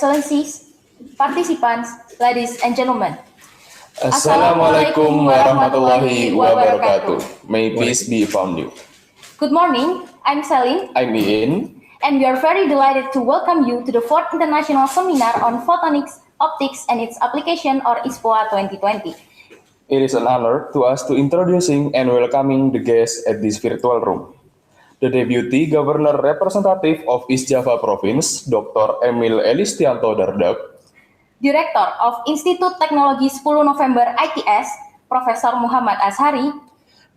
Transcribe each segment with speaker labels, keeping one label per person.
Speaker 1: Excellencies, participants, ladies and gentlemen.
Speaker 2: Assalamualaikum warahmatullahi wabarakatuh. May peace be upon you.
Speaker 1: Good morning, I'm Celine.
Speaker 2: I'm Iin.
Speaker 1: And we are very delighted to welcome you to the 4th International Seminar on Photonics, Optics and its Application or ISPOA 2020.
Speaker 2: It is an honor to us to introducing and welcoming the guests at this virtual room. The Deputy Governor Representative of East Java Province, Dr. Emil Elistianto Dardak,
Speaker 1: Director of Institut Teknologi 10 November ITS, Profesor Muhammad Ashari,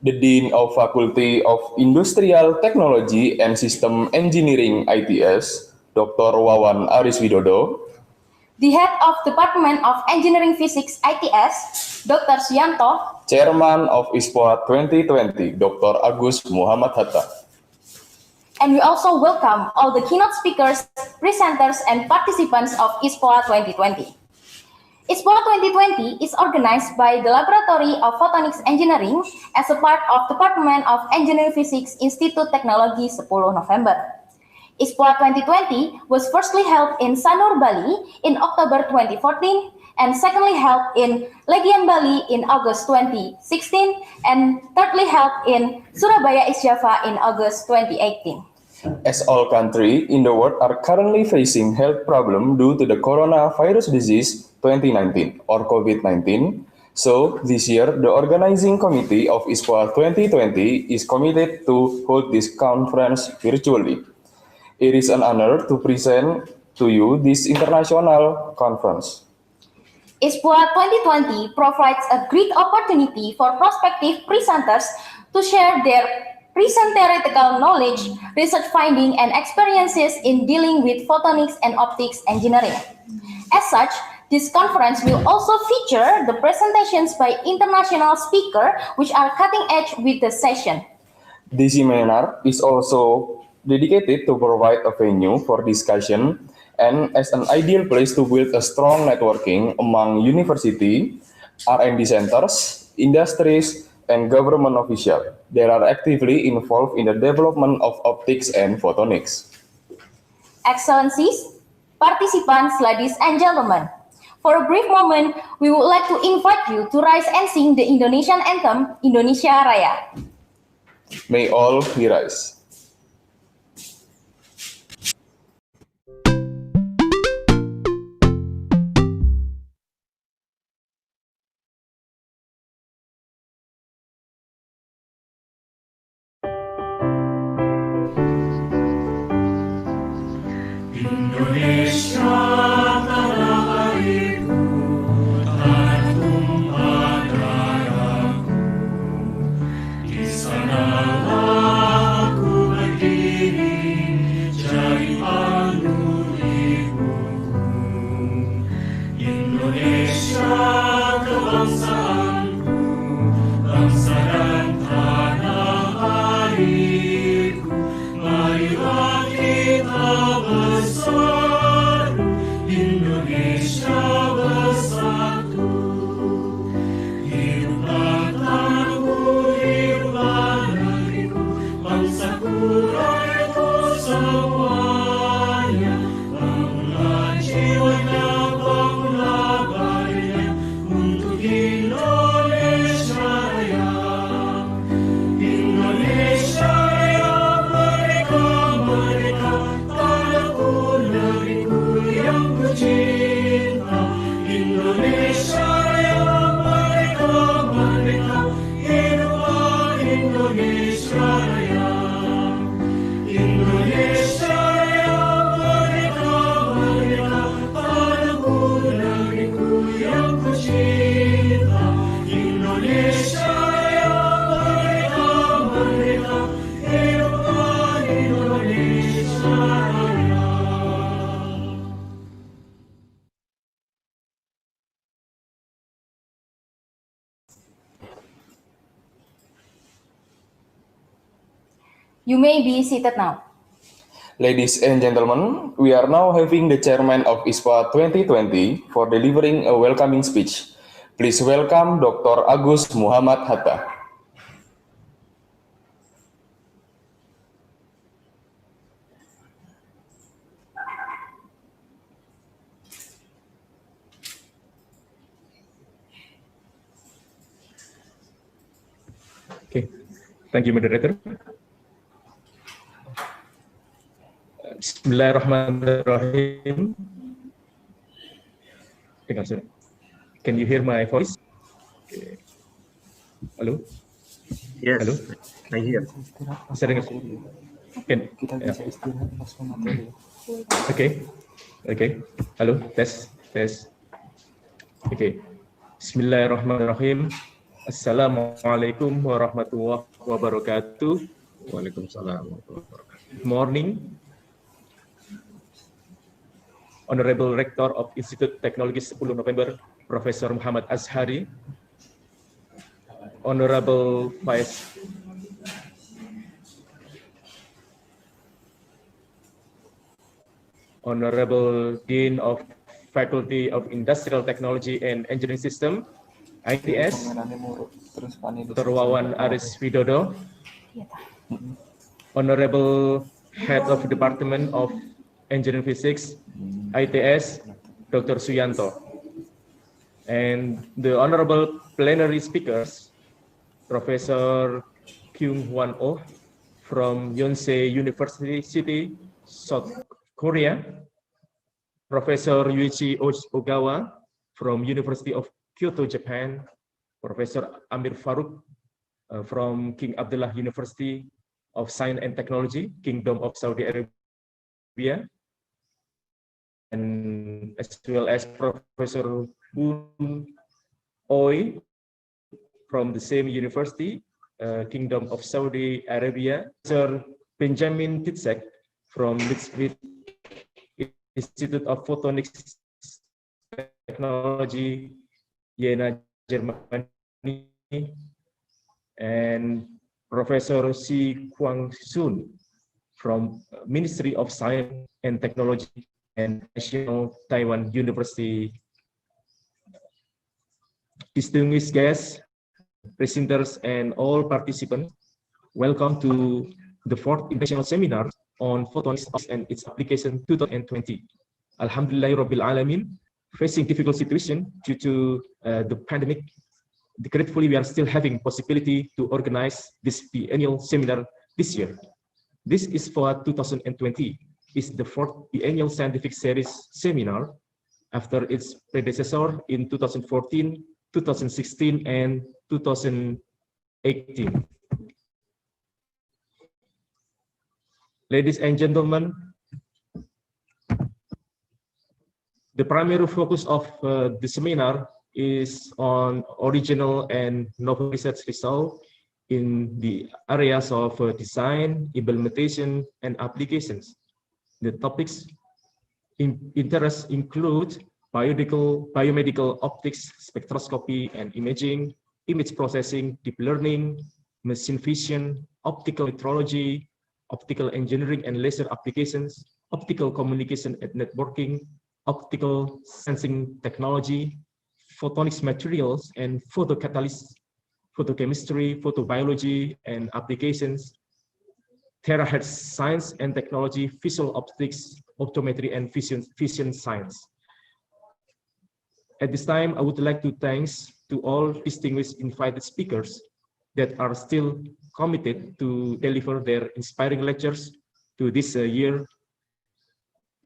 Speaker 2: the Dean of Faculty of Industrial Technology and System Engineering ITS, Dr. Wawan Aris Widodo,
Speaker 1: the Head of Department of Engineering Physics ITS, Dr. Suyanto,
Speaker 2: Chairman of ISPOA 2020, Dr. Agus Muhammad Hatta.
Speaker 1: And we also welcome all the keynote speakers, presenters, and participants of ISPOA 2020. ISPOA 2020 is organized by the Laboratory of Photonics Engineering as a part of Department of Engineering Physics Institut Teknologi 10 November. ISPOA 2020 was firstly held in Sanur, Bali in October 2014 and secondly held in Legian, Bali in August 2016 and thirdly held in Surabaya, East Java in August 2018.
Speaker 2: As all countries in the world are currently facing health problems due to the coronavirus disease 2019 or COVID-19, so this year the organizing committee of ISPOA 2020 is committed to hold this conference virtually. It is an honor to present to you this international conference.
Speaker 1: ISPOA 2020 provides a great opportunity for prospective presenters to share their recent theoretical knowledge, research findings, and experiences in dealing with photonics and optics engineering. As such, this conference will also feature the presentations by international speakers, which are cutting edge with the session.
Speaker 2: This seminar is also dedicated to provide a venue for discussion and as an ideal place to build a strong networking among university, R&D centers, industries, and government officials that are actively involved in the development of optics and photonics.
Speaker 1: Excellencies, participants, ladies and gentlemen, for a brief moment, we would like to invite you to rise and sing the Indonesian anthem, Indonesia Raya.
Speaker 2: May all we rise.
Speaker 1: You may be seated now.
Speaker 2: Ladies and gentlemen, we are now having the chairman of ISPOA 2020 for delivering a welcoming speech. Please welcome Dr. Agus Muhammad Hatta.
Speaker 3: Okay, thank you, moderator. Bismillahirrahmanirrahim. Can you hear my voice? Okay. Hello?
Speaker 4: Yes,
Speaker 3: Hello?
Speaker 4: I hear.
Speaker 3: Bisa dengar? Can,
Speaker 2: Kita bisa istirahat langsung materi.
Speaker 3: okay. Okay. Halo, tes. Okay. Bismillahirrahmanirrahim. Assalamualaikum warahmatullahi wabarakatuh.
Speaker 4: Waalaikumsalam warahmatullahi wabarakatuh.
Speaker 3: Good morning, Honorable Rector of Institut Teknologi 10 November, Profesor Muhammad Azhari, Honorable Dean of Faculty of Industrial Technology and Engineering System, ITS, Dr. Wawan Aris Widodo, Honorable Head of Department of Engineering Physics, ITS, Dr. Suyanto, and the Honorable Plenary Speakers, Professor Kyung Hwan Oh from Yonsei University, South Korea, Professor Yuichi Ogawa from University of Kyoto, Japan, Professor Amir Farouk from King Abdullah University of Science and Technology, Kingdom of Saudi Arabia, and as well as Professor Boon Oi from the same university, Kingdom of Saudi Arabia, Sir Benjamin Titzek from Litzvik Institute of Photonics Technology, Jena, Germany, and Professor Si Kwang Soon from Ministry of Science and Technology and National Taiwan University. Distinguished guests, presenters, and all participants, welcome to the 4th International Seminar on Photonics and its application 2020. Alhamdulillahirabbil alamin. Facing difficult situation due to the pandemic, gratefully we are still having possibility to organize this biennial seminar this year. This is for 2020. Is the 4th biennial scientific series seminar after its predecessor in 2014, 2016, and 2018. Ladies and gentlemen, the primary focus of the seminar is on original and novel research results in the areas of design, implementation, and applications. The topics in interest include biomedical optics, spectroscopy and imaging, image processing, deep learning, machine vision, optical metrology, optical engineering and laser applications, optical communication and networking, optical sensing technology, photonics materials and photocatalysts, photochemistry, photobiology and applications, terahertz science and technology, visual optics, optometry and vision science. At this time, I would like to thank to all distinguished invited speakers that are still committed to deliver their inspiring lectures to this year,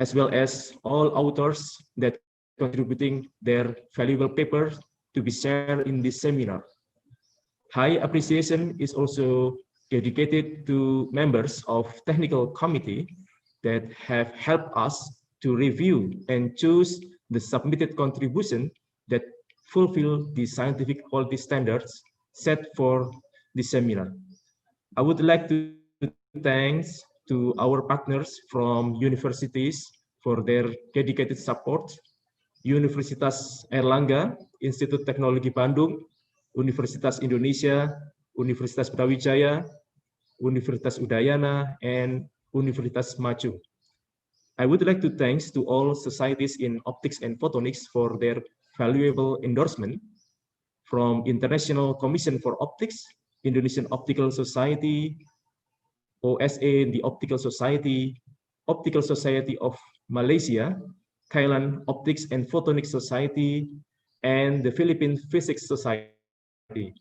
Speaker 3: as well as all authors that contributing their valuable papers to be shared in this seminar. High appreciation is also dedicated to members of technical committee that have helped us to review and choose the submitted contribution that fulfill the scientific quality standards set for the seminar. I would like to thank to our partners from universities for their dedicated support. Universitas Airlangga, Institut Teknologi Bandung, Universitas Indonesia, Universitas Brawijaya, Universitas Udayana, and Universitas Maju. I would like to thank to all societies in optics and photonics for their valuable endorsement from International Commission for Optics, Indonesian Optical Society, OSA, the Optical Society of Malaysia, Thailand Optics and Photonics Society, and the Philippine Physics Society.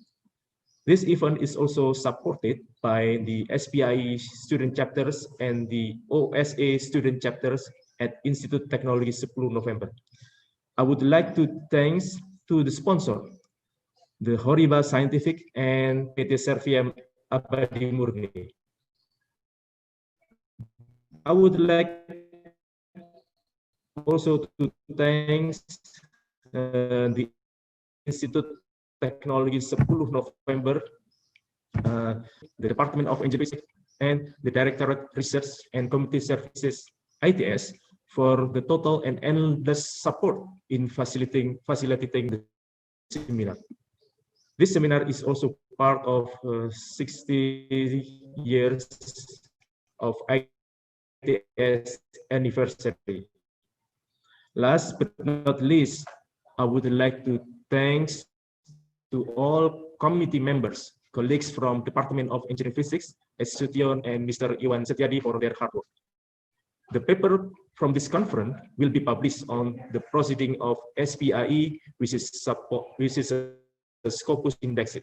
Speaker 3: This event is also supported by the SPIE student chapters and the OSA student chapters at Institute Teknologi 10 November. I would like to thanks to the sponsor, the Horiba Scientific and PT Serviam Abadi Murni. I would like also to thanks the Institute Teknologi 10 November, the Department of Engineering and the Directorate Research and Community Services ITS for the total and endless support in facilitating the seminar. This seminar is also part of 60 years of ITS anniversary. Last but not least, I would like to thanks to all committee members, colleagues from Department of Engineering Physics, Sution and Mr. Iwan Setiadi for their hard work. The paper from this conference will be published on the proceeding of SPIE, which is a Scopus Index.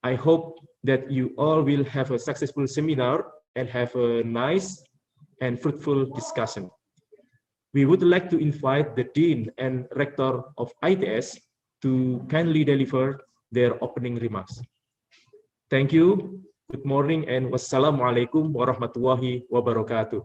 Speaker 3: I hope that you all will have a successful seminar and have a nice and fruitful discussion. We would like to invite the Dean and Rector of ITS to kindly deliver their opening remarks. Thank you. Good morning and wassalamualaikum warahmatullahi wabarakatuh.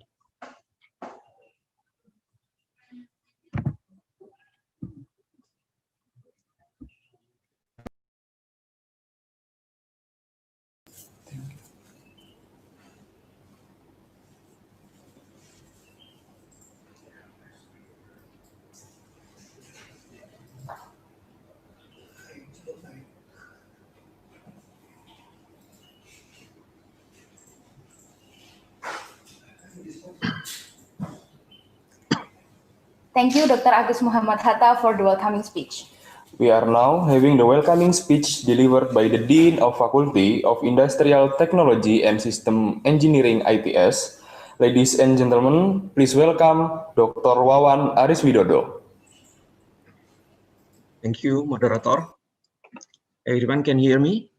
Speaker 1: Thank you, Dr. Agus Muhammad Hatta, for the welcoming speech.
Speaker 2: We are now having the welcoming speech delivered by the Dean of Faculty of Industrial Technology and System Engineering ITS. Ladies and gentlemen, please welcome Dr. Wawan Aris Widodo.
Speaker 4: Thank you, moderator. Everyone can hear me?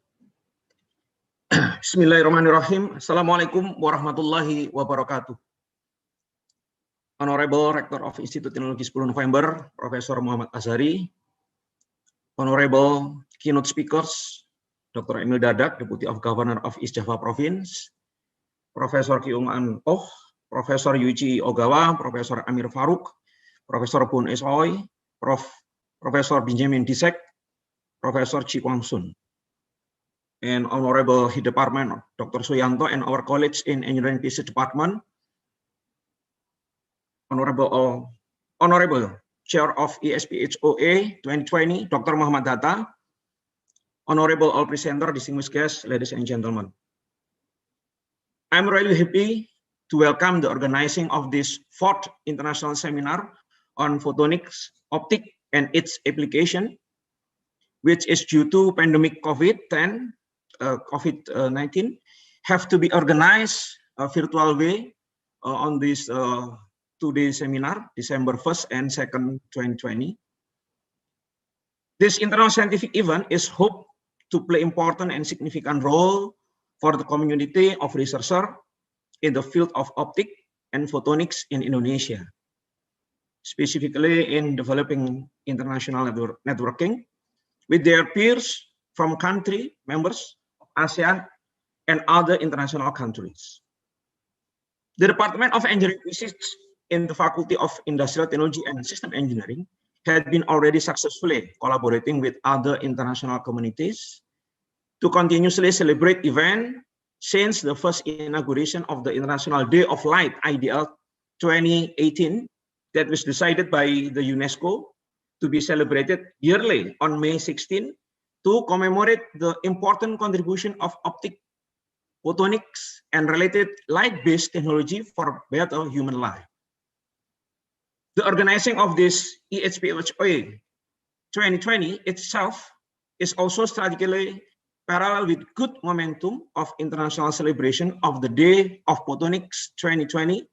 Speaker 4: Bismillahirrahmanirrahim. Assalamualaikum warahmatullahi wabarakatuh. Honorable Rector of Institute Teknologi 10 November, Professor Muhammad Azhari, Honorable keynote speakers, Dr. Emil Dadak, Deputy of Governor of East Java Province, Profesor Kiung An Oh, Profesor Yuichi Ogawa, Profesor Amir Faruk, Profesor Bun Esoy, Profesor Benjamin Disek, Profesor Chi Kwang Sun, and Honorable Head Department, Dr. Suyanto, and our colleagues in Engineering Physics Department, Honorable Chair of ESPHOA 2020, Dr. Muhammad Hatta, Honorable all presenter, distinguished guests, ladies and gentlemen. I'm really happy to welcome the organizing of this 4th international seminar on photonics, optic, and its application, which is due to pandemic COVID-19, have to be organized a virtual way on this two-day seminar, December 1st and 2nd, 2020. This international scientific event is hoped to play important and significant role for the community of researchers in the field of optic and photonics in Indonesia, specifically in developing international networking with their peers from country members, ASEAN, and other international countries. The Department of Engineering Physics in the Faculty of Industrial Technology and System Engineering had been already successfully collaborating with other international communities to continuously celebrate events since the first inauguration of the International Day of Light IDL 2018 that was decided by the UNESCO to be celebrated yearly on May 16 to commemorate the important contribution of optic, photonics, and related light-based technology for better human life. The organizing of this ESPHOA 2020 itself is also strategically parallel with good momentum of international celebration of the Day of Photonics 2020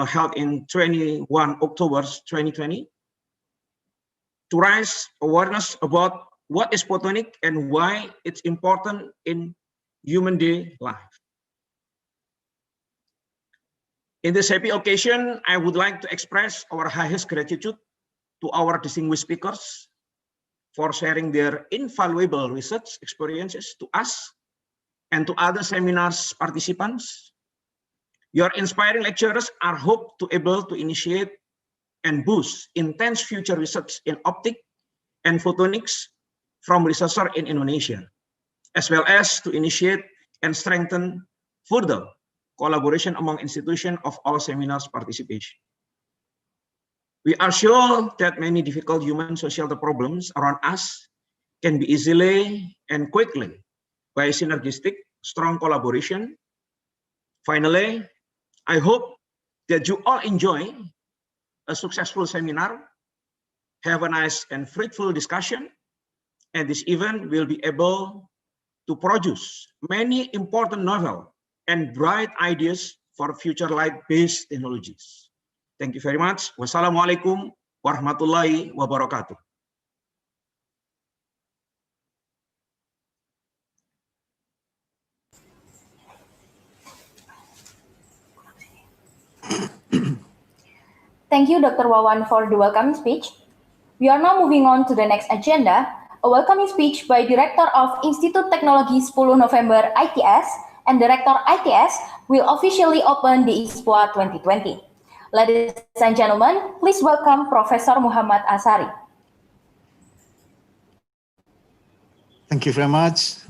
Speaker 4: held in 21 October 2020 to raise awareness about what is photonic and why it's important in human day life. In this happy occasion, I would like to express our highest gratitude to our distinguished speakers for sharing their invaluable research experiences to us and to other seminars participants. Your inspiring lectures are hoped to able to initiate and boost intense future research in optic and photonics from researchers in Indonesia, as well as to initiate and strengthen further collaboration among institutions of all seminars participation. We are sure that many difficult human social problems around us can be easily and quickly by synergistic, strong collaboration. Finally, I hope that you all enjoy a successful seminar, have a nice and fruitful discussion, and this event will be able to produce many important novel and bright ideas for future light-based technologies. Thank you very much. Wassalamualaikum warahmatullahi wabarakatuh.
Speaker 1: Thank you, Dr. Wawan, for the welcoming speech. We are now moving on to the next agenda, a welcoming speech by Director of Institut Teknologi 10 November ITS, and Director ITS will officially open the ISPOA 2020. Ladies and gentlemen, please welcome Professor Muhammad Asari.
Speaker 5: Thank you very much,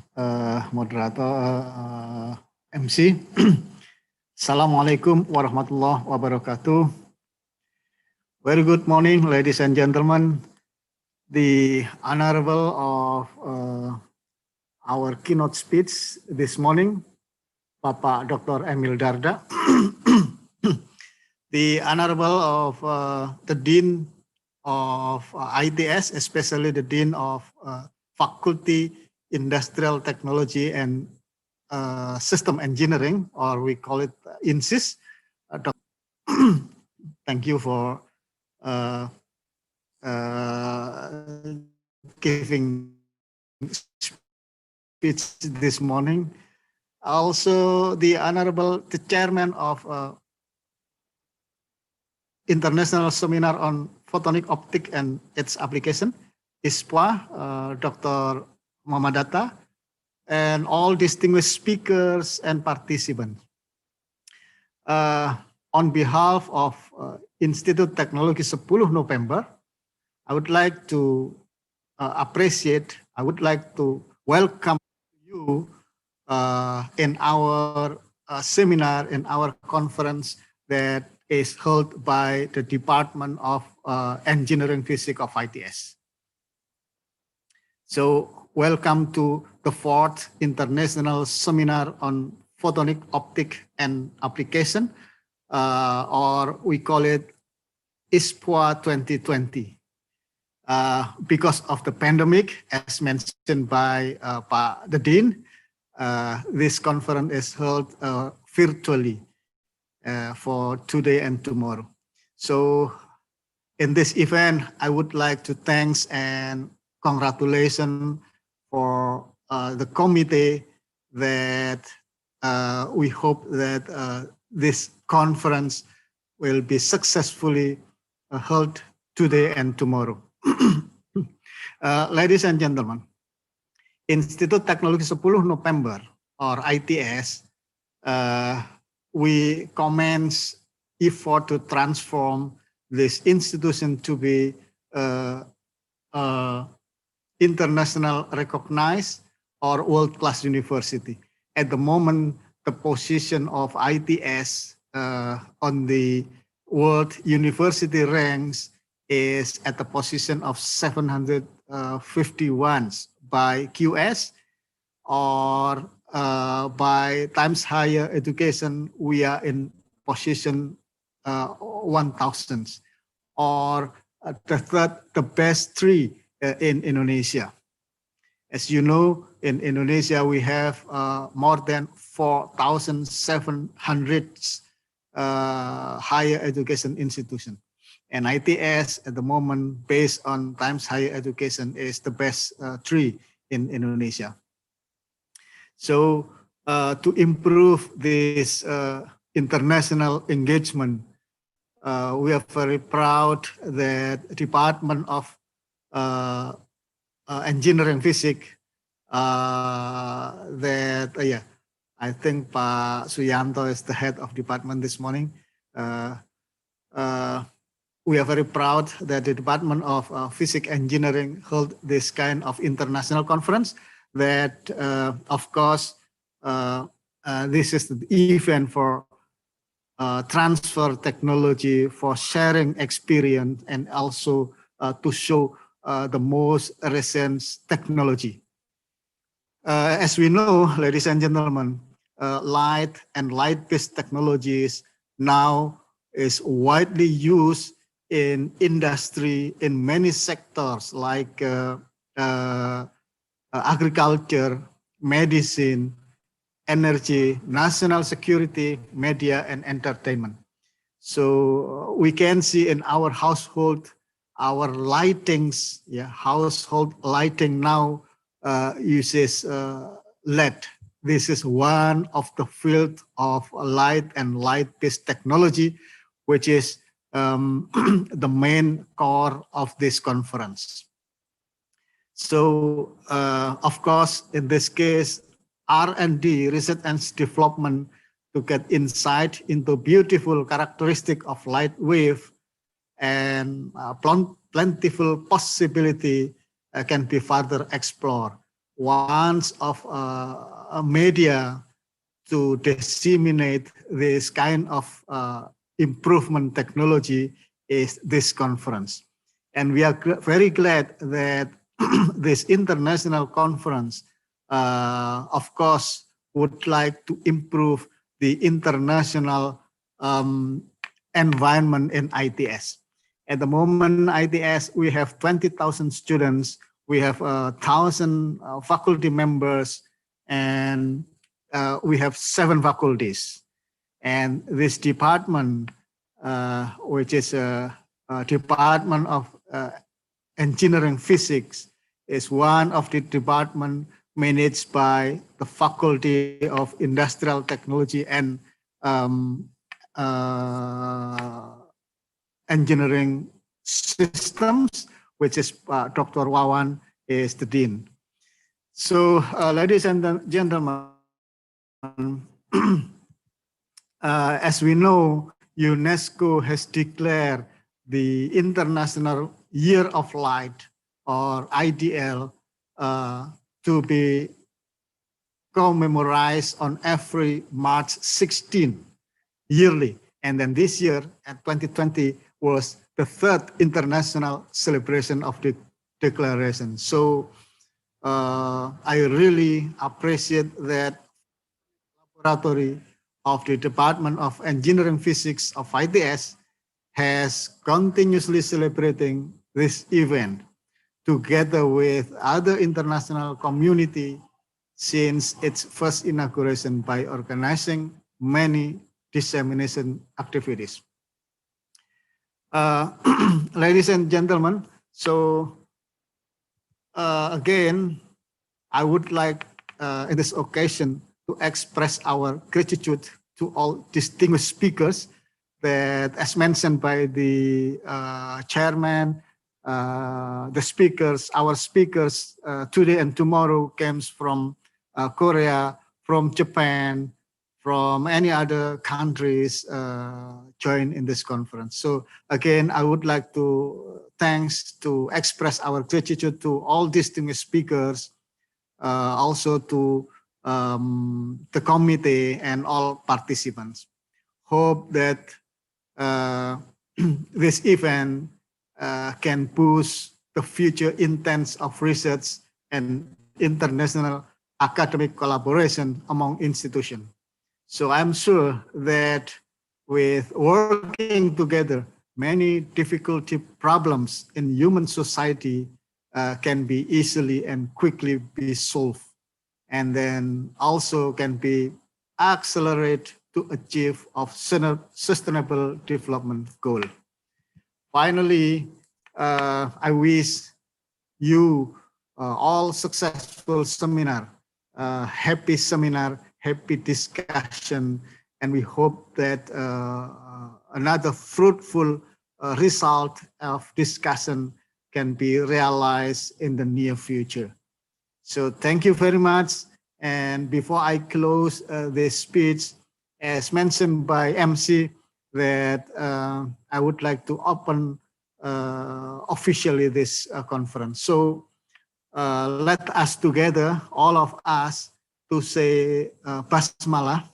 Speaker 5: moderator MC. Assalamualaikum warahmatullahi wabarakatuh. Very good morning, ladies and gentlemen. The honorable of our keynote speech this morning, Bapak Dr. Emil Dardak, the honorable of the Dean of ITS, especially the Dean of Faculty Industrial Technology and System Engineering, or we call it INSYS. Thank you for giving speech this morning. Also, the honorable chairman of International Seminar on Photonic Optic and its Application, ISPOA, Dr. Muhammad Atta, and all distinguished speakers and participants. On behalf of Institut Teknologi 10 November, I would like to welcome you in our seminar, in our conference that is held by the Department of Engineering Physics of ITS. So welcome to the 4th International Seminar on Photonic Optic and Application, or we call it ISPOA 2020. Because of the pandemic, as mentioned by the Dean, this conference is held virtually for today and tomorrow. So in this event, I would like to thank and congratulations for the committee that we hope that this conference will be successfully held today and tomorrow. Ladies and gentlemen, Institut Teknologi 10 November, or ITS, we commence effort to transform this institution to be international recognized or world-class university. At the moment, the position of ITS on the world university ranks is at the position of 751 by QS, or by Times Higher Education, we are in position 1000, or the best 3 in Indonesia. As you know, in Indonesia, we have more than 4,700 higher education institutions. And ITS at the moment, based on Times Higher Education, is the best tree in Indonesia. So to improve this international engagement, we are very proud that Department of Engineering Physics, I think Pak Suyanto is the head of department this morning. We are very proud that the Department of Physics Engineering held this kind of international conference that, of course, this is the event for transfer technology, for sharing experience, and also to show the most recent technology. As we know, ladies and gentlemen, light and light-based technologies now is widely used in industry in many sectors like agriculture, medicine, energy, national security, media, and entertainment. So we can see in our household, our lightings, household lighting now uses LED. This is one of the field of light and light-based technology, which is the main core of this conference. So, of course, in this case, R&D, research and development, to get insight into beautiful characteristic of light wave and plentiful possibility can be further explored. Once of a media to disseminate this kind of improvement technology is this conference. And we are very glad that this international conference, of course, would like to improve the international environment in ITS. At the moment, ITS, we have 20,000 students, we have 1,000 faculty members, and we have 7 faculties. And this department, which is a Department of Engineering Physics, is one of the department managed by the Faculty of Industrial Technology and Engineering Systems, which is Dr. Wawan is the dean. So, ladies and gentlemen, as we know, UNESCO has declared the International Year of Light, or IDL, to be commemorized on every March 16 yearly. And then this year, at 2020, was the 3rd international celebration of the declaration. So I really appreciate that laboratory of the Department of Engineering Physics of ITS has continuously celebrating this event together with other international community since its first inauguration by organizing many dissemination activities. Ladies and gentlemen, so again, I would like in this occasion to express our gratitude to all distinguished speakers that, as mentioned by the chairman, the speakers, our speakers today and tomorrow comes from Korea, from Japan, from any other countries join in this conference. So again, I would like to express our gratitude to all distinguished speakers, also to the committee and all participants. Hope that this event can boost the future intents of research and international academic collaboration among institutions. So I'm sure that with working together, many difficulty problems in human society can be easily and quickly be solved, and then also can be accelerated to achieve of sustainable development goal. Finally, I wish you all successful seminar, happy discussion, and we hope that another fruitful result of discussion can be realized in the near future. So thank you very much. And before I close this speech, as mentioned by MC, that I would like to open officially this conference. So let us together, all of us, to say Basmalah,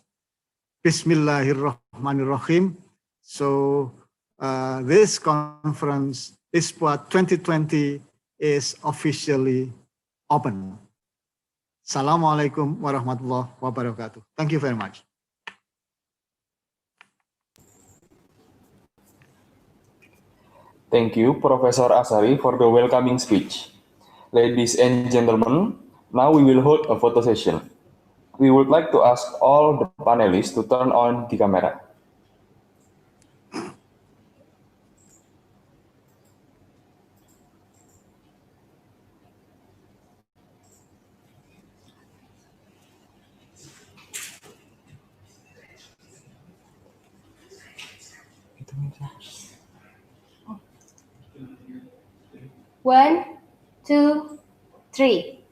Speaker 5: Bismillahirrahmanirrahim. So this conference, ISPOA 2020, is officially open. Assalamualaikum warahmatullahi wabarakatuh. Thank you very much.
Speaker 2: Thank you, Professor Asari, for the welcoming speech. Ladies and gentlemen, now we will hold a photo session. We would like to ask all the panelists to turn on the camera.
Speaker 1: One, two, three.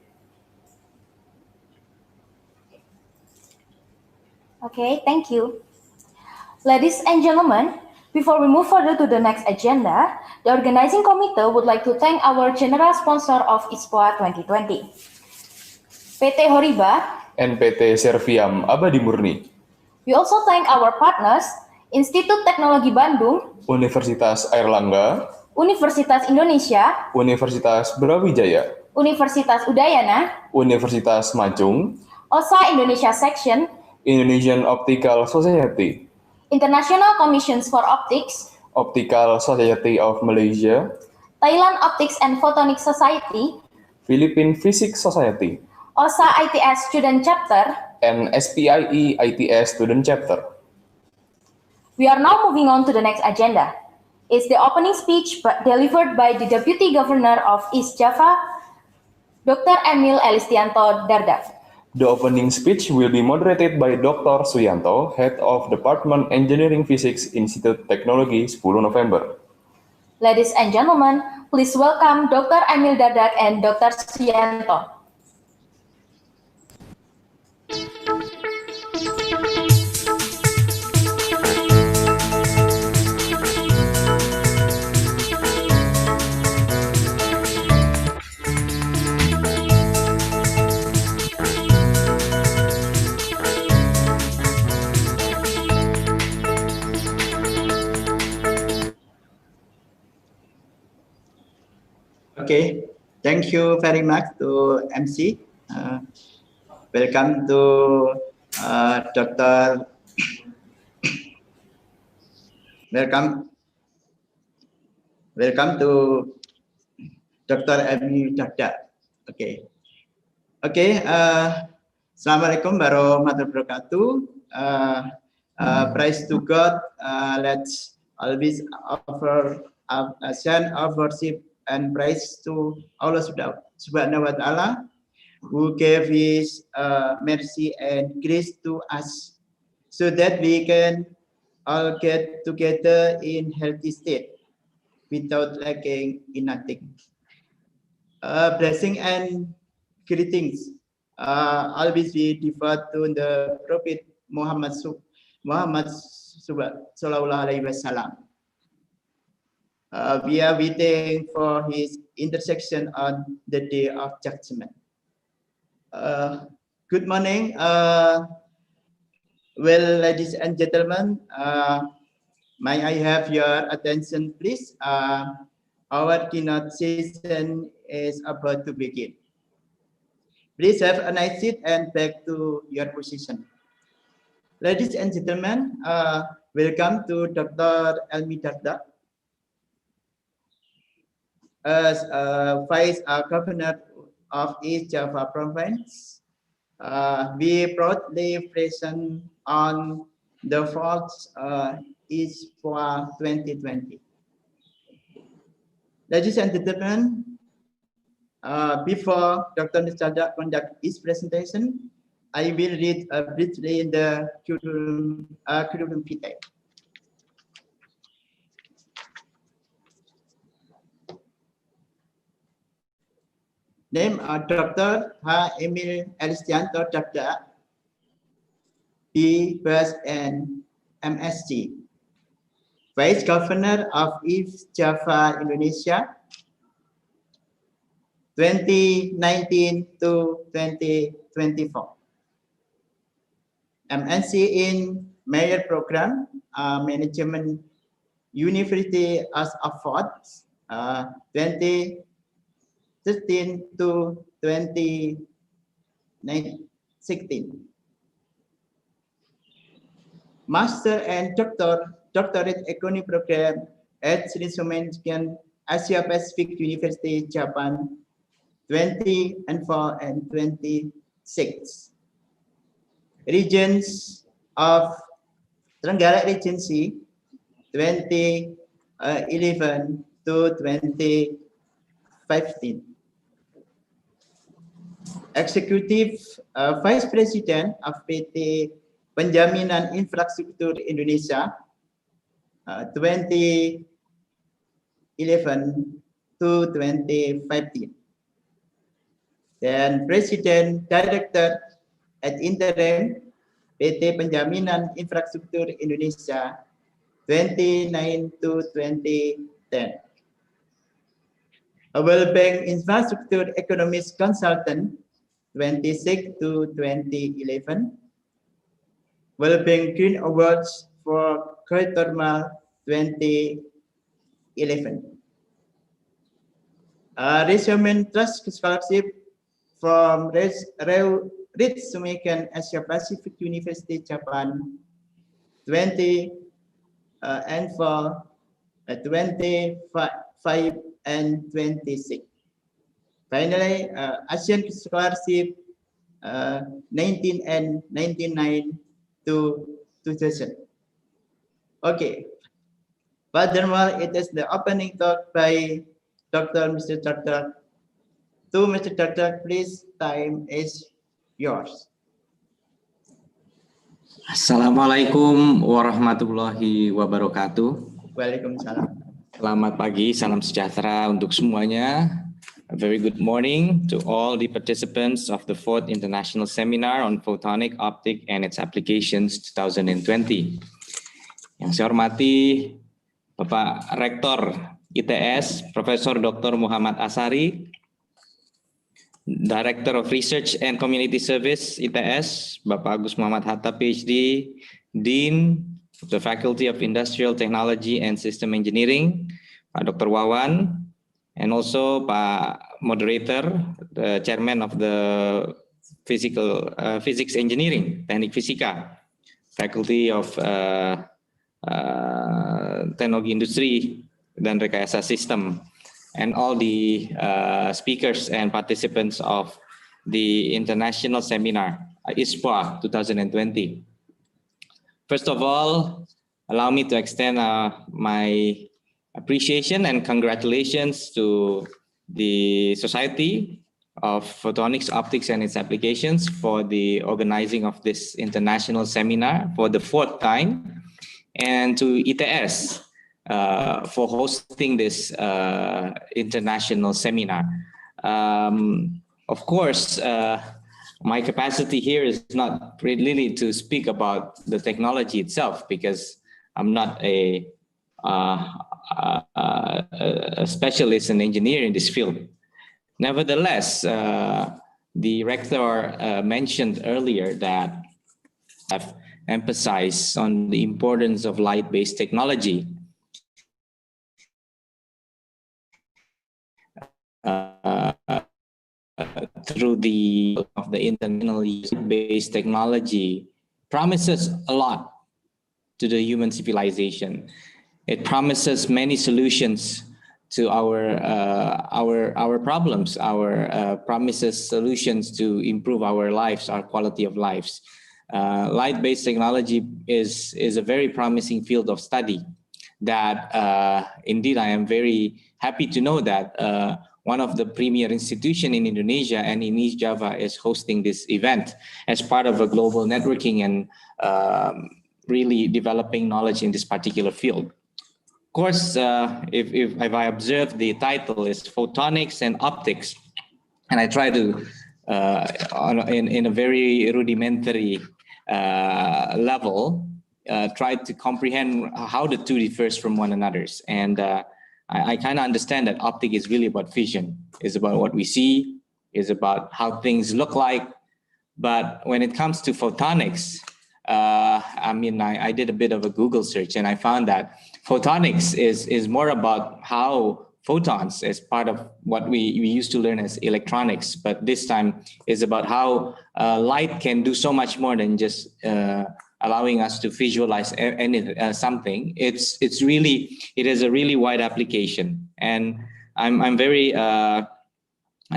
Speaker 1: Okay, thank you. Ladies and gentlemen, before we move further to the next agenda, the organizing committee would like to thank our general sponsor of ISPOA 2020, PT Horiba,
Speaker 2: and PT Serviam Abadi Murni,
Speaker 1: We also thank our partners, Institut Teknologi Bandung,
Speaker 2: Universitas Airlangga,
Speaker 1: Universitas Indonesia,
Speaker 2: Universitas Brawijaya,
Speaker 1: Universitas Udayana,
Speaker 2: Universitas Macung,
Speaker 1: OSA Indonesia Section,
Speaker 2: Indonesian Optical Society,
Speaker 1: International Commissions for Optics,
Speaker 2: Optical Society of Malaysia,
Speaker 1: Thailand Optics and Photonics Society,
Speaker 2: Philippine Physics Society,
Speaker 1: OSA ITS Student Chapter,
Speaker 2: and SPIE ITS Student Chapter.
Speaker 1: We are now moving on to the next agenda. It's the opening speech delivered by the Deputy Governor of East Java, Dr. Emil Elistianto Dardak.
Speaker 2: The opening speech will be moderated by Dr. Suyanto, Head of Department Engineering Physics, Institut Teknologi 10 November.
Speaker 1: Ladies and gentlemen, please welcome Dr. Emil Dardak and Dr. Suyanto.
Speaker 6: Okay, thank you very much to MC. Welcome to Dr. Welcome to Dr. Emi Dardak. Okay. Assalamualaikum warahmatullahi wabarakatuh. Praise to God. Let's always offer send our worship and praise to Allah Subhanahu wa Ta'ala, who gave His mercy and grace to us, so that we can all get together in healthy state without lacking in nothing. Blessing and greetings always be deferred to the Prophet Muhammad Sallallahu Alaihi Wasallam. We are waiting for his intercession on the day of judgment. Good morning. Well, ladies and gentlemen, may I have your attention, please? Our keynote session is about to begin. Please have a nice seat and back to your position. Ladies and gentlemen, welcome to Dr. Elmi Dardak. As Vice Governor of East Java Province, we proudly present on the fourth ISPOA 2020. Ladies and gentlemen, before Dr. Nisada conduct his presentation, I will read briefly the curriculum vitae. Name Dr. H. Emil Elistianto Dr. B.Bas and MSc. Vice Governor of East Java, Indonesia, 2019 to 2024. MSc in Mayor Program, Management University as Afford, 2013 to 2016. Master and Doctorate Economic Program at Shinizumen Asia Pacific University, Japan, 2004 and 26. Regions of Tenggara Regency, 2011 to 2015. Executive Vice President of PT Penjaminan Infrastruktur Indonesia, 2011 to 2015. Dan Presiden Director at Interim PT Penjaminan Infrastruktur Indonesia 29 to 2010. World Bank Infrastructure Economist Consultant 26 to 2011. World Bank Green Awards for Geothermal 2011. Resumen Trust Scholarship from Ritsumikan Asia Pacific University, Japan, 20 and for 25 and 26. Finally, Asian Scholarship 19 and 99 to 2000. Okay. Furthermore, it is the opening talk by Mr. Tartak. To Mr. Tartak, please, time is yours.
Speaker 7: Assalamualaikum warahmatullahi wabarakatuh.
Speaker 6: Waalaikumsalam.
Speaker 7: Selamat pagi, salam sejahtera untuk semuanya. A very good morning to all the participants of the 4th International Seminar on Photonic Optic and its Applications 2020. Yang saya hormati Bapak Rektor ITS, Profesor Dr. Muhammad Asari, Director of Research and Community Service ITS, Bapak Agus Muhammad Hatta PhD, Dean of the Faculty of Industrial Technology and System Engineering, Pak Dr. Wawan, and also Pak Moderator, the Chairman of the Physics Engineering, Teknik Fisika, Faculty of Teknologi Industri dan Rekayasa Sistem, and all the speakers and participants of the International Seminar, ISPA 2020. First of all, allow me to extend my appreciation and congratulations to the Society of Photonics, Optics and its Applications for the organizing of this international seminar for the 4th time, and to ITS for hosting this international seminar. Of course, my capacity here is not really to speak about the technology itself, because I'm not a specialist in engineering in this field. Nevertheless, the rector mentioned earlier that I've emphasized on the importance of light-based technology. Through the international based technology promises a lot to the human civilization. It promises many solutions to our problems, promises solutions to improve our lives, our quality of lives. Light-based technology is a very promising field of study. that indeed I am very happy to know that one of the premier institution in Indonesia and in East Java is hosting this event as part of a global networking and really developing knowledge in this particular field. Of course, if I observe, the title is Photonics and Optics, and I try to, in a very rudimentary level, try to comprehend how the two differs from one another's. And I kind of understand that optic is really about vision. It's about what we see, it's about how things look like. But when it comes to photonics, I did a bit of a Google search and I found that photonics is more about how photons, as part of what we used to learn as electronics, but this time is about how light can do so much more than just allowing us to visualize something. It is a really wide application, and I'm very I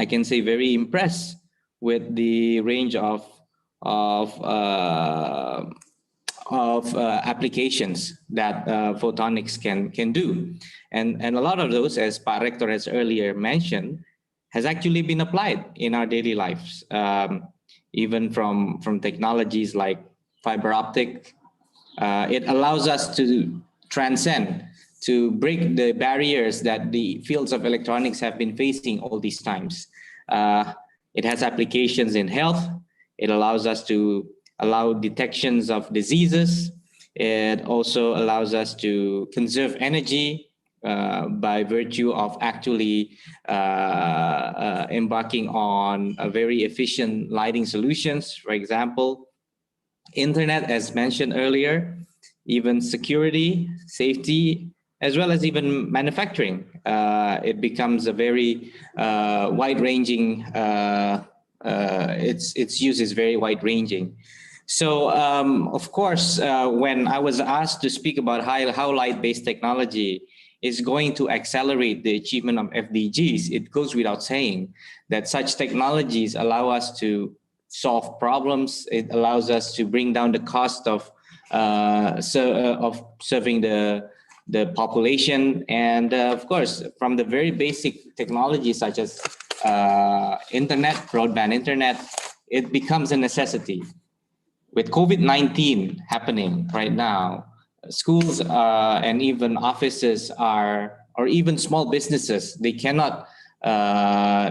Speaker 7: can say very impressed with the range of applications that photonics can do, and a lot of those, as Pak Rector has earlier mentioned, has actually been applied in our daily lives, even from technologies like fiber optic. It allows us to transcend, to break the barriers that the fields of electronics have been facing all these times. It has applications in health. It allows us to allow detections of diseases. It also allows us to conserve energy by virtue of actually embarking on a very efficient lighting solutions, for example. Internet, as mentioned earlier, even security, safety, as well as even manufacturing. It becomes a very wide-ranging, its use is very wide-ranging. So, of course, when I was asked to speak about how light-based technology is going to accelerate the achievement of FDGs, it goes without saying that such technologies allow us to solve problems. It allows us to bring down the cost of serving the population, and of course, from the very basic technologies such as internet, broadband internet, it becomes a necessity. With COVID-19 happening right now, schools and even offices or even small businesses, they cannot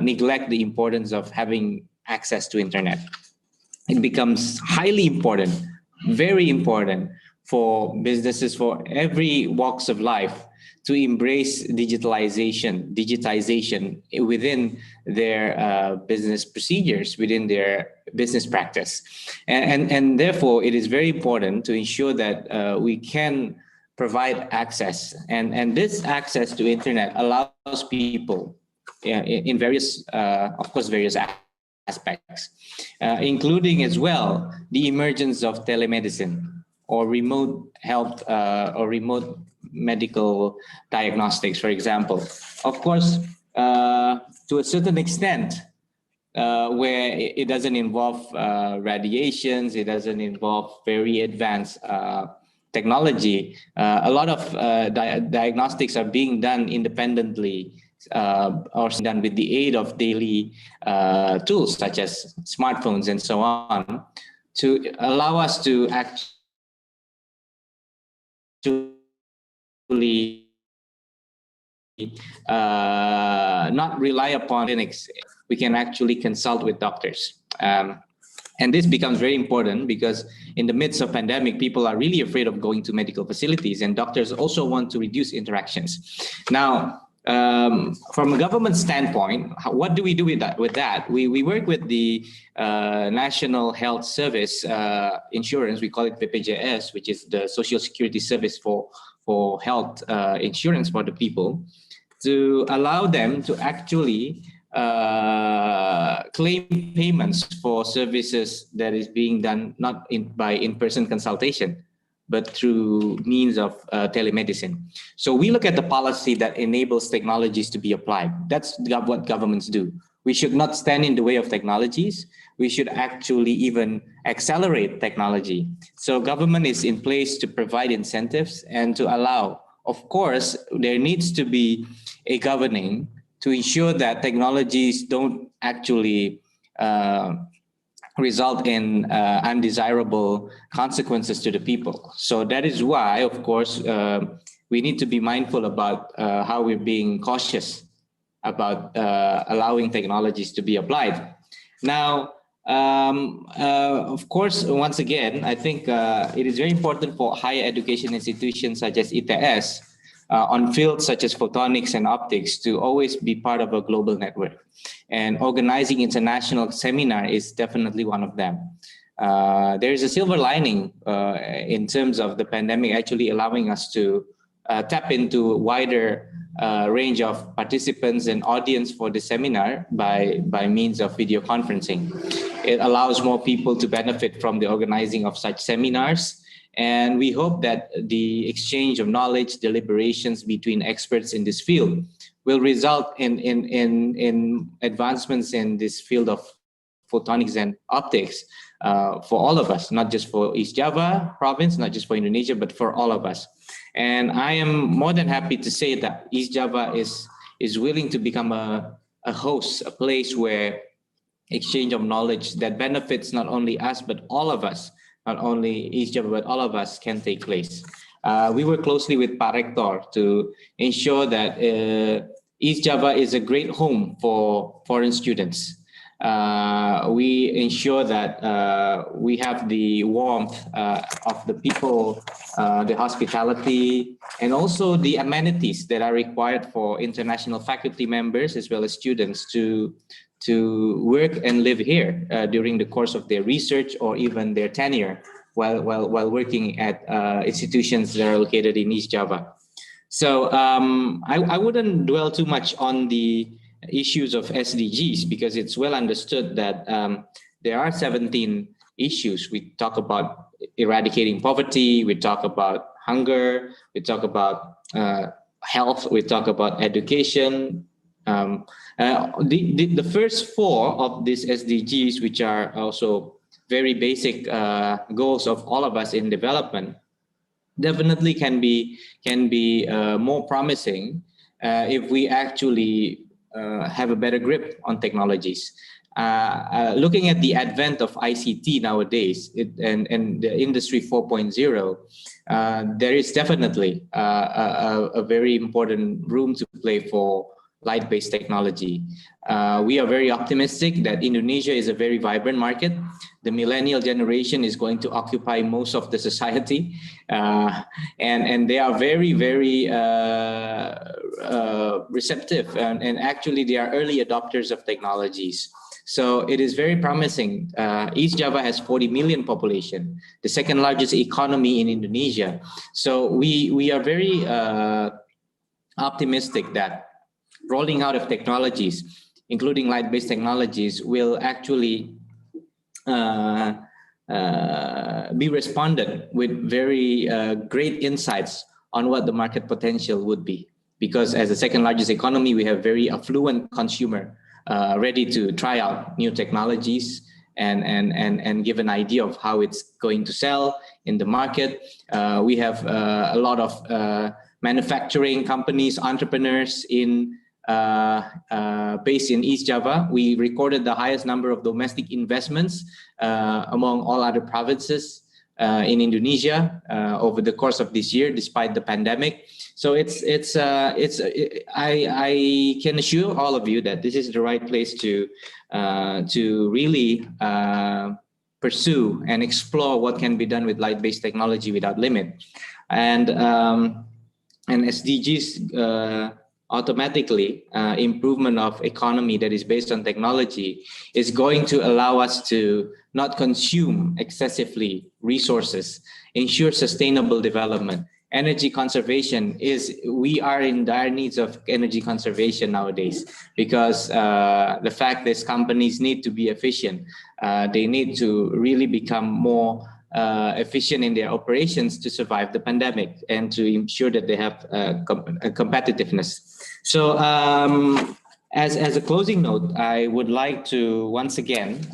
Speaker 7: neglect the importance of having access to internet. It becomes highly important, very important for businesses, for every walks of life, to embrace digitization within their business procedures, within their business practice. And therefore, it is very important to ensure that we can provide access. And this access to internet allows people in various, of course, various aspects, including as well the emergence of telemedicine or remote health or remote medical diagnostics, for example. Of course, to a certain extent, where it doesn't involve radiations, it doesn't involve very advanced technology. A lot of diagnostics are being done independently or done with the aid of daily tools such as smartphones and so on, to allow us to actually not rely upon clinics. We can actually consult with doctors. And this becomes very important because in the midst of pandemic, people are really afraid of going to medical facilities, and doctors also want to reduce interactions. Now, from a government standpoint, what do we do with that? We work with the National Health Service Insurance. We call it BPJS, which is the Social Security Service for health insurance for the people, to allow them to actually claim payments for services that is being done not by in-person consultation, but through means of telemedicine. So we look at the policy that enables technologies to be applied. That's what governments do. We should not stand in the way of technologies. We should actually even accelerate technology. So government is in place to provide incentives and to allow of course, there needs to be a governing to ensure that technologies don't actually result in undesirable consequences to the people. So that is why, of course, we need to be mindful about how we're being cautious about allowing technologies to be applied. Now, of course, once again, I think it is very important for higher education institutions such as ITS on fields such as photonics and optics to always be part of a global network. And organizing international seminar is definitely one of them. There is a silver lining in terms of the pandemic actually allowing us to tap into a wider range of participants and audience for the seminar by means of video conferencing. It allows more people to benefit from the organizing of such seminars. And we hope that the exchange of knowledge, deliberations between experts in this field will result in advancements in this field of photonics and optics for all of us, not just for East Java province, not just for Indonesia, but for all of us. And I am more than happy to say that East Java is willing to become a host, a place where exchange of knowledge that benefits not only us, but all of us, not only East Java, but all of us can take place. We work closely with Pak Rector to ensure that East Java is a great home for foreign students. We ensure that we have the warmth of the people, the hospitality, and also the amenities that are required for international faculty members as well as students to work and live here during the course of their research or even their tenure while working at institutions that are located in East Java. So I wouldn't dwell too much on the issues of SDGs because it's well understood that there are 17 issues. We talk about eradicating poverty, we talk about hunger, we talk about health, we talk about education. The first four of these SDGs, which are also very basic goals of all of us in development, definitely can be more promising if we actually have a better grip on technologies. Looking at the advent of ICT nowadays and the industry 4.0, there is definitely a very important room to play for light-based technology. We are very optimistic that Indonesia is a very vibrant market. The millennial generation is going to occupy most of the society, and they are very, very receptive, and actually they are early adopters of technologies. So it is very promising. East Java has 40 million population, the second largest economy in Indonesia. So we are very optimistic that rolling out of technologies, including light-based technologies, will actually be responded with very great insights on what the market potential would be. Because as the second largest economy, we have very affluent consumer ready to try out new technologies and give an idea of how it's going to sell in the market. We have a lot of manufacturing companies, entrepreneurs based in East Java. We recorded the highest number of domestic investments among all other provinces in Indonesia over the course of this year, despite the pandemic. So I can assure all of you that this is the right place to really pursue and explore what can be done with light-based technology without limit. And SDGs automatically improvement of economy that is based on technology is going to allow us to not consume excessively resources, ensure sustainable development. Energy conservation we are in dire needs of energy conservation nowadays because the fact is companies need to be efficient. They need to really become more efficient in their operations to survive the pandemic and to ensure that they have competitiveness. So as a closing note, I would like to once again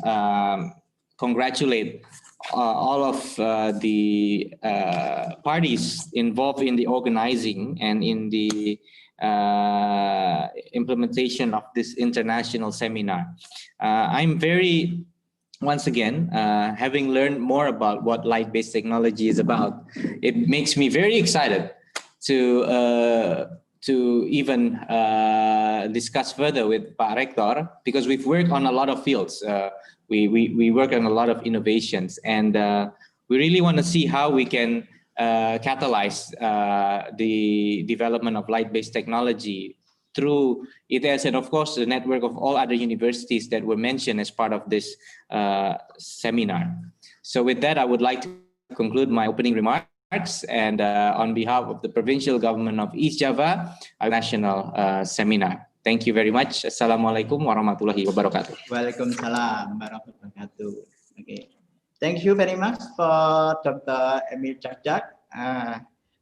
Speaker 7: congratulate all of the parties involved in the organizing and in the implementation of this international seminar. I'm very, once again, having learned more about what light-based technology is about, it makes me very excited to even discuss further with Pak Rector, because we've worked on a lot of fields. We work on a lot of innovations, and we really want to see how we can catalyze the development of light-based technology through ITS and of course the network of all other universities that were mentioned as part of this seminar. So with that, I would like to conclude my opening remarks, and on behalf of the provincial government of East Java, our national seminar. Thank you very much. Assalamualaikum warahmatullahi wabarakatuh.
Speaker 6: Waalaikumsalam warahmatullahi wabarakatuh. Okay. Thank you very much for Dr. Emil Cakjak.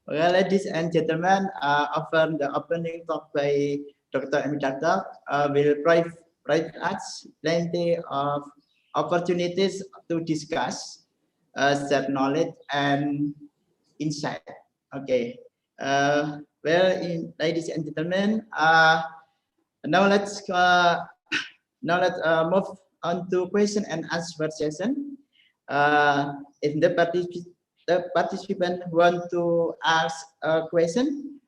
Speaker 6: Well, ladies and gentlemen, after the opening talk by Dr. Emil Cakjak will provide us plenty of opportunities to discuss, share knowledge and insight. Okay. Well, ladies and gentlemen, now let's move on to question and answer session. If the participant want to ask a question,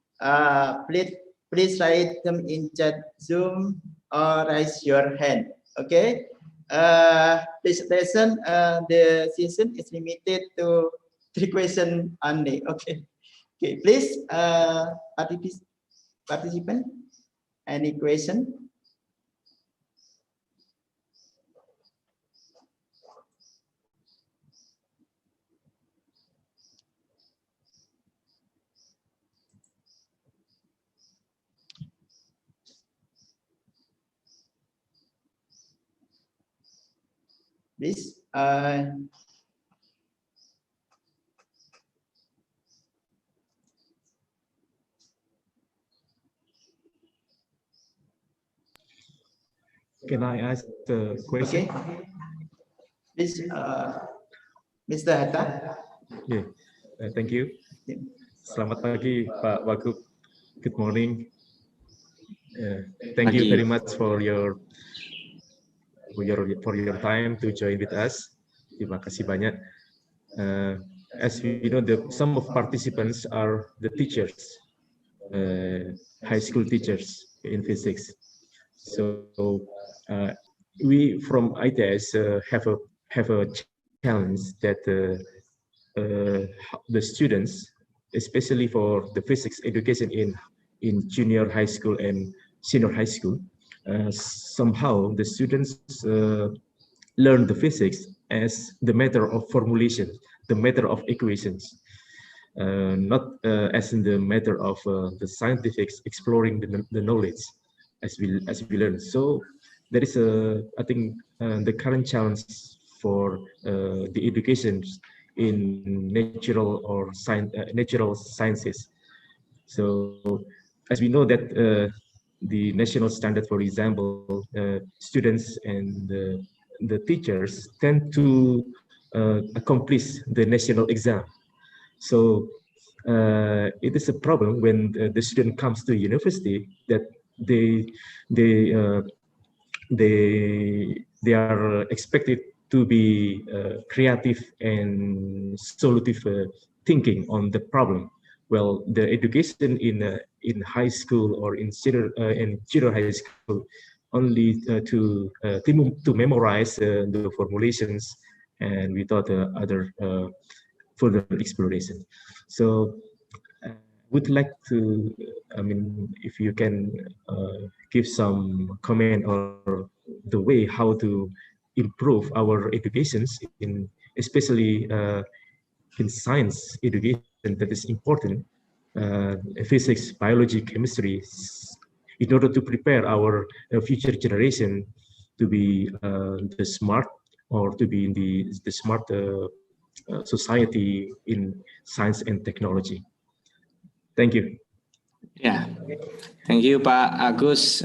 Speaker 6: please write them in chat Zoom or raise your hand. Okay. This lesson, the session is limited to 3 questions only. Okay. Okay. Please, participant, any question? Please.
Speaker 3: Can I ask the question?
Speaker 6: Okay. Please, Mr. Hatta.
Speaker 3: Yeah, thank you. Selamat pagi, Pak Wagub. Good morning. Thank you very much for your time to join with us. Terima kasih banyak. As we know, some of participants are the teachers, high school teachers in physics. So we from ITS have a challenge that the students, especially for the physics education in junior high school and senior high school, somehow the students learn the physics as the matter of formulation, the matter of equations, not as in the matter of the scientifics exploring the knowledge as we learn. So there is I think the current challenge for the education in natural or natural sciences. So as we know that the national standard, for example, students and the teachers tend to accomplish the national exam. So it is a problem when the student comes to university that they are expected to be creative and solutive thinking on the problem. Well, the education in high school or in junior high school only to memorize the formulations and without other further exploration. So would like to, I mean, if you can give some comment or the way how to improve our educations especially in science education that is important, physics, biology, chemistry, in order to prepare our future generation to be the smart or to be in the smart society in science and technology. Thank you.
Speaker 7: Yeah, thank you, Pak Agus.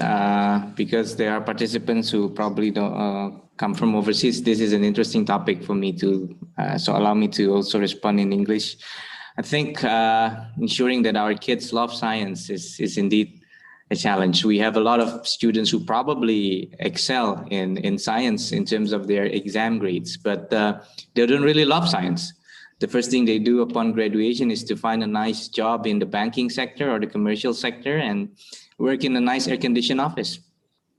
Speaker 7: Because there are participants who probably don't come from overseas, this is an interesting topic for me to, so allow me to also respond in English. I think ensuring that our kids love science is indeed a challenge. We have a lot of students who probably excel in science in terms of their exam grades, but they don't really love science. The first thing they do upon graduation is to find a nice job in the banking sector or the commercial sector and work in a nice air-conditioned office.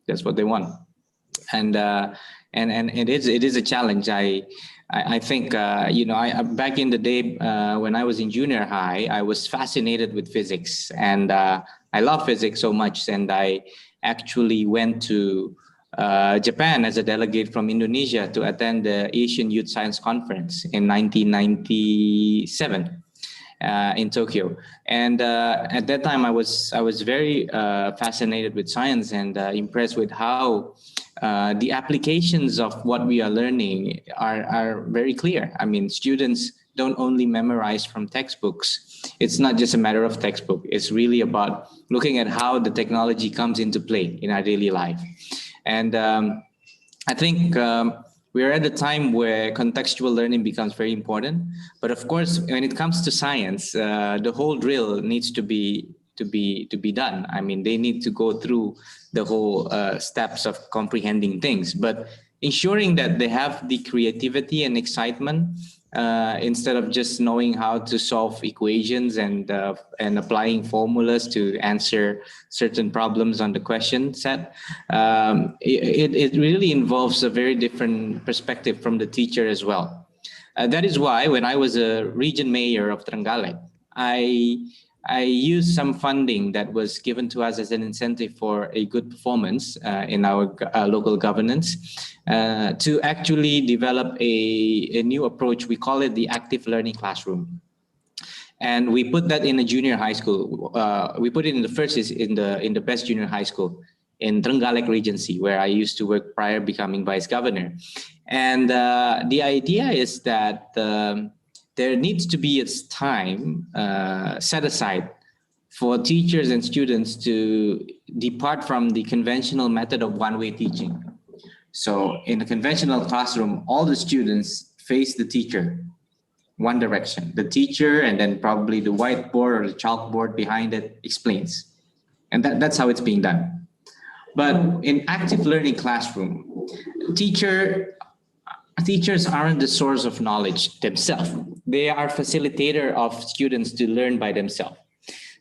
Speaker 7: That's what they want. And it is a challenge. I think back in the day when I was in junior high, I was fascinated with physics, and I love physics so much. And I actually went to Japan as a delegate from Indonesia to attend the Asian Youth Science Conference in 1997. In Tokyo, and at that time I was very fascinated with science and impressed with how the applications of what we are learning are very clear. I mean, students don't only memorize from textbooks. It's not just a matter of textbook. It's really about looking at how the technology comes into play in our daily life. And I think we're at a time where contextual learning becomes very important. But of course, when it comes to science, the whole drill needs to be done. I mean, they need to go through the whole steps of comprehending things, but ensuring that they have the creativity and excitement instead of just knowing how to solve equations and applying formulas to answer certain problems on the question set. It really involves a very different perspective from the teacher as well. That is why when I was a region mayor of Trenggalek, I used some funding that was given to us as an incentive for a good performance in our local governance to actually develop a new approach. We call it the active learning classroom. And we put that in a junior high school. We put it in the first is in the best junior high school in Trenggalek Regency, where I used to work prior becoming vice governor. And the idea is that there needs to be a time set aside for teachers and students to depart from the conventional method of one-way teaching. So in a conventional classroom, all the students face the teacher, one direction. The teacher, and then probably the whiteboard or the chalkboard behind it explains. And that's how it's being done. But in active learning classroom, teachers aren't the source of knowledge themselves. They are facilitator of students to learn by themselves.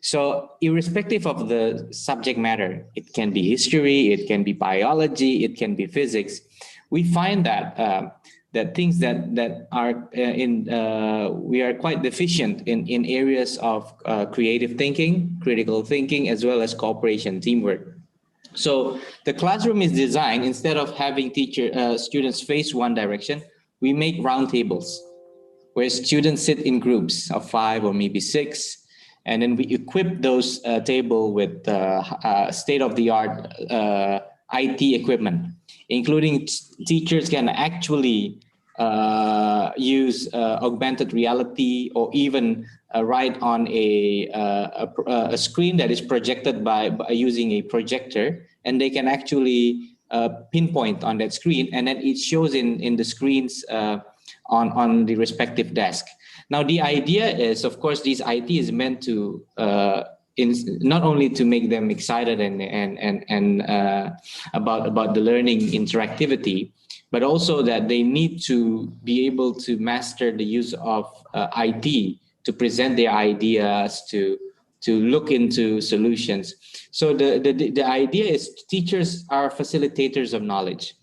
Speaker 7: So irrespective of the subject matter, it can be history, it can be biology, it can be physics. We find that that things that are we are quite deficient in areas of creative thinking, critical thinking, as well as cooperation, teamwork. So the classroom is designed, instead of having students face one direction, we make round tables where students sit in groups of 5 or maybe 6. And then we equip those table with state-of-the-art IT equipment, including teachers can actually use augmented reality or even write on a screen that is projected by using a projector, and they can actually pinpoint on that screen, and then it shows in the screens on the respective desk. Now, the idea is, of course, this IT is meant to not only to make them excited and about the learning interactivity, but also that they need to be able to master the use of IT to present their ideas, to look into solutions. So the idea is teachers are facilitators of knowledge.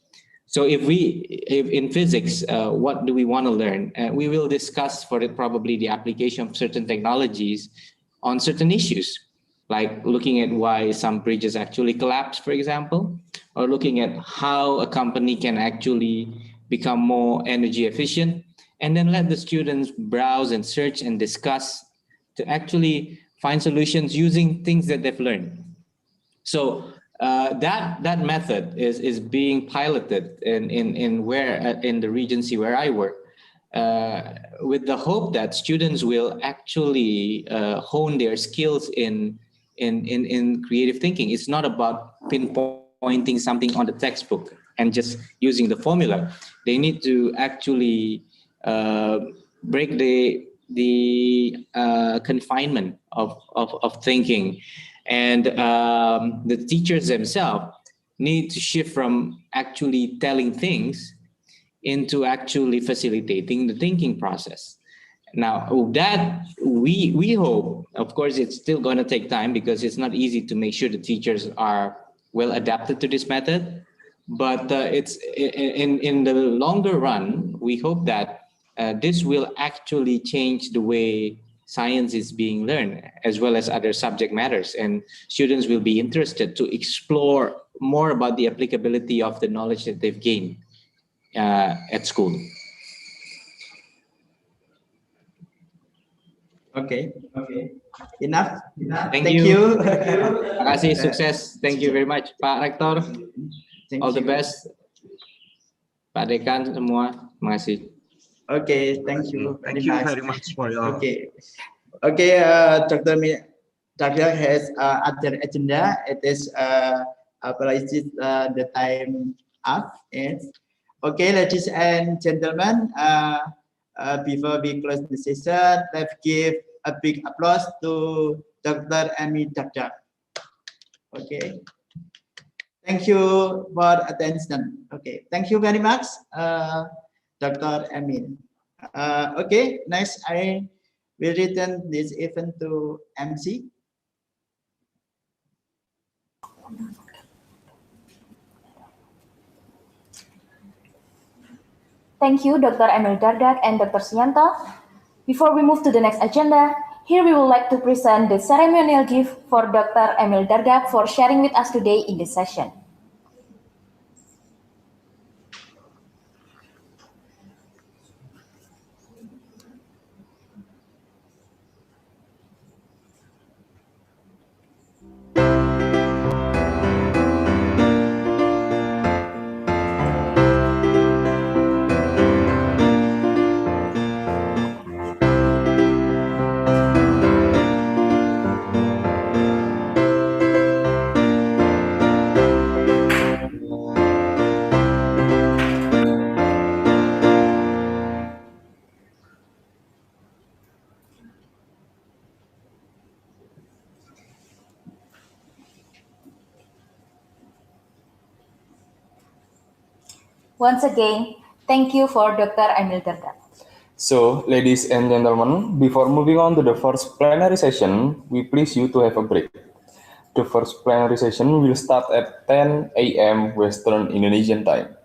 Speaker 7: So if in physics, what do we want to learn? We will discuss for it probably the application of certain technologies on certain issues, like looking at why some bridges actually collapse, for example, or looking at how a company can actually become more energy efficient, and then let the students browse and search and discuss to actually find solutions using things that they've learned. So that method is being piloted in the Regency where I work, with the hope that students will actually hone their skills in creative thinking. It's not about pinpointing something on the textbook and just using the formula. They need to actually break the confinement of thinking, and the teachers themselves need to shift from actually telling things into actually facilitating the thinking process. Now that we hope, of course, it's still going to take time because it's not easy to make sure the teachers are well adapted to this method. But it's in the longer run, we hope that this will actually change the way science is being learned, as well as other subject matters, and students will be interested to explore more about the applicability of the knowledge that they've gained at school.
Speaker 6: Okay. Enough.
Speaker 7: Thank
Speaker 6: you.
Speaker 7: you. Terima kasih, sukses. Thank you very much, Pak Rektor. All the best. Pak Dekan semua, terima kasih.
Speaker 6: Okay, thank you.
Speaker 4: Thank you very much for your.
Speaker 6: Okay. Dr. has other agenda. It is the time up. Yes. Okay, ladies and gentlemen. Before we close the session, let's give a big applause to Dr. Amy Dakdak. Okay. Thank you for attention. Okay. Thank you very much, Dr. Amy. Okay. Next, I will return this event to MC.
Speaker 1: Thank you, Dr. Emil Dardak and Dr. Sianto. Before we move to the next agenda, here we would like to present the ceremonial gift for Dr. Emil Dardak for sharing with us today in this session. Once again, thank you for Dr. Emil Dardak.
Speaker 2: So, ladies and gentlemen, before moving on to the first plenary session, we please you to have a break. The first plenary session will start at 10 a.m. Western Indonesian time.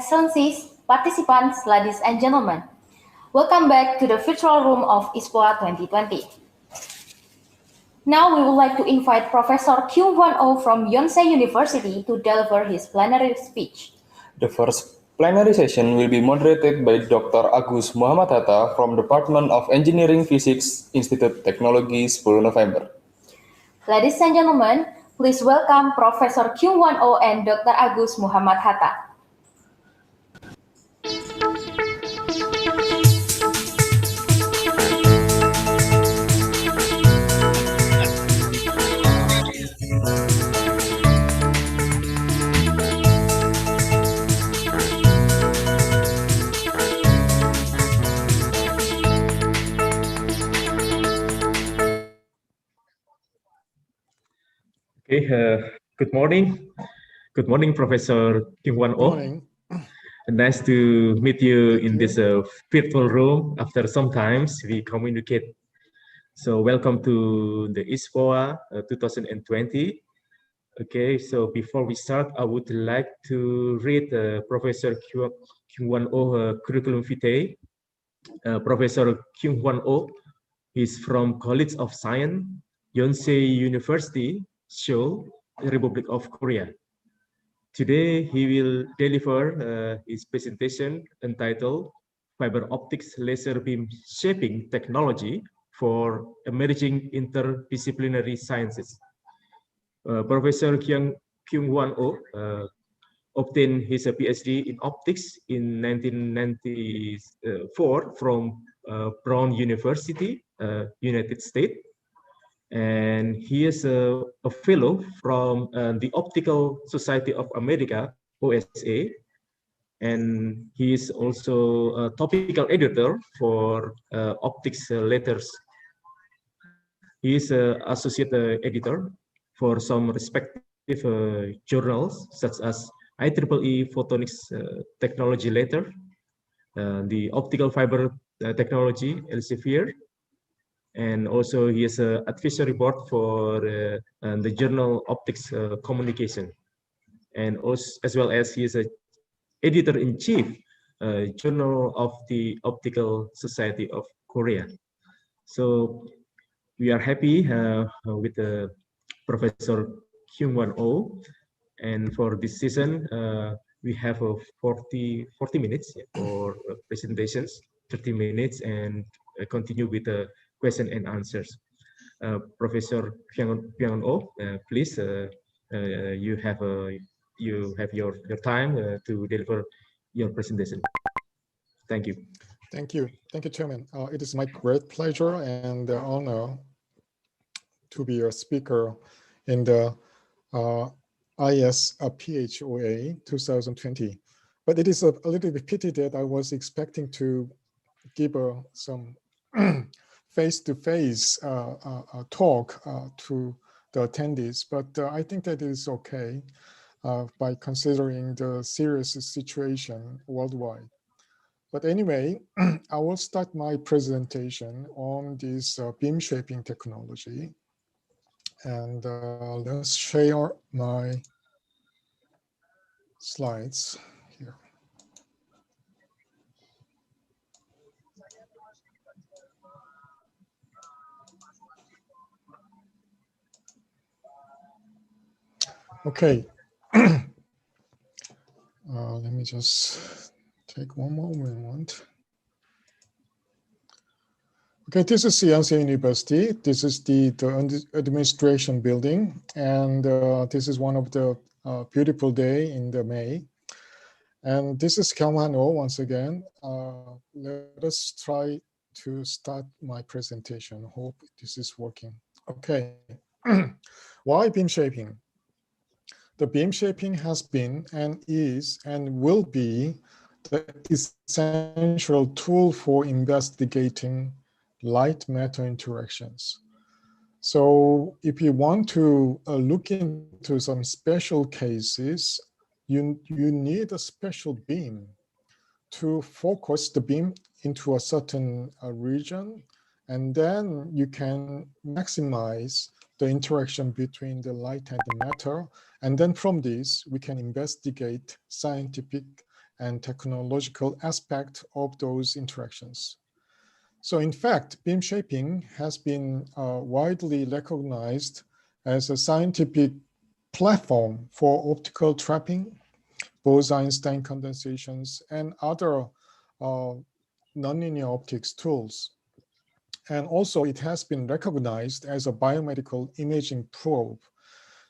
Speaker 1: Excellencies, participants, ladies and gentlemen, welcome back to the virtual room of ISPOA 2020. Now we would like to invite Professor Kyung-Hwan Oh from Yonsei University to deliver his plenary speech.
Speaker 2: The first plenary session will be moderated by Dr. Agus Muhammad Hatta from Department of Engineering Physics, Institute Technology, 10 November.
Speaker 1: Ladies and gentlemen, please welcome Professor Kyung-Hwan Oh and Dr. Agus Muhammad Hatta.
Speaker 3: Okay, good morning. Good morning, Professor Kyung-Hwan Oh. Nice to meet you in this virtual room. After some times we communicate. So welcome to the ISPOA 2020. Okay, so before we start, I would like to read Professor Kyung-Hwan Oh curriculum vitae. Professor Kyung-Hwan Oh is from College of Science, Yonsei University, Seoul, Republic of Korea. Today, he will deliver his presentation entitled Fiber Optics Laser Beam Shaping Technology for Emerging Interdisciplinary Sciences. Professor Kyung-Hwan Oh obtained his PhD in optics in 1994 from Brown University, United States. And he is a fellow from the Optical Society of America, OSA, and he is also a topical editor for optics letters. He is an associate editor for some respective journals, such as IEEE Photonics Technology Letter, the Optical Fiber Technology Elsevier, and also he is an advisory board for the journal Optics Communication, and also, as well as he is a editor-in-chief journal of the Optical Society of Korea. So we are happy with Professor Kyung-Hwan Oh, and for this session we have 40 minutes for presentations, 30 minutes, and continue with the question and answers. Professor Kyung-Hwan Oh, please, you have your time to deliver your presentation. Thank you.
Speaker 8: Thank you, Chairman. It is my great pleasure and honor to be a speaker in the ISPHOA 2020. But it is a little bit pity that I was expecting to give some face-to-face talk to the attendees, but I think that is okay by considering the serious situation worldwide. But anyway, I will start my presentation on this beam shaping technology. And let's share my slides here. Okay. Let me just take one moment. Okay, this is Yonsei University. This is the administration building, and this is one of the beautiful day in the May. And this is Kyung-Hwan Oh once again. Let us try to start my presentation. Hope this is working. Okay. Why beam shaping? The beam shaping has been and is and will be the essential tool for investigating light-matter interactions. So if you want to look into some special cases, you need a special beam to focus the beam into a certain region, and then you can maximize the interaction between the light and the matter. And then from this, we can investigate scientific and technological aspect of those interactions. So in fact, beam shaping has been widely recognized as a scientific platform for optical trapping, Bose-Einstein condensations, and other nonlinear optics tools. And also it has been recognized as a biomedical imaging probe.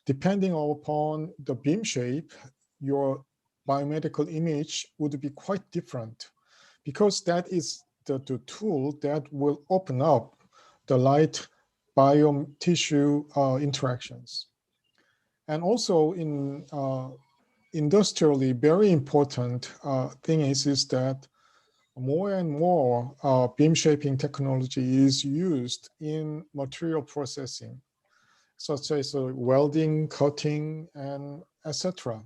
Speaker 8: Depending upon the beam shape, your biomedical image would be quite different because that is the tool that will open up the light biome-tissue interactions. And also in industrially very important thing is that more and more beam shaping technology is used in material processing, such as welding, cutting, and etc.,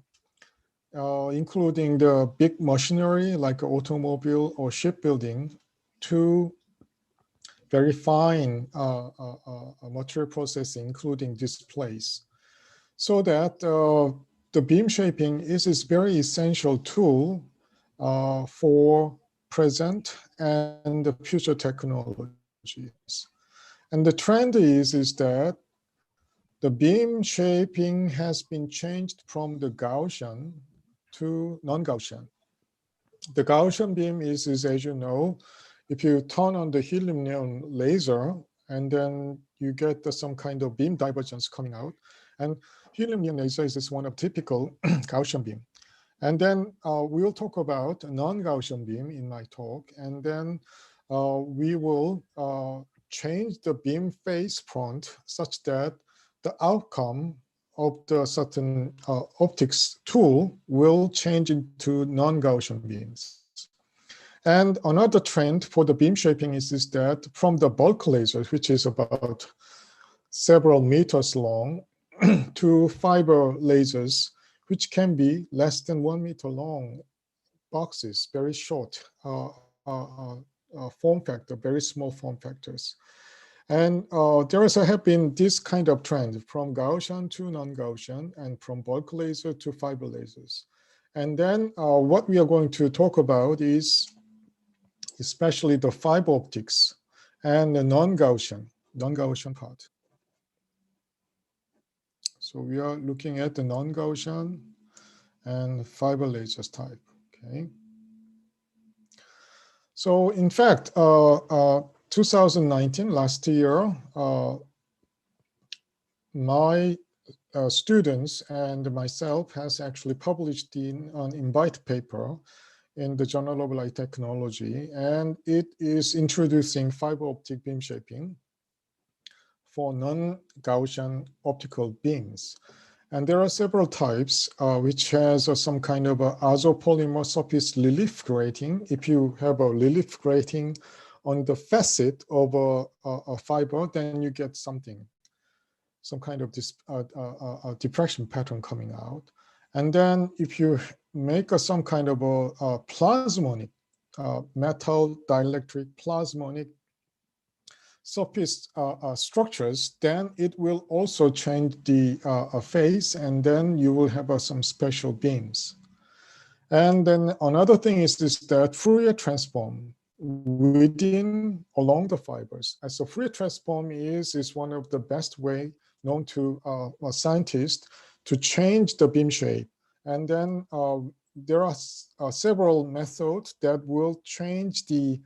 Speaker 8: including the big machinery like automobile or shipbuilding to very fine material processing, including displays. So that the beam shaping is a very essential tool for present and the future technologies. And the trend is that the beam shaping has been changed from the Gaussian to non-Gaussian. The Gaussian beam is, as you know, if you turn on the helium neon laser and then you get some kind of beam divergence coming out. And helium neon laser is one of typical Gaussian beam. And then we'll talk about non-Gaussian beam in my talk. And then we will change the beam phase front such that the outcome of the certain optics tool will change into non-Gaussian beams. And another trend for the beam shaping is that from the bulk lasers, which is about several meters long, to fiber lasers, which can be less than 1 meter long boxes, very short form factor, very small form factors. And there have been this kind of trend from Gaussian to non-Gaussian and from bulk laser to fiber lasers. And then what we are going to talk about is especially the fiber optics and the non-Gaussian part. So we are looking at the non-Gaussian and fiber lasers type, okay? So in fact, 2019, last year, my students and myself has actually published in an invite paper in the Journal of Light Technology, and it is introducing fiber optic beam shaping for non-Gaussian optical beams. And there are several types, which has some kind of a azopolymer surface relief grating. If you have a relief grating on the facet of a fiber, then you get some kind of this diffraction pattern coming out. And then if you make some kind of a plasmonic, metal dielectric plasmonic surface structures, then it will also change the phase, and then you will have some special beams. And then another thing is that Fourier transform along the fibers. And so Fourier transform is one of the best way known to scientists to change the beam shape. And then there are several methods that will change the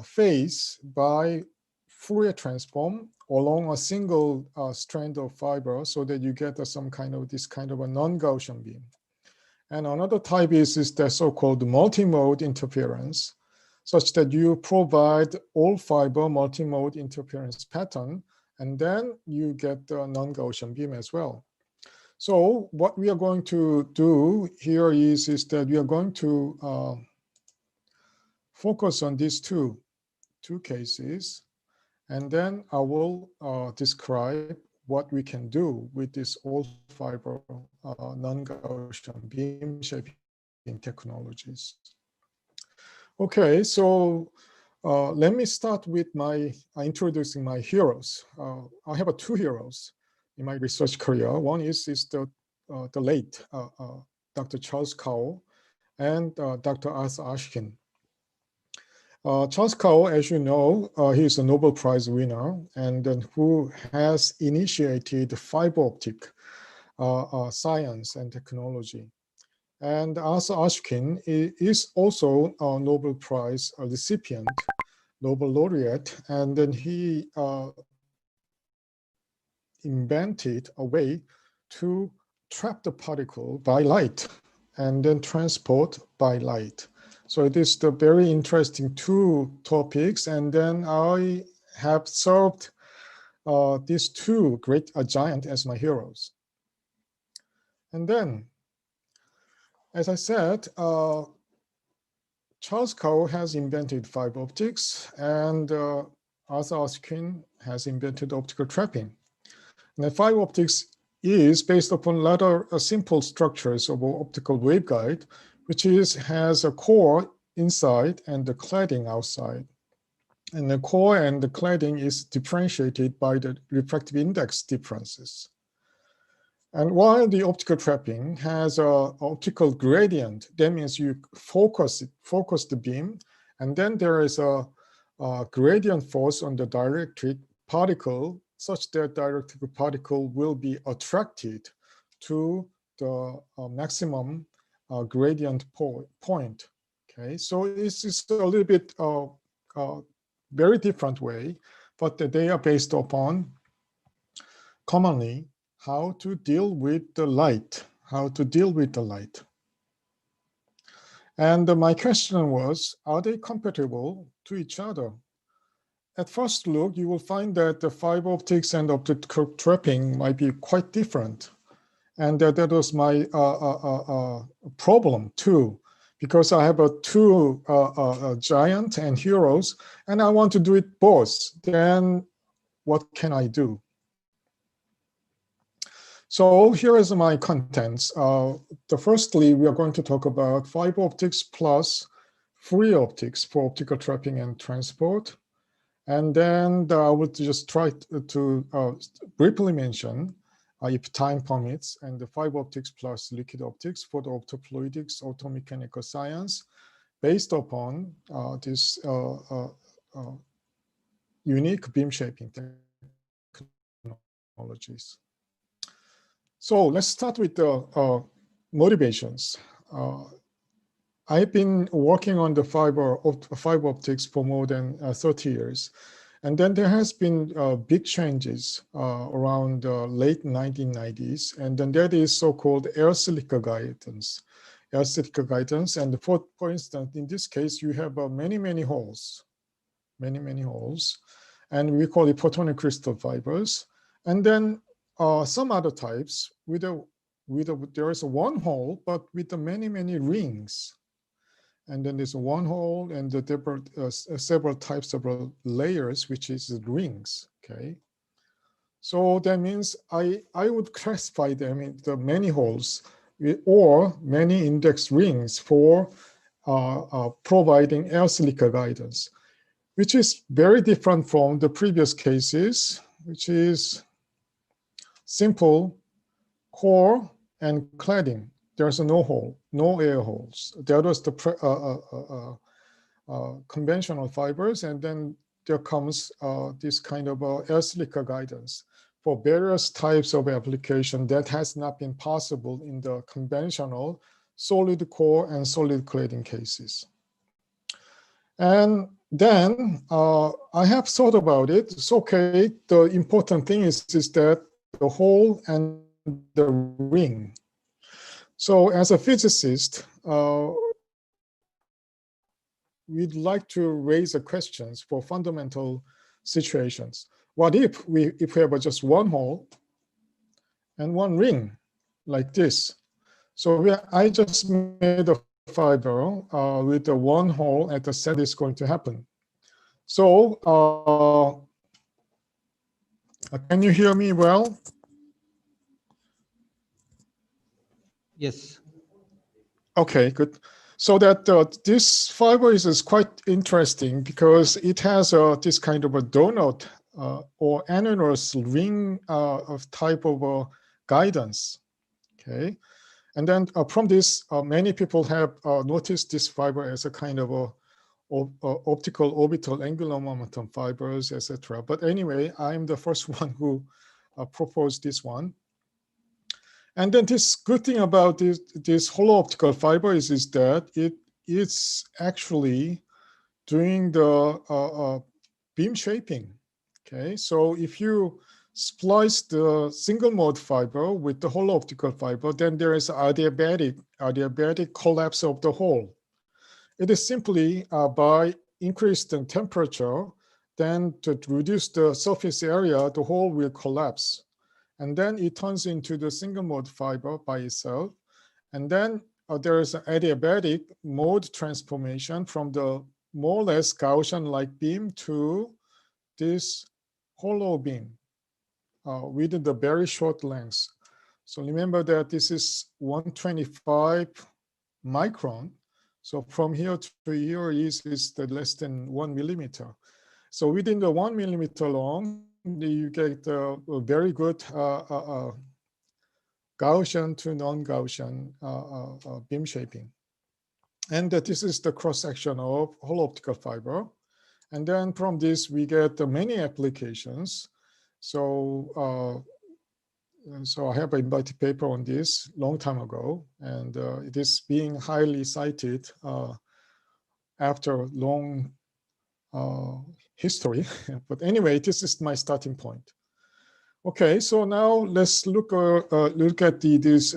Speaker 8: phase by Fourier transform along a single strand of fiber so that you get this kind of a non-Gaussian beam. And another type is the so-called multimode interference, such that you provide all fiber multimode interference pattern, and then you get the non-Gaussian beam as well. So what we are going to do here is that we are going to focus on these two cases, and then I will describe what we can do with this all fiber non-Gaussian beam shaping technologies. Okay, so let me start with introducing my heroes. I have two heroes in my research career. One is the late Dr. Charles Cowell, and Dr. Arthur Ashkin. Charles Kao, as you know, he's a Nobel Prize winner and then who has initiated fiber optic science and technology. And Arthur Ashkin is also a Nobel Prize recipient, Nobel laureate, and then he invented a way to trap the particle by light and then transport by light. So it is the very interesting two topics, and then I have served these two great giants as my heroes. And then, as I said, Charles Kao has invented fiber optics, and Arthur Ashkin has invented optical trapping. And the fiber optics is based upon rather simple structures of an optical waveguide, which has a core inside and the cladding outside. And the core and the cladding is differentiated by the refractive index differences. And while the optical trapping has an optical gradient, that means you focus the beam, and then there is a gradient force on the dielectric particle such that dielectric particle will be attracted to the maximum gradient point. Okay, so this is a little bit very different way, but they are based upon commonly how to deal with the light, And my question was, are they compatible to each other? At first look, you will find that the fiber optics and optical trapping might be quite different. And that was my problem too, because I have two giants and heroes, and I want to do it both. Then what can I do? So here is my contents. Firstly, we are going to talk about fiber optics plus free optics for optical trapping and transport. And then I would just try to briefly mention, if time permits, and the fiber optics plus liquid optics for the optofluidics, automechanical science, based upon this unique beam shaping technologies. So let's start with the motivations. I've been working on the fiber optics for more than 30 years. And then there has been big changes around the late 1990s. And then that is so-called air silica guidance. And for instance, in this case, you have many holes. And we call it photonic crystal fibers. And then some other types there is one hole, but with many rings. And then there's one hole and the several types of layers, which is the rings, okay? So that means I would classify them into many holes or many index rings for providing air silica guidance, which is very different from the previous cases, which is simple core and cladding. There's no hole, no air holes. That was the conventional fibers, and then there comes this kind of air silica guidance for various types of application that has not been possible in the conventional solid core and solid cladding cases. And then I have thought about it. It's okay. The important thing is that the hole and the ring. So as a physicist, we'd like to raise questions for fundamental situations. What if we have just one hole and one ring like this? So I just made a fiber with the one hole at the center is going to happen. So can you hear me well?
Speaker 9: Yes.
Speaker 8: Okay, good. So that this fiber is quite interesting because it has this kind of a donut or annulus ring of type of guidance. Okay, And then from this, many people have noticed this fiber as a kind of a optical orbital angular momentum fibers, etc. But anyway, I'm the first one who proposed this one. And then this good thing about this hollow optical fiber is that it's actually doing the beam shaping. Okay, so if you splice the single mode fiber with the hollow optical fiber, then there is adiabatic collapse of the hole. It is simply by increasing temperature, then to reduce the surface area, the hole will collapse. And then it turns into the single mode fiber by itself. And then there is an adiabatic mode transformation from the more or less Gaussian-like beam to this hollow beam with the very short length. So remember that this is 125 micron. So from here to here is the less than 1 millimeter. So within the 1 millimeter long, you get a very good Gaussian to non-Gaussian beam shaping. And this is the cross-section of hollow optical fiber. And then from this, we get many applications. So, so I have invited paper on this long time ago, and it is being highly cited after long history. But anyway, this is my starting point. Okay, so now let's look at this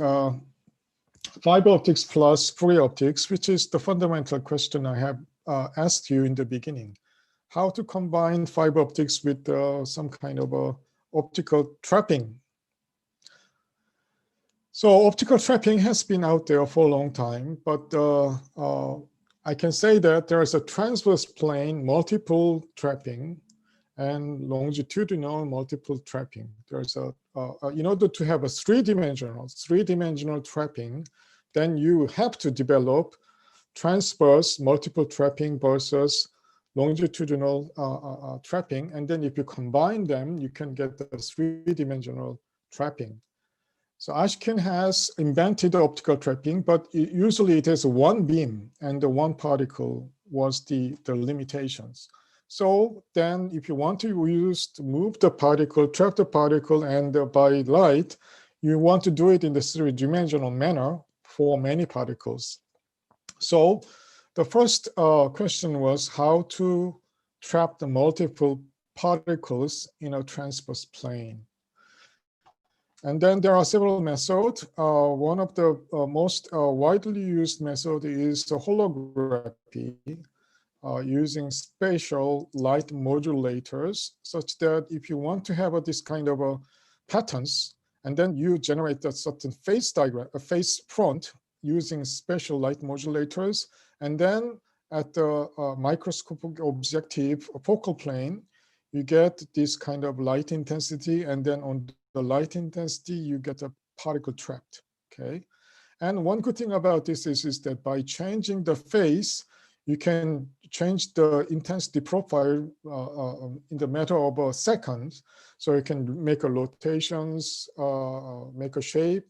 Speaker 8: fiber optics plus Fourier optics, which is the fundamental question I have asked you in the beginning. How to combine fiber optics with some kind of optical trapping. So optical trapping has been out there for a long time, but I can say that there is a transverse plane multiple trapping and longitudinal multiple trapping. There's in order to have a three-dimensional trapping, then you have to develop transverse multiple trapping versus longitudinal trapping. And then if you combine them, you can get the three-dimensional trapping. So Ashkin has invented optical trapping, but usually it has one beam and the one particle was the limitations. So then if you want to move the particle, trap the particle, and by light, you want to do it in the three-dimensional manner for many particles. So the first question was how to trap the multiple particles in a transverse plane. And then there are several methods. One of the most widely used method is the holography, using spatial light modulators, such that if you want to have this kind of patterns, and then you generate a certain phase diagram, a phase front using spatial light modulators, and then at the microscopic objective focal plane, you get this kind of light intensity, and then on the light intensity, you get a particle trapped, okay? And one good thing about this is that by changing the phase, you can change the intensity profile in the matter of seconds. So you can make a rotations, make a shape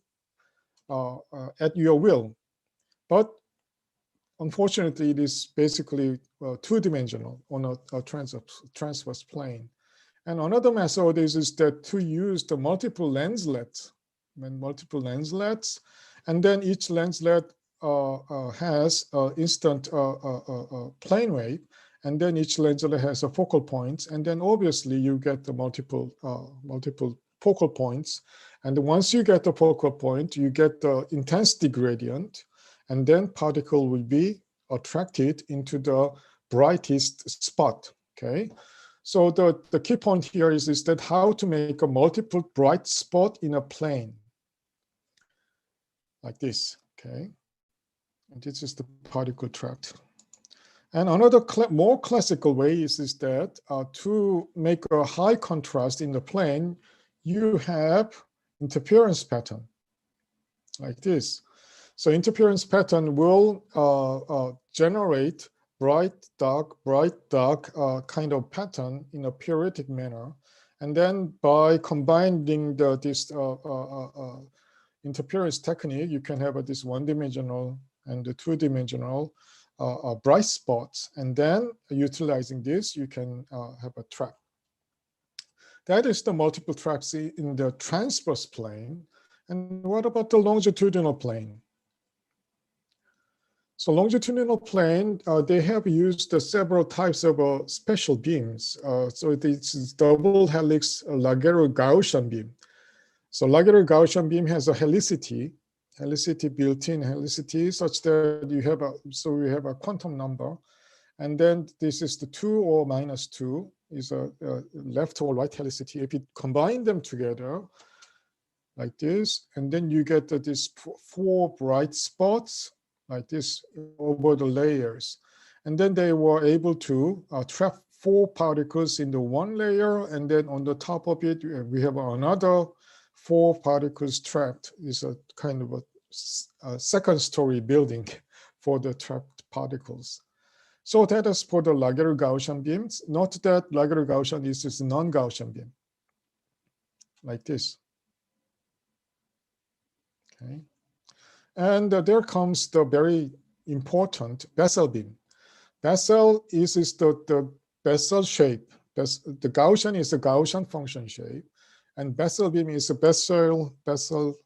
Speaker 8: at your will. But unfortunately, it is basically two-dimensional on a transverse plane. And another method is that to use the multiple lenslets, and then each lenslet has instant plane wave, and then each lenslet has a focal points, and then obviously you get the multiple focal points. And once you get the focal point, you get the intensity gradient, and then particle will be attracted into the brightest spot, okay? So the key point here is that how to make a multiple bright spot in a plane, like this, okay? And this is the particle trapped. And another more classical way is that to make a high contrast in the plane, you have interference pattern, like this. So interference pattern will generate bright, dark kind of pattern in a periodic manner. And then by combining interference technique, you can have this one-dimensional and the two-dimensional bright spots. And then utilizing this, you can have a trap. That is the multiple traps in the transverse plane. And what about the longitudinal plane? So longitudinal plane, they have used several types of special beams. So this is double helix Laguerre-Gaussian beam. So Laguerre-Gaussian beam has a helicity built-in helicity such that you have we have a quantum number. And then this is the 2 or -2 is a left or right helicity. If you combine them together like this, and then you get these 4 bright spots like this over the layers. And then they were able to trap 4 particles in the one layer, and then on the top of it, we have another 4 particles trapped. It's a kind of a second-story building for the trapped particles. So that is for the Laguerre-Gaussian beams. Note that Laguerre-Gaussian is a non-Gaussian beam, like this. Okay. And there comes the very important Bessel beam. Bessel is the Bessel shape. The Gaussian is a Gaussian function shape, and Bessel beam is a Bessel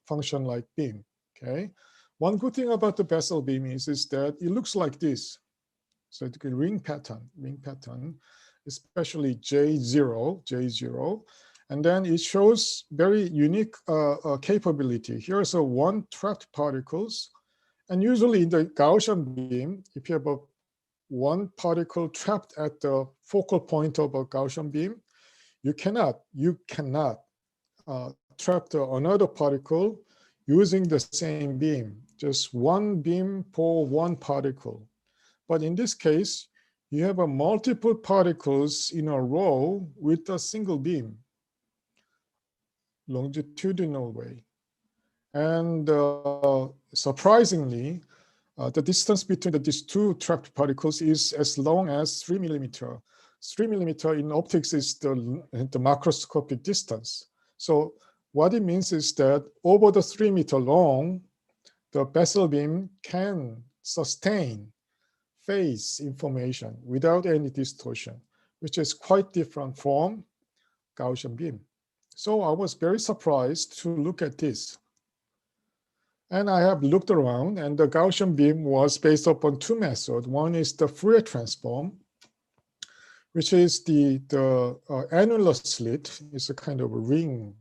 Speaker 8: function-like beam. Okay. One good thing about the Bessel beam is that it looks like this. So it's a ring pattern, especially J0, and then it shows very unique capability. Here's one trapped particles, and usually in the Gaussian beam, if you have one particle trapped at the focal point of a Gaussian beam, you cannot trap another particle using the same beam. Just one beam for one particle. But in this case, you have multiple particles in a row with a single beam, longitudinal way. And surprisingly, the distance between these 2 trapped particles is as long as 3 millimeter. 3 millimeter in optics is the macroscopic distance. So what it means is that over the 3 meter long, the Bessel beam can sustain phase information without any distortion, which is quite different from Gaussian beam. So I was very surprised to look at this. And I have looked around, and the Gaussian beam was based upon 2 methods. One is the Fourier transform, which is the annular slit. It's a kind of a ring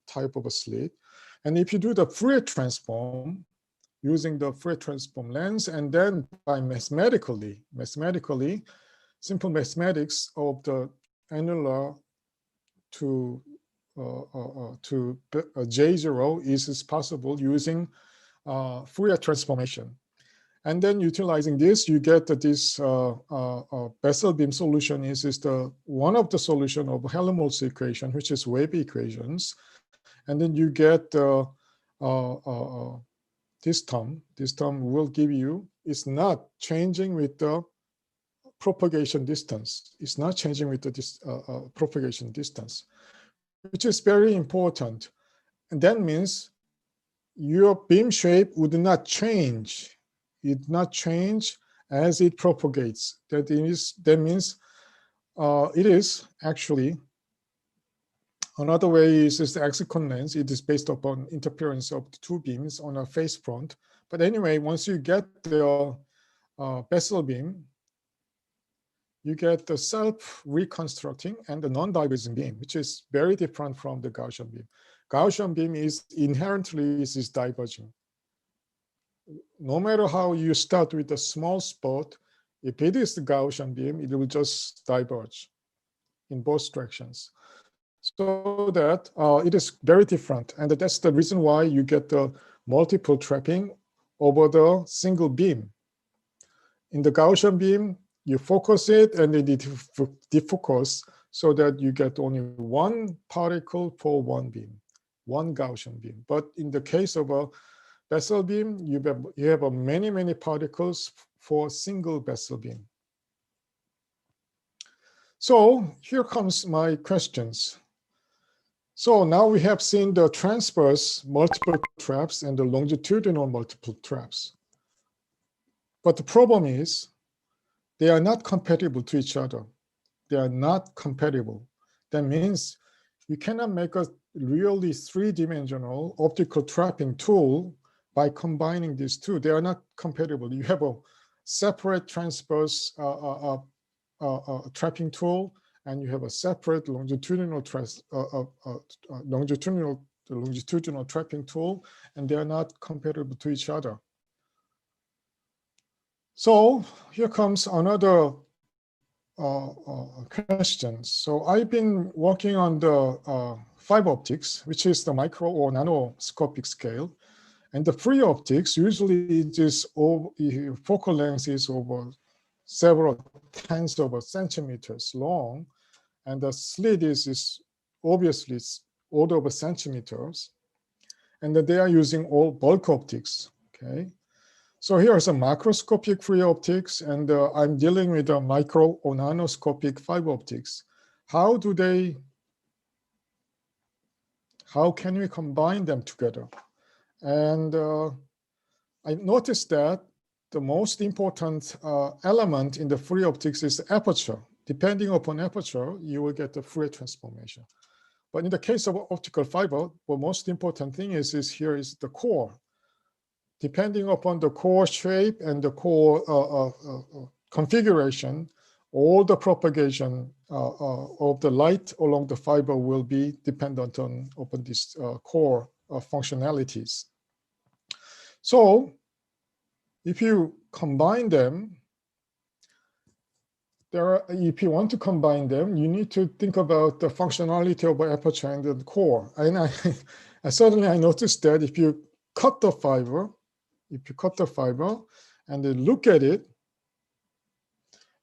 Speaker 8: type of a slit. And if you do the Fourier transform, using the Fourier transform lens, and then by mathematically, simple mathematics of the annular to J0 is possible using Fourier transformation. And then utilizing this, you get that this Bessel beam solution is one of the solution of Helmholtz equation, which is wave equations. And then you get this term will give you, it's not changing with the propagation distance. It's not changing with the propagation distance, which is very important. And that means your beam shape would not change. It not change as it propagates. That means it is actually, another way is the Exicon lens. It is based upon interference of the 2 beams on a phase front. But anyway, once you get the Bessel beam, you get the self-reconstructing and the non-diverging beam, which is very different from the Gaussian beam. Gaussian beam is inherently diverging. No matter how you start with a small spot, if it is the Gaussian beam, it will just diverge in both directions. So that it is very different. And that's the reason why you get the multiple trapping over the single beam. In the Gaussian beam, you focus it and then it defocus so that you get only one particle for one beam, one Gaussian beam. But in the case of a Bessel beam, you have many particles for a single Bessel beam. So here comes my questions. So now we have seen the transverse multiple traps and the longitudinal multiple traps. But the problem is they are not compatible to each other. They are not compatible. That means you cannot make a really three-dimensional optical trapping tool by combining these two. They are not compatible. You have a separate transverse trapping tool, and you have a separate longitudinal trapping tool, and they are not compatible to each other. So here comes another question. So I've been working on the fiber optics, which is the micro or nanoscopic scale. And the free optics, usually it is focal length is over several tens of centimeters long. And the slit is obviously order of centimeters. And that they are using all bulk optics, okay? So here are some macroscopic free optics, and I'm dealing with a micro or nanoscopic fiber optics. How can we combine them together? And I noticed that the most important element in the free optics is the aperture. Depending upon aperture, you will get the Fourier transformation. But in the case of optical fiber, the most important thing is here is the core. Depending upon the core shape and the core configuration, all the propagation of the light along the fiber will be dependent upon these core functionalities. So if you combine them, if you want to combine them, you need to think about the functionality of aperture and the core. And suddenly I noticed that if you cut the fiber, and then look at it,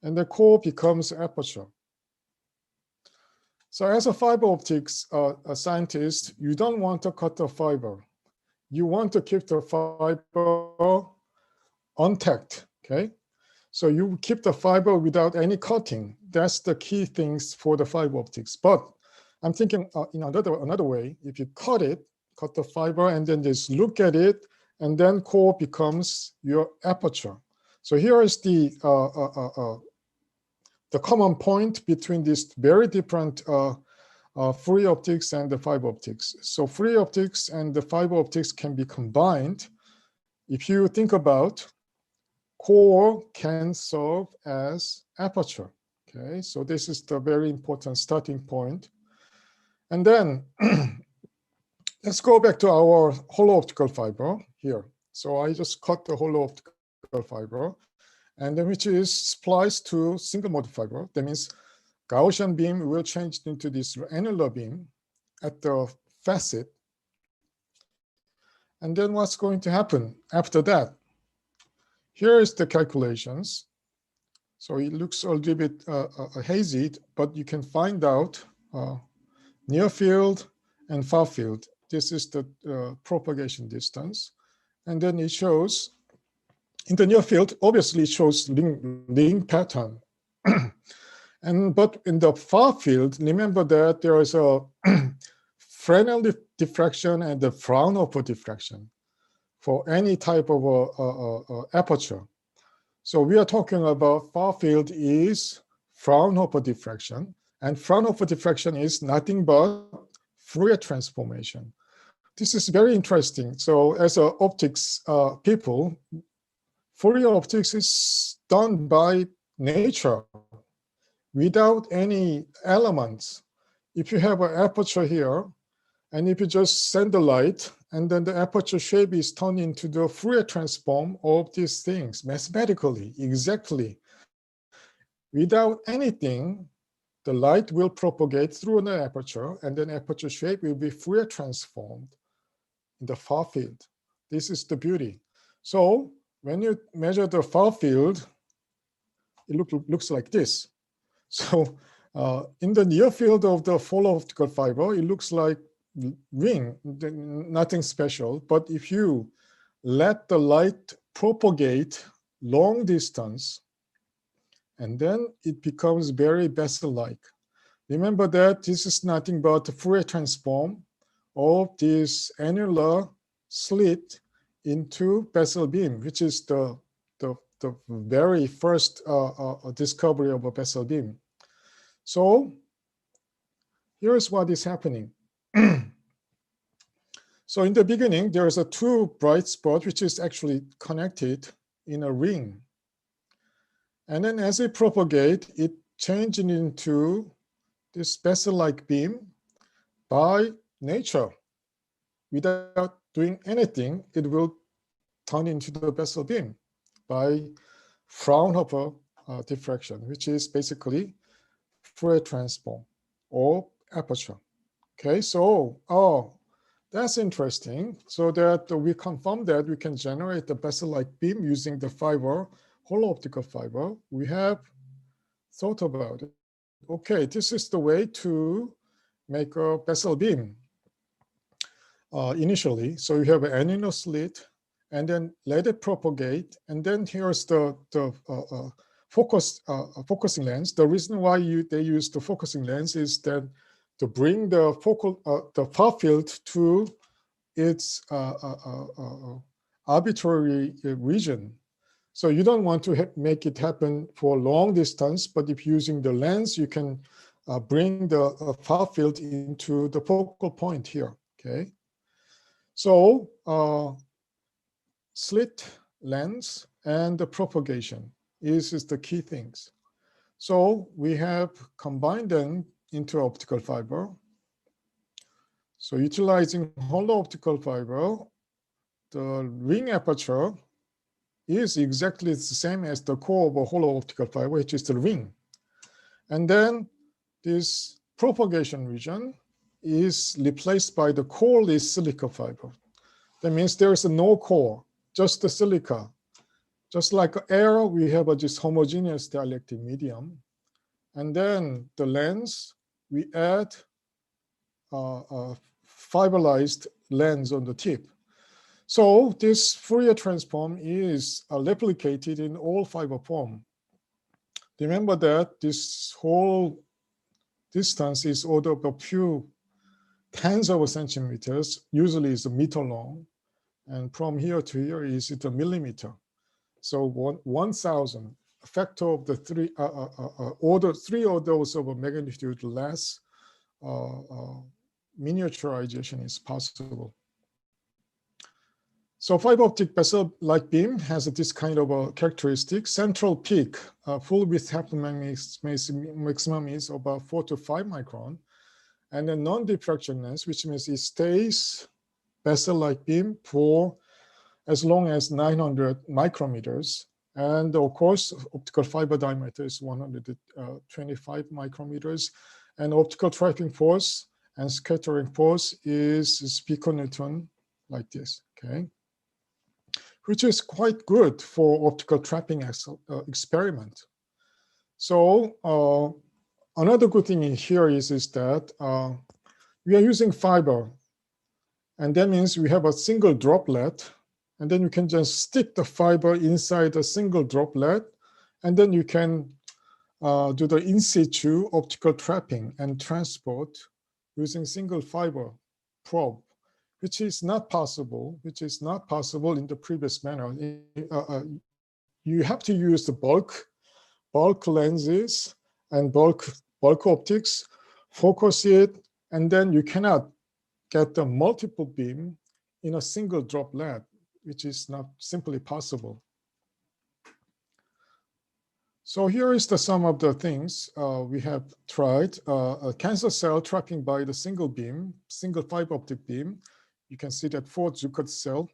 Speaker 8: and the core becomes aperture. So as a fiber optics scientist, you don't want to cut the fiber. You want to keep the fiber intact, okay? So you keep the fiber without any cutting. That's the key things for the fiber optics. But I'm thinking in another way, if you cut the fiber and then just look at it, and then core becomes your aperture. So here is the common point between these very different Fourier optics and the fiber optics. So Fourier optics and the fiber optics can be combined. If you think about core can serve as aperture. Okay, so this is the very important starting point. And then let's go back to our hollow optical fiber here. So I just cut the hollow optical fiber, and then which is spliced to single mode fiber. That means Gaussian beam will change into this annular beam at the facet. And then what's going to happen after that? Here is the calculations. So it looks a little bit hazy, but you can find out near field and far field. This is the propagation distance. And then it shows, in the near field, obviously it shows ring pattern. But in the far field, remember that there is a Fresnel diffraction and the Fraunhofer diffraction for any type of aperture. So we are talking about far field is Fraunhofer diffraction, and Fraunhofer diffraction is nothing but Fourier transformation. This is very interesting. So as a optics people, Fourier optics is done by nature without any elements. If you have an aperture here, and if you just send the light, and then the aperture shape is turned into the Fourier transform of these things mathematically, exactly. Without anything, the light will propagate through an aperture, and then aperture shape will be Fourier transformed in the far field. This is the beauty. So when you measure the far field, it looks like this. So in the near field of the follow optical fiber, it looks like ring, nothing special. But if you let the light propagate long distance, and then it becomes very bezel-like. Remember that this is nothing but the Fourier transform of this annular slit into Bessel beam, which is the very first discovery of a Bessel beam. So here's what is happening. So in the beginning, there's a two bright spot, which is actually connected in a ring. And then as it propagates, it changes into this Bessel-like beam by nature. Without doing anything, it will turn into the Bessel beam by Fraunhofer diffraction, which is basically Fourier transform or aperture. Okay, so, that's interesting. So that we confirm that we can generate the Bessel-like beam using the fiber, hollow optical fiber. We have thought about it. Okay, this is the way to make a Bessel beam initially. So you have an annular slit and then let it propagate. And then here's the focusing lens. The reason why they use the focusing lens is that to bring the the far field to its arbitrary region. So you don't want to make it happen for long distance, but if using the lens, you can bring the far field into the focal point here, okay? So slit, lens, and the propagation is the key things. So we have combined them into optical fiber. So utilizing hollow optical fiber, the ring aperture is exactly the same as the core of a hollow optical fiber, which is the ring. And then this propagation region is replaced by the coreless silica fiber. That means there is no core, just the silica. Just like air, we have this homogeneous dielectric medium. And then the lens, we add a fiberized lens on the tip. So this Fourier transform is replicated in all fiber form. Remember that this whole distance is order of a few tens of centimeters, usually is a meter long. And from here to here is it a millimeter. So 1,000, a factor of the three orders of a magnitude less miniaturization is possible. So fiber optic Bessel-like beam has this kind of a characteristic. Central peak, full width maximum is about 4 to 5 micron. And then non-diffractionness, which means it stays Bessel-like beam for as long as 900 micrometers. And of course, optical fiber diameter is 125 micrometers. And optical trapping force and scattering force is piconewton, like this, okay? Which is quite good for optical trapping experiment. So another good thing in here is that we are using fiber. And that means we have a single droplet. And then you can just stick the fiber inside a single droplet. And then you can do the in situ optical trapping and transport using single fiber probe, which is not possible in the previous manner. You have to use the bulk lenses and bulk optics, focus it, and then you cannot get the multiple beam in a single droplet, which is not simply possible. So here is the sum of the things we have tried. A cancer cell trapping by the single beam, single fiber optic beam. You can see that 4 Zucker's cell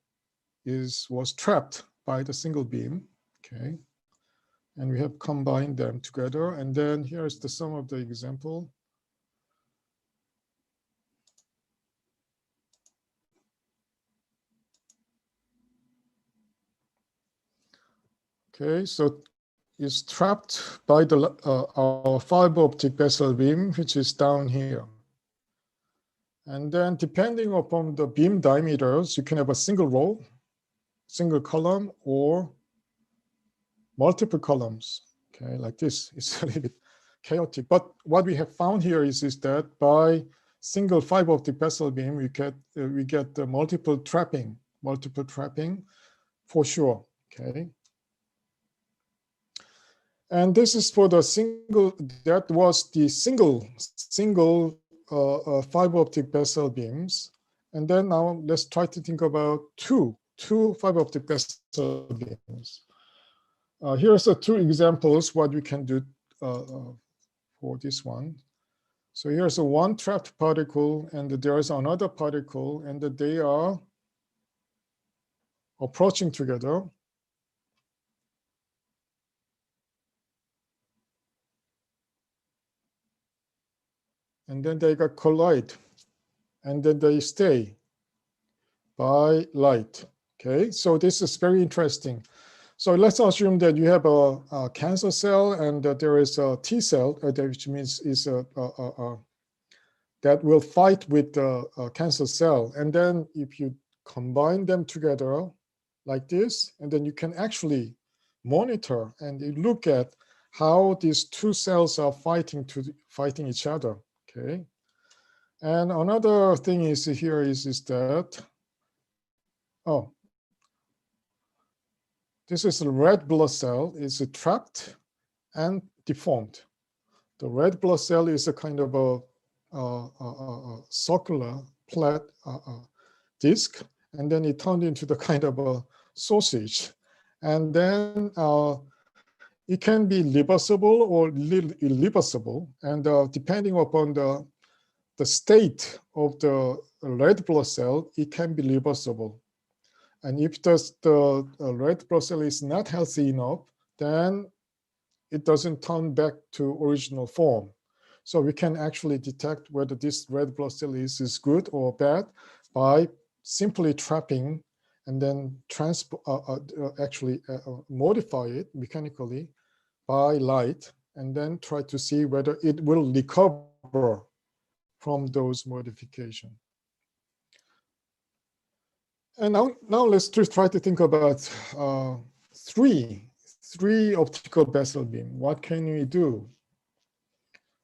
Speaker 8: was trapped by the single beam, okay? And we have combined them together. And then here's the sum of the example. Okay, so it's trapped by our fiber optic Bessel beam, which is down here. And then depending upon the beam diameters, you can have a single row, single column, or multiple columns, okay, like this. It's a little bit chaotic. But what we have found here is that by single fiber optic Bessel beam, we get the multiple trapping for sure. Okay. And this is for the single. That was the single fiber optic Bessel beams. And then now let's try to think about two fiber optic Bessel beams. Here's the two examples what we can do for this one. So here's a one trapped particle, and there's another particle, and they are approaching together. And then they got collide, and then they stay by light. Okay, so this is very interesting. So let's assume that you have a cancer cell, and that there is a T cell, which means is that will fight with the cancer cell. And then if you combine them together like this, and then you can actually monitor and you look at how these two cells are fighting each other. Okay. And another thing is here is that, oh, this is a red blood cell. It's trapped and deformed. The red blood cell is a kind of a circular flat disc, and then it turned into the kind of a sausage. And then it can be reversible or irreversible, and depending upon the state of the red blood cell, it can be reversible. And if the red blood cell is not healthy enough, then it doesn't turn back to original form. So we can actually detect whether this red blood cell is good or bad by simply trapping and then modify it mechanically by light, and then try to see whether it will recover from those modifications. And now let's just try to think about three optical Bessel beam. What can we do?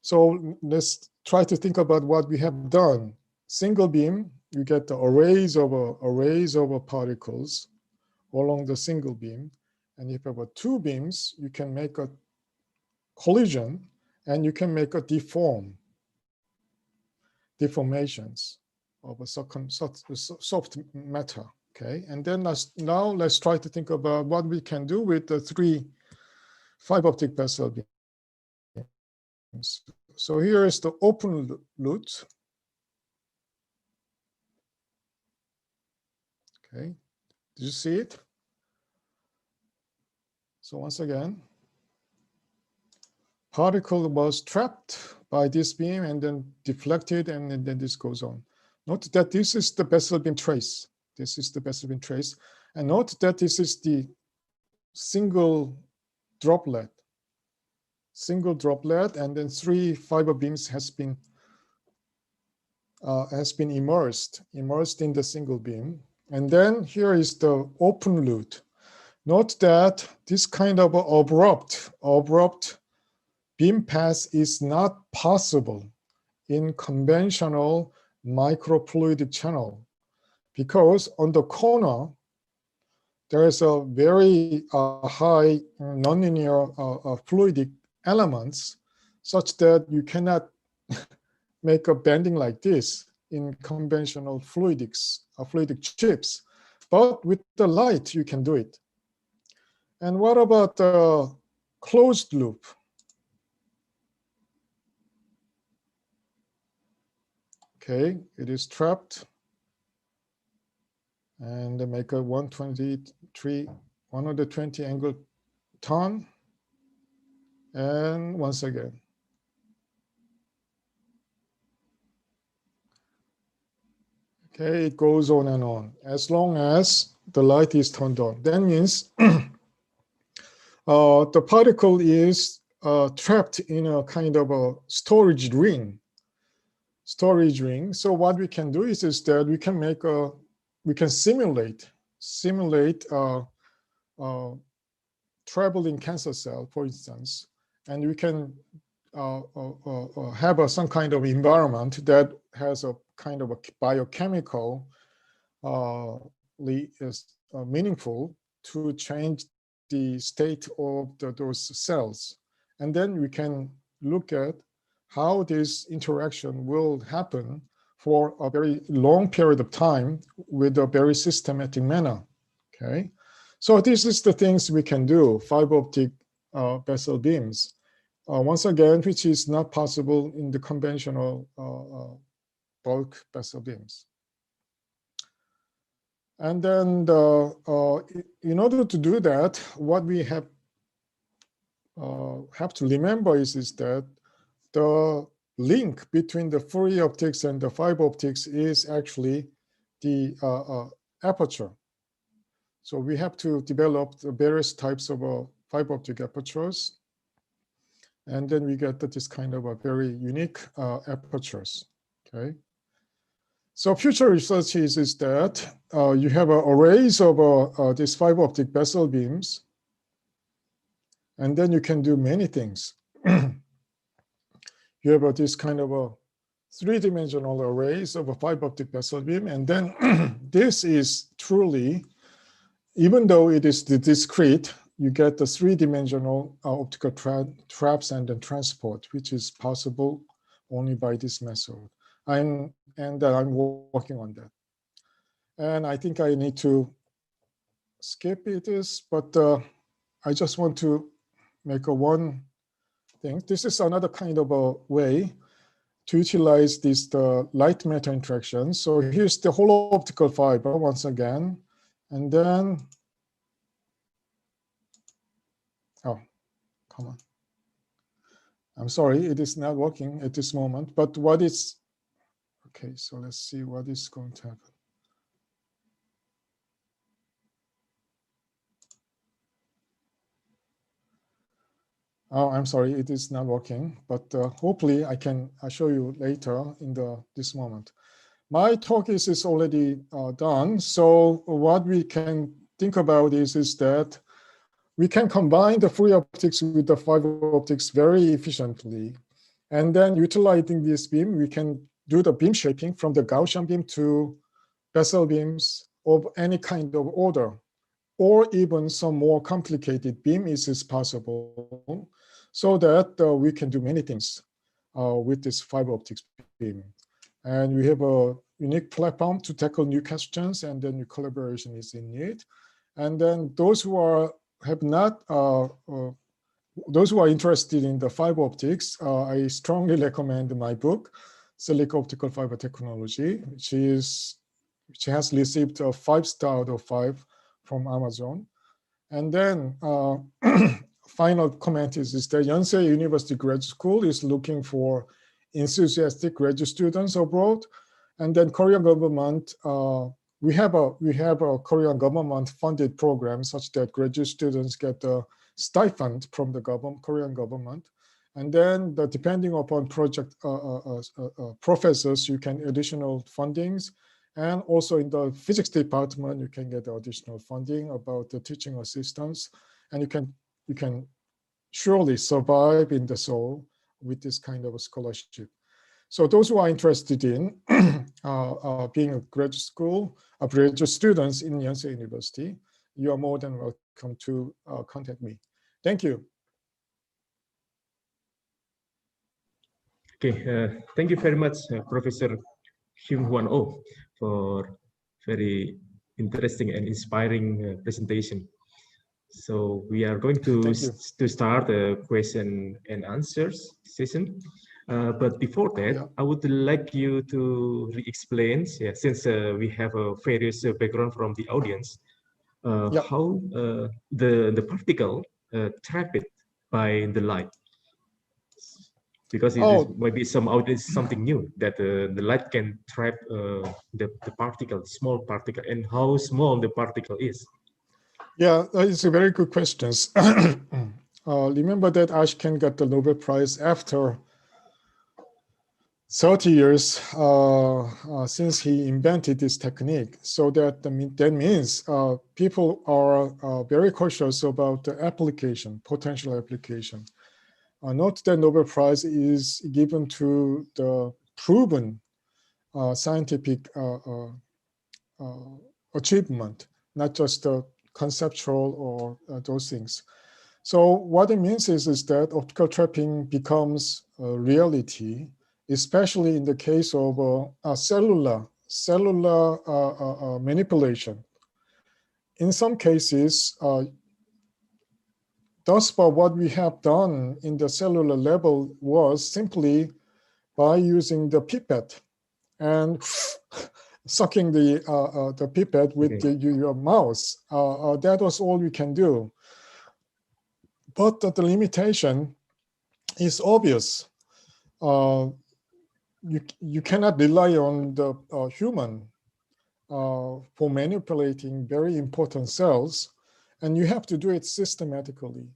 Speaker 8: So let's try to think about what we have done. Single beam, you get the arrays of particles along the single beam. And if you have two beams, you can make a collision, and you can make a deformations of a soft matter. Okay, and then now let's try to think about what we can do with the three fiber optic Bessel beams. So here is the open loop. Okay, did you see it? So once again, particle was trapped by this beam and then deflected, and then this goes on. Note that this is the Bessel beam trace. This is the Bessel beam trace. And note that this is the single droplet, and then three fiber beams has been immersed in the single beam. And then here is the open loop. Note that this kind of abrupt beam path is not possible in conventional microfluidic channel, because on the corner there is a very high nonlinear fluidic elements, such that you cannot make a bending like this in conventional fluidic chips. But with the light, you can do it. And what about the closed loop? Okay, it is trapped, and they make a 120 angle turn, and once again. Okay, it goes on and on as long as the light is turned on. That means the particle is trapped in a kind of a storage ring. So what we can do is that we can simulate traveling cancer cell, for instance, and we can have some kind of environment that has a kind of a biochemical is meaningful to change the state of those cells. And then we can look at how this interaction will happen for a very long period of time with a very systematic manner, okay? So this is the things we can do, fiber optic Bessel beams. Once again, which is not possible in the conventional bulk Bessel beams. And then in order to do that, what we have to remember is that the link between the Fourier optics and the fiber optics is actually the aperture. So we have to develop the various types of fiber optic apertures. And then we get this kind of a very unique apertures, okay? So future research is that you have arrays of these fiber optic Bessel beams, and then you can do many things. You have this kind of a three-dimensional arrays of a fiber optic Bessel beam, and then this is truly, even though it is discrete, you get the three-dimensional optical traps and then transport, which is possible only by this method. I'm working on that. And I think I need to skip this, but I just want to make one thing. This is another kind of a way to utilize this light matter interaction. So here's the hollow optical fiber once again, and then, oh, come on. I'm sorry, it is not working at this moment, but what is, okay, so let's see what is going to happen. Oh, I'm sorry, it is not working, but hopefully I can show you later in this moment. My talk is already done. So what we can think about is that we can combine the Fourier optics with the fiber optics very efficiently. And then utilizing this beam, we can do the beam shaping from the Gaussian beam to Bessel beams of any kind of order, or even some more complicated beam is possible, so that we can do many things with this fiber optics beam. And we have a unique platform to tackle new questions, and then new collaboration is in need. And then those who are those who are interested in the fiber optics, I strongly recommend my book, Select Optical Fiber Technology, which has received a 5-star out of 5 from Amazon. And then final comment is that Yonsei University Graduate School is looking for enthusiastic graduate students abroad. And then Korean government, we have a Korean government funded program such that graduate students get a stipend from the Korean government. And then depending upon project professors, you can additional fundings. And also in the physics department, you can get additional funding about the teaching assistants. And you can surely survive in the Seoul with this kind of a scholarship. So those who are interested in being a graduate students in Yonsei University, you are more than welcome to contact me. Thank you.
Speaker 3: Okay, thank you very much, Professor Hyung-Hwan Oh, for very interesting and inspiring presentation. So we are going to start a question and answers session. But before that, I would like you to re-explain, since we have a various background from the audience, how the particle trapped by the light. Because it might be something new that the light can trap the particle, small particle, and how small the particle is.
Speaker 8: Yeah, it's a very good question. Remember that Ashken got the Nobel Prize after 30 years since he invented this technique. So that means people are very cautious about the application, potential application. Note that Nobel Prize is given to the proven scientific achievement, not just the conceptual or those things. So what it means is that optical trapping becomes a reality, especially in the case of cellular manipulation. In some cases, thus far what we have done in the cellular level was simply by using the pipette and sucking the pipette with your mouse. That was all we can do. But the limitation is obvious. You cannot rely on the human for manipulating very important cells, and you have to do it systematically.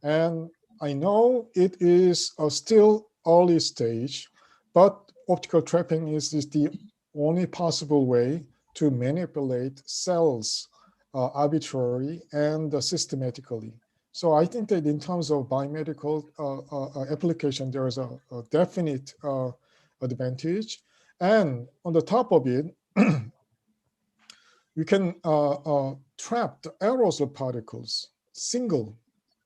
Speaker 8: And I know it is still early stage, but optical trapping is the only possible way to manipulate cells arbitrarily and systematically. So I think that in terms of biomedical application, there is a definite advantage. And on the top of it, you can trap the aerosol particles, single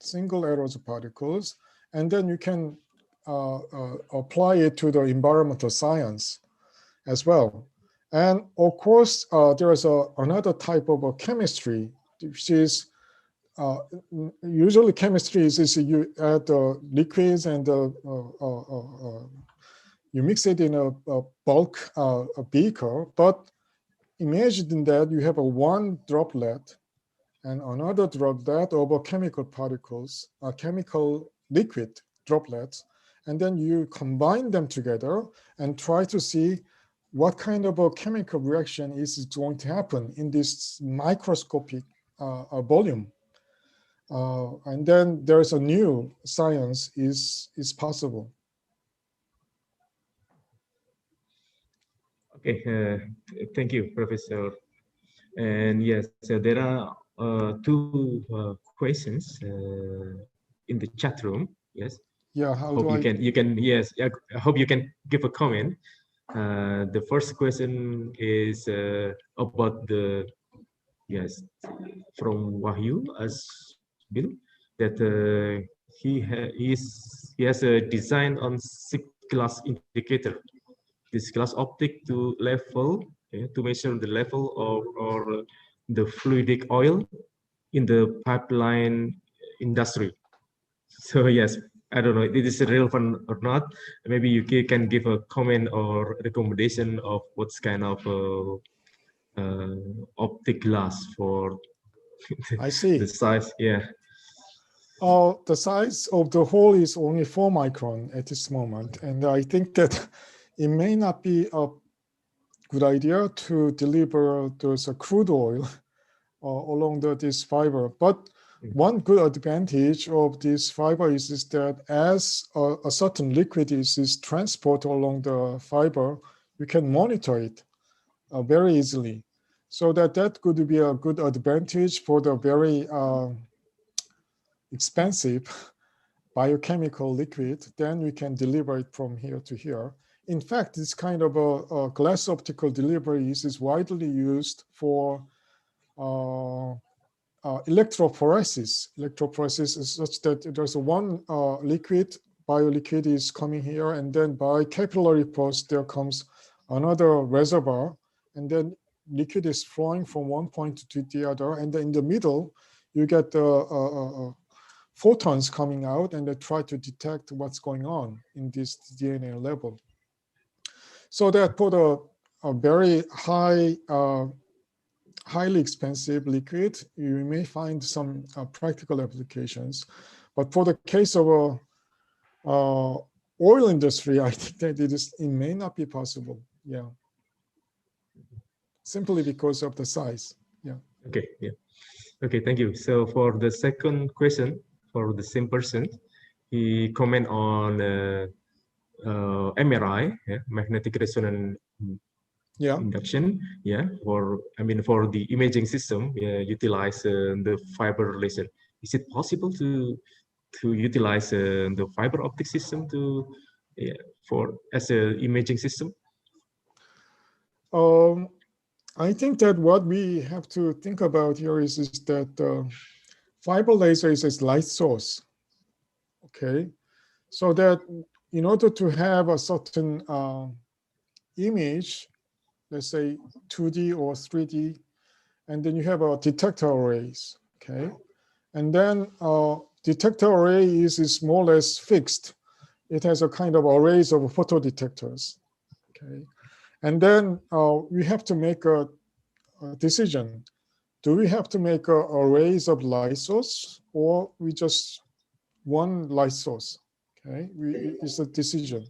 Speaker 8: aerosol particles, and then you can apply it to the environmental science as well. And of course, there is another type of chemistry, which is usually chemistry is you add liquids and you mix it in a bulk a beaker, but imagine that you have a one droplet and another droplet of chemical particles, chemical liquid droplets, and then you combine them together and try to see what kind of a chemical reaction is going to happen in this microscopic volume. And then there's a new science is possible.
Speaker 3: Okay, thank you, Professor. And yes, so there are two questions in the chat room. Yes.
Speaker 8: Yeah. How
Speaker 3: hope
Speaker 8: do
Speaker 3: you can yes. I hope you can give a comment. The first question is about the yes from Wahyu as Bill that he has a design on 6-glass indicator. This glass optic to level to measure the level or the fluidic oil in the pipeline industry. So yes, I don't know if it is relevant or not. Maybe you can give a comment or recommendation of what's kind of optic glass for
Speaker 8: I see.
Speaker 3: the size. Yeah.
Speaker 8: The size of the hole is only 4 micron at this moment. And I think that it may not be a good idea to deliver those crude oil along this fiber. But one good advantage of this fiber is that as a certain liquid is transported along the fiber, you can monitor it very easily. So that could be a good advantage for the very expensive biochemical liquid. Then we can deliver it from here to here. In fact, this kind of a glass optical delivery is widely used for electrophoresis. Electrophoresis is such that there's one liquid, bioliquid is coming here, and then by capillary force, there comes another reservoir, and then liquid is flowing from one point to the other, and then in the middle, you get the photons coming out, and they try to detect what's going on in this DNA level. So that for a very highly expensive liquid, you may find some practical applications. But for the case of a oil industry, I think that it may not be possible. Yeah, simply because of the size. Yeah.
Speaker 3: Okay. Yeah. Okay. Thank you. So for the second question, for the same person, he comment on MRI, magnetic resonance induction, for the imaging system, utilize the fiber relation. Is it possible to to utilize the fiber optic system to for as a imaging system?
Speaker 8: I think that what we have to think about here is that fiber laser is a light source. Okay, so that in order to have a certain image, let's say 2D or 3D, and then you have a detector arrays. Okay, and then detector array is more or less fixed. It has a kind of arrays of photodetectors. Okay, and then we have to make a decision. Do we have to make arrays of light source, or we just one light source? Okay, it's a decision.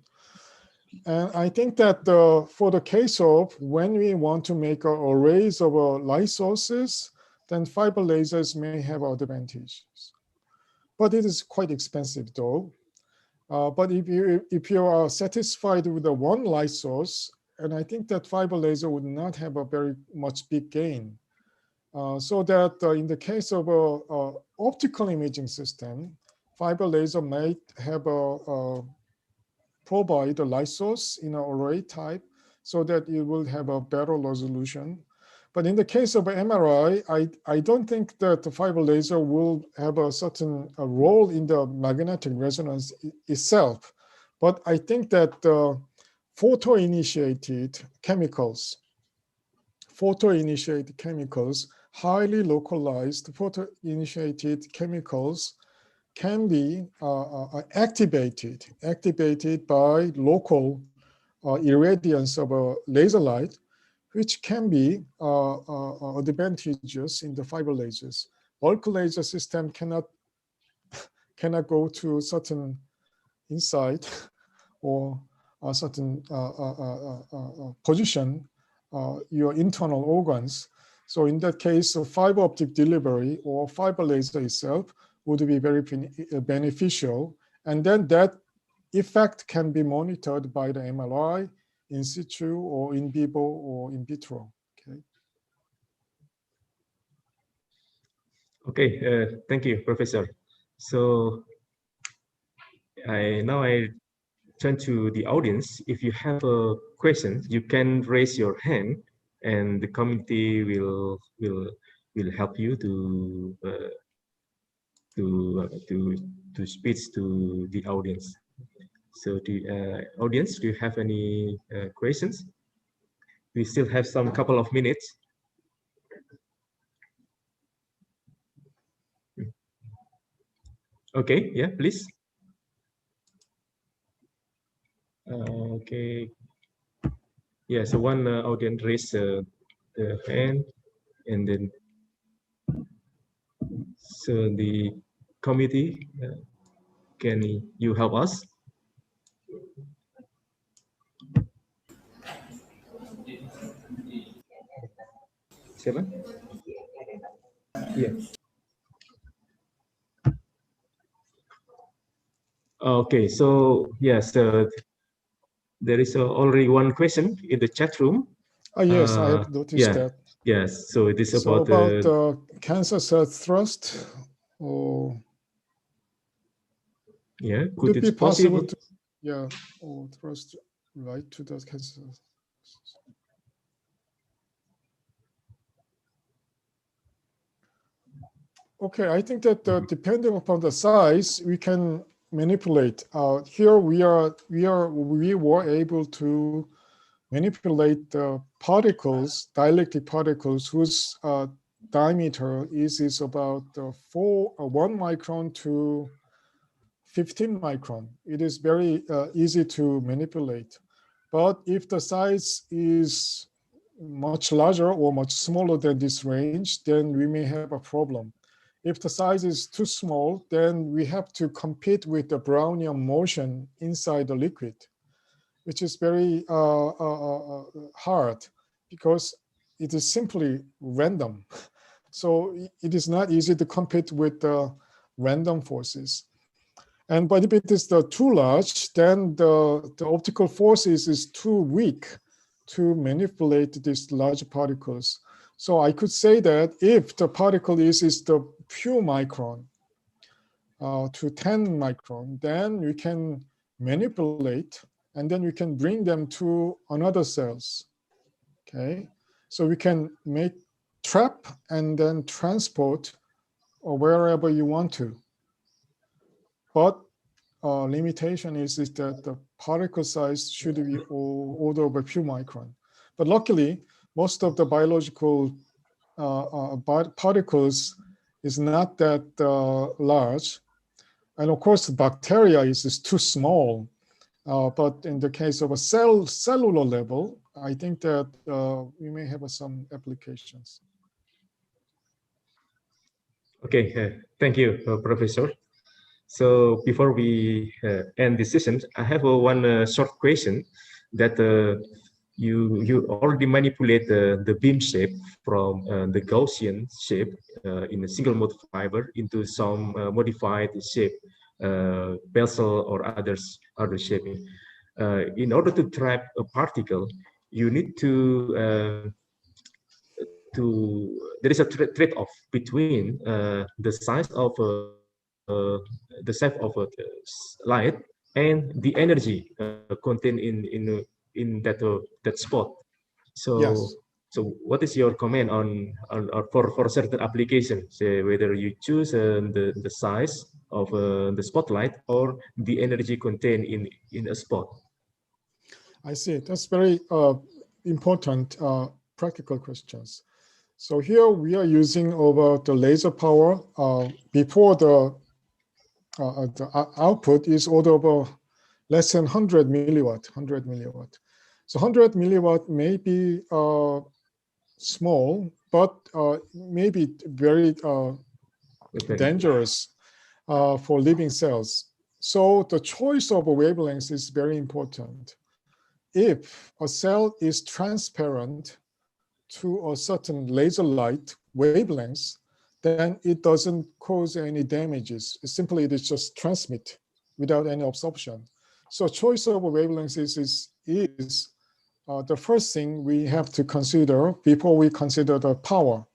Speaker 8: And I think that for the case of when we want to make arrays of light sources, then fiber lasers may have advantages. But it is quite expensive though. But if you are satisfied with the one light source, and I think that fiber laser would not have a very much big gain. So that in the case of a optical imaging system, fiber laser might have provide a light source in an array type so that it will have a better resolution. But in the case of MRI, I don't think that the fiber laser will have a certain role in the magnetic resonance itself. But I think that photo-initiated chemicals, highly localized photo-initiated chemicals can be activated by local irradiance of a laser light, which can be advantageous in the fiber lasers. Bulk laser system cannot go to certain inside or a certain position your internal organs. So in that case, fiber optic delivery or fiber laser itself would be very beneficial. And then that effect can be monitored by the MRI in situ or in vivo or in vitro. Okay.
Speaker 3: Okay, thank you, Professor. So now I turn to the audience. If you have a question, you can raise your hand, and the committee will help you to speak to the audience. So, the audience, do you have any questions? We still have some couple of minutes. Okay, yeah, please. Okay. Yeah, so one audience raised the hand, and then so the committee, can you help us? Siapa? Yeah. Okay, so yes, there is already one question in the chat room.
Speaker 8: Yes, I have noticed that.
Speaker 3: Yes, so it is
Speaker 8: so
Speaker 3: about
Speaker 8: cancer cell thrust. Or
Speaker 3: yeah,
Speaker 8: could it be possible to or thrust right to the cancer? Okay, I think that depending upon the size, we can manipulate. Here we were able to manipulate the particles, dielectric particles, whose diameter is about 1 micron to 15 micron. It is very easy to manipulate. But if the size is much larger or much smaller than this range, then we may have a problem. If the size is too small, then we have to compete with the Brownian motion inside the liquid, which is very hard because it is simply random. So it is not easy to compete with the random forces. But if it is too large, then the optical forces is too weak to manipulate these large particles. So I could say that if the particle is the few micron, to 10 micron, then you can manipulate and then you can bring them to another cells. Okay, so we can make trap and then transport or wherever you want to. But limitation is that the particle size should be order of a few micron. But luckily, most of the biological particles is not that large. And of course, bacteria is too small. But in the case of a cellular level, I think that we may have some applications.
Speaker 3: Okay, thank you, Professor. So before we end this session, I have one short question that you already manipulate the beam shape from the Gaussian shape in a single mode fiber into some modified shape, bezel or other shaping. In order to trap a particle, you need there is a trade-off between the size of the shape of light and the energy contained in that spot. So
Speaker 8: Yes.
Speaker 3: so what is your comment on for certain applications, whether you choose the size of the spotlight or the energy contained in a spot?
Speaker 8: I see. That's very important practical questions. So here we are using over the laser power before the output is order of less than 100 milliwatt, 100 milliwatt. So 100 milliwatt may be small, but may be very dangerous for living cells. So the choice of a wavelength is very important. If a cell is transparent to a certain laser light wavelength, then it doesn't cause any damages. Simply, it is just transmit without any absorption. So choice of a wavelength is the first thing we have to consider before we consider the power.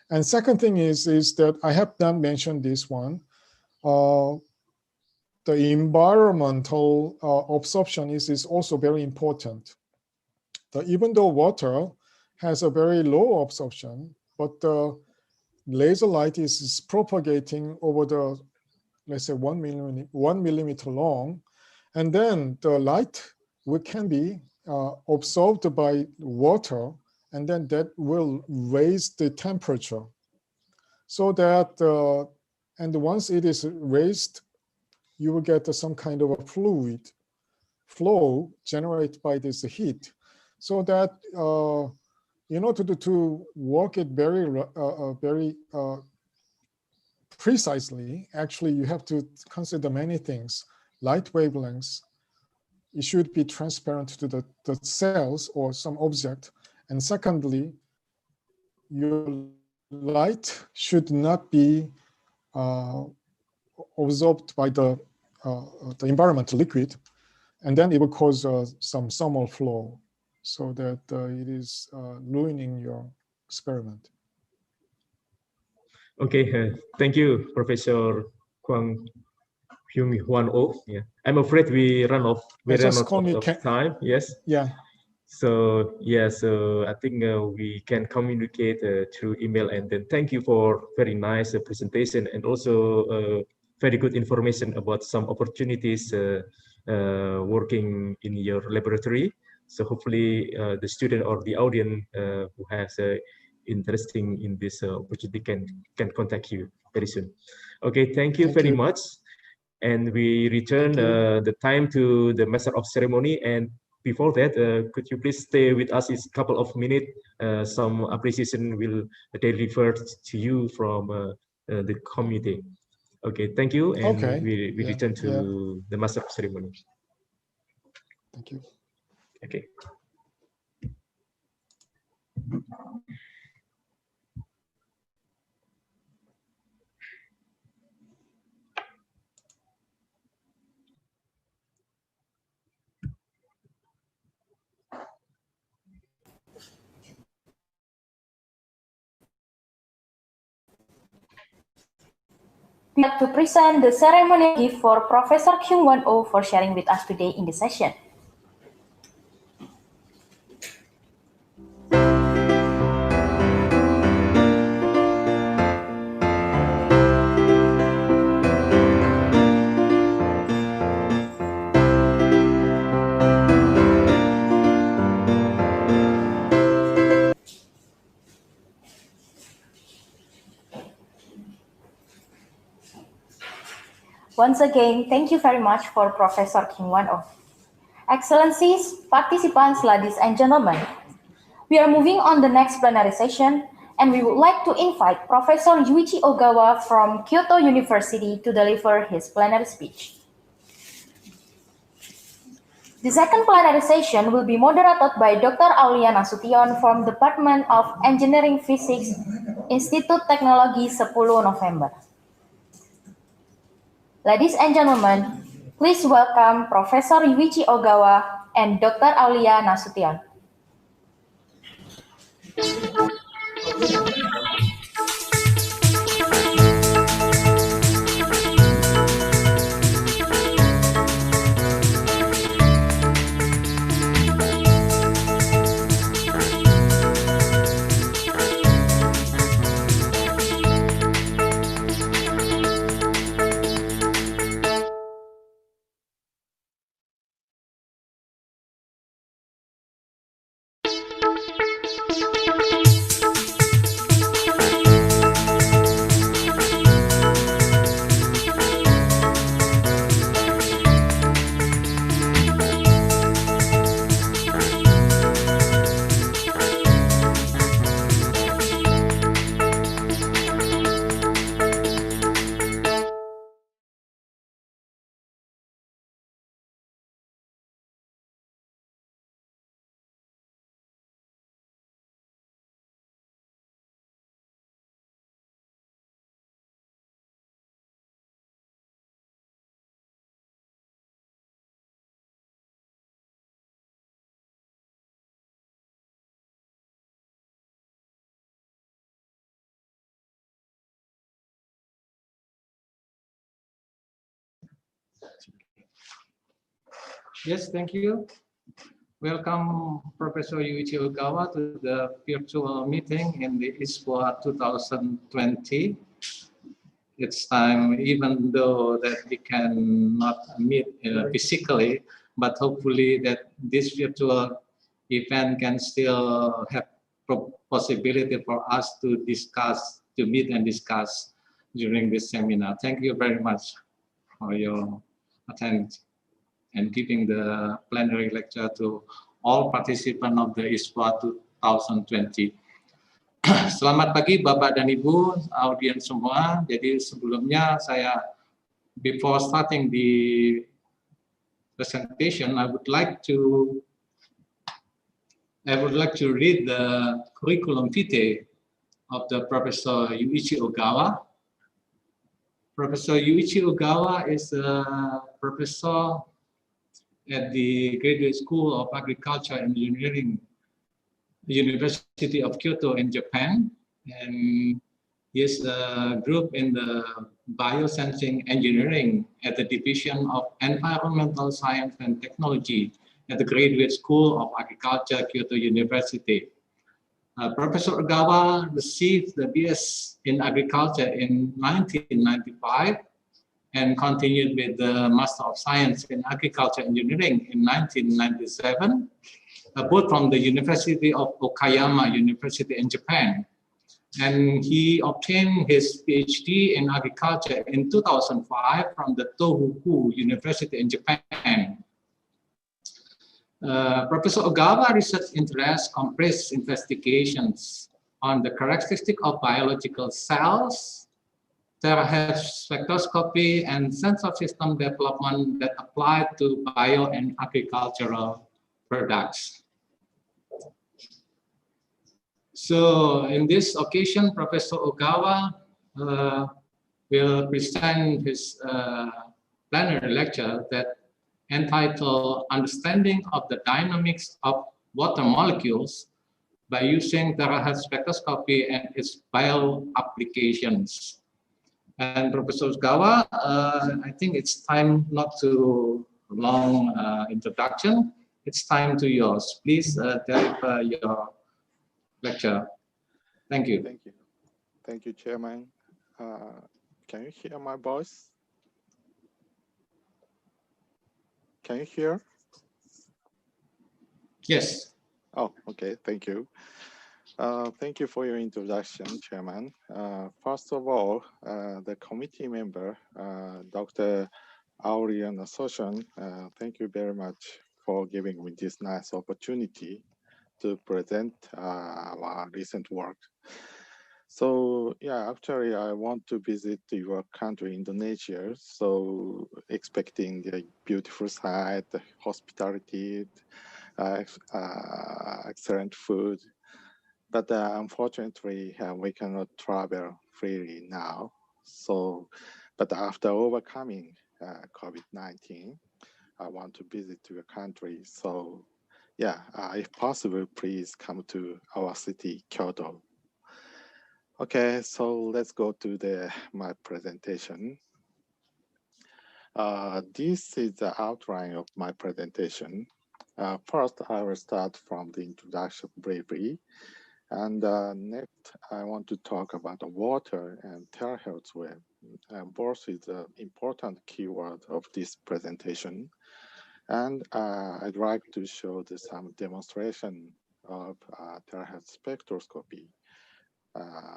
Speaker 8: And second thing is that I have not mentioned this one. The environmental absorption is also very important. Even though water has a very low absorption, but the laser light is propagating over the, let's say, 1 millimeter long, and then the light can be absorbed by water, and then that will raise the temperature. So that, and once it is raised, you will get some kind of a fluid flow generated by this heat. So that in order to work it very precisely, actually you have to consider many things. Light wavelengths, it should be transparent to the cells or some object. And secondly, your light should not be absorbed by the environmental liquid, and then it will cause some thermal flow, so that it is ruining your experiment.
Speaker 3: Okay, thank you, Professor Kwang Hyung Hwan Oh. Yeah, I'm afraid we run out of time. Yes.
Speaker 8: Yeah.
Speaker 3: So yeah, so I think we can communicate through email, and then thank you for very nice presentation and also very good information about some opportunities working in your laboratory. So hopefully the student or the audience who has interesting in this opportunity can contact you very soon. Okay, thank you very much. And we return the time to the master of ceremony. And before that, could you please stay with us a couple of minutes? Some appreciation will deliver to you from the committee. Okay, thank you. And we return to the master of ceremony.
Speaker 8: Thank you.
Speaker 3: Okay.
Speaker 1: We like to present the ceremonial gift for Professor Kyung-won Oh for sharing with us today in the session. Once again, thank you very much for Professor Kyung-won Oh. Excellencies, participants, ladies and gentlemen, we are moving on the next plenary session, and we would like to invite Professor Yuichi Ogawa from Kyoto University to deliver his plenary speech. The second plenary session will be moderated by Dr. Aulia Nasution from Department of Engineering Physics, Institut Teknologi 10 November. Ladies and gentlemen, please welcome Professor Yuichi Ogawa and Dr. Aulia Nasution.
Speaker 9: Yes, thank you. Welcome, Professor Yuichi Ogawa, to the virtual meeting in the ISPOA 2020. It's time, even though that we cannot meet physically, but hopefully that this virtual event can still have possibility for us to discuss, to meet and discuss during this seminar. Thank you very much for your attention and giving the plenary lecture to all participants of the ISPOA 2020. Selamat pagi Bapak dan Ibu, audiens semua. Jadi sebelumnya before starting the presentation, I would like to read the curriculum vitae of the Professor Yuichi Ogawa. Professor Yuichi Ogawa is a professor at the Graduate School of Agriculture and Engineering, University of Kyoto in Japan, and he is a group in the Biosensing Engineering at the Division of Environmental Science and Technology at the Graduate School of Agriculture, Kyoto University. Professor Ogawa received the BS in Agriculture in 1995 and continued with the Master of Science in Agriculture Engineering in 1997, both from the University of Okayama University in Japan. And he obtained his PhD in agriculture in 2005 from the Tohoku University in Japan. Professor Ogawa research interests comprise investigations on the characteristic of biological cells, terahertz spectroscopy, and sensor system development that apply to bio and agricultural products. So in this occasion, Professor Ogawa will present his plenary lecture that entitled Understanding of the Dynamics of Water Molecules by Using Terahertz Spectroscopy and its Bio Applications. And Professor Gawa, I think it's time not to long introduction. It's time to yours. Please deliver your lecture. Thank you.
Speaker 10: Thank you. Thank you, Chairman. Can you hear my voice? Can you hear?
Speaker 9: Yes.
Speaker 10: Oh, okay. Thank you. Thank you for your introduction, Chairman. First of all, the committee member, Dr. Aurian Asocian, thank you very much for giving me this nice opportunity to present our recent work. So yeah, actually I want to visit your country, Indonesia. So expecting the beautiful site, the hospitality, excellent food. But unfortunately, we cannot travel freely now. So, but after overcoming COVID-19, I want to visit your country. So yeah, if possible, please come to our city, Kyoto. Okay, so let's go to my presentation. This is the outline of my presentation. First, I will start from the introduction briefly. And next, I want to talk about the water and terahertz wave. Both is an important keyword of this presentation. And I'd like to show some demonstration of terahertz spectroscopy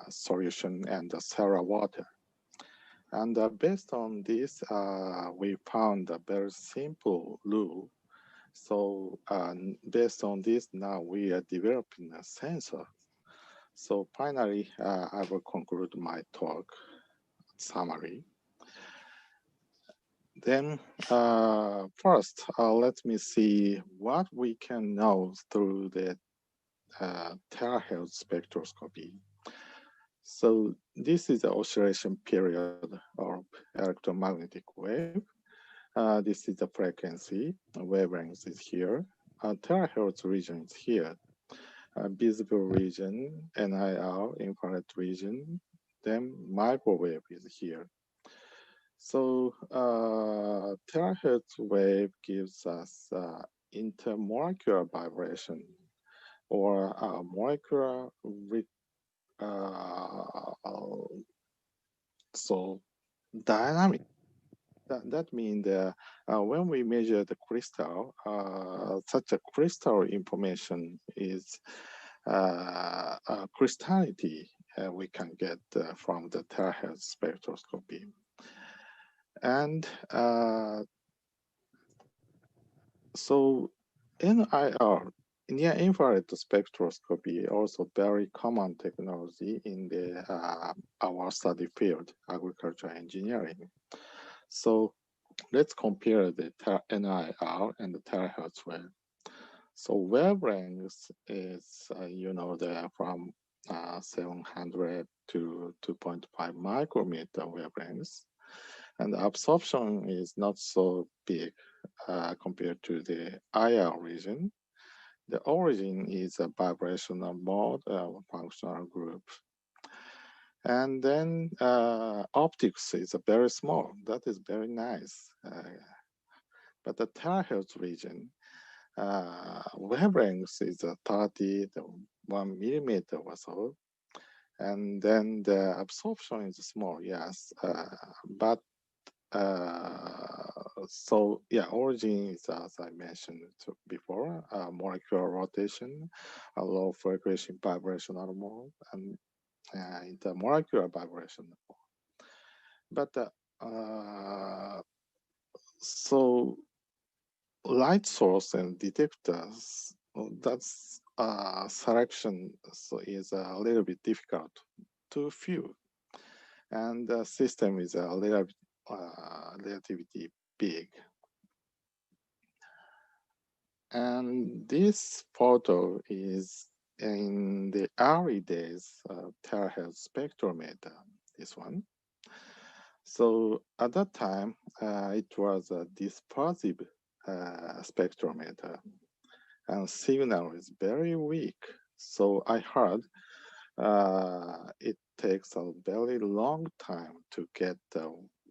Speaker 10: solution and the Sarah water. And based on this, we found a very simple rule. So based on this, now we are developing a sensor. So finally, I will conclude my talk summary. Then first, let me see what we can know through the terahertz spectroscopy. So this is the oscillation period of electromagnetic wave. This is the frequency, wavelength is here. Terahertz region is here. Visible region, NIR, infrared region, then microwave is here. So terahertz wave gives us intermolecular vibration or molecular so dynamic. That means when we measure the crystal, such a crystal information is crystallinity we can get from the terahertz spectroscopy. And so NIR, near infrared spectroscopy, also very common technology in the our study field, agricultural engineering. So let's compare the NIR and the terahertz wave. So wavelength is, from 700 to 2.5 micrometer wavelengths. And the absorption is not so big compared to the IR region. The origin is a vibrational mode functional group. And then optics is very small. That is very nice. But the terahertz region, wavelength is 30 to 1 millimeter or so. And then the absorption is small, yes. But so yeah, origin is, as I mentioned before, molecular rotation, a low frequency vibrational mode, and intermolecular vibration. But so light source and detectors, that's selection so is a little bit difficult, too few, and the system is a little bit relatively big. And this photo is in the early days of terahertz spectrometer, this one. So at that time, it was a dispersive spectrometer, and signal is very weak. So I heard it takes a very long time to get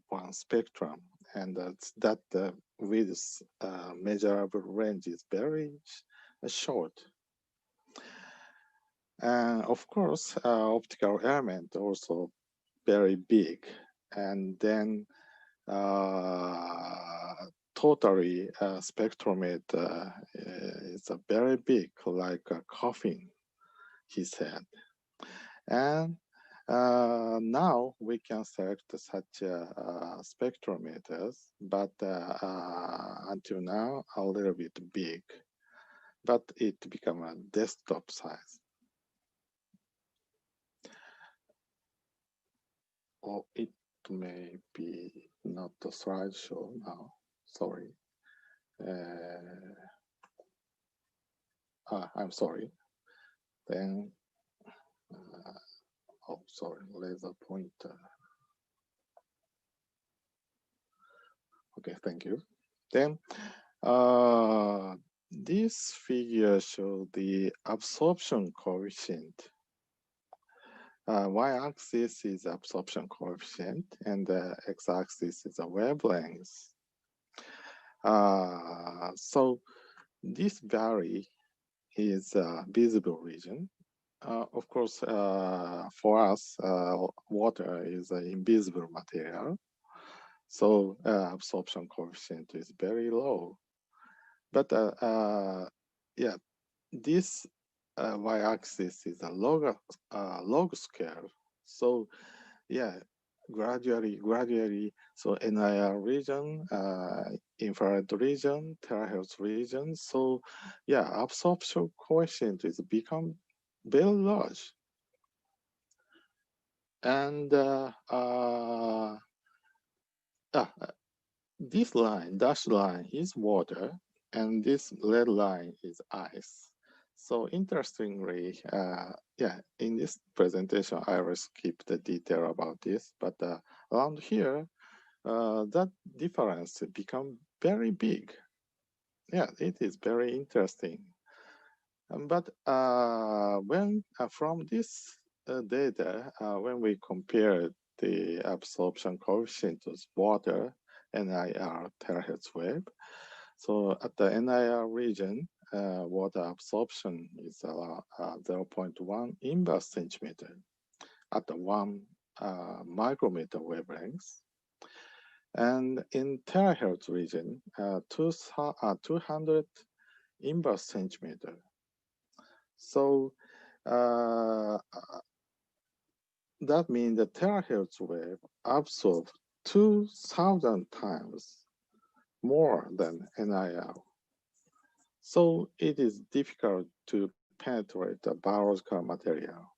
Speaker 10: one spectrum, and that width measurable range is very short. And of course, optical element also very big, and then totally spectrometer is a very big, like a coffin, he said. And now we can select such spectrometers, but until now a little bit big, but it become a desktop size. Or it may be not the slideshow now, sorry. I'm sorry. Then, oh, sorry, laser pointer. Okay, thank you. Then, this figure shows the absorption coefficient. Y-axis is absorption coefficient, and the x-axis is a wavelength. So this valley is a visible region. Of course, for us, water is an invisible material, so absorption coefficient is very low. But yeah, this y-axis is a log scale. So yeah, gradually, so NIR region, infrared region, terahertz region. So yeah, absorption coefficient is become very large. And this line, dashed line, is water, and this red line is ice. So interestingly, yeah, in this presentation, I will skip the detail about this, but around here, that difference become very big. Yeah, it is very interesting. But when from this data, when we compare the absorption coefficient of water, NIR terahertz wave, so at the NIR region, water absorption is 0.1 inverse centimeter at the 1 micrometer wavelength. And in terahertz region, 200 inverse centimeter. So that means the terahertz wave absorbs 2,000 times more than NIR. So it is difficult to penetrate the biological material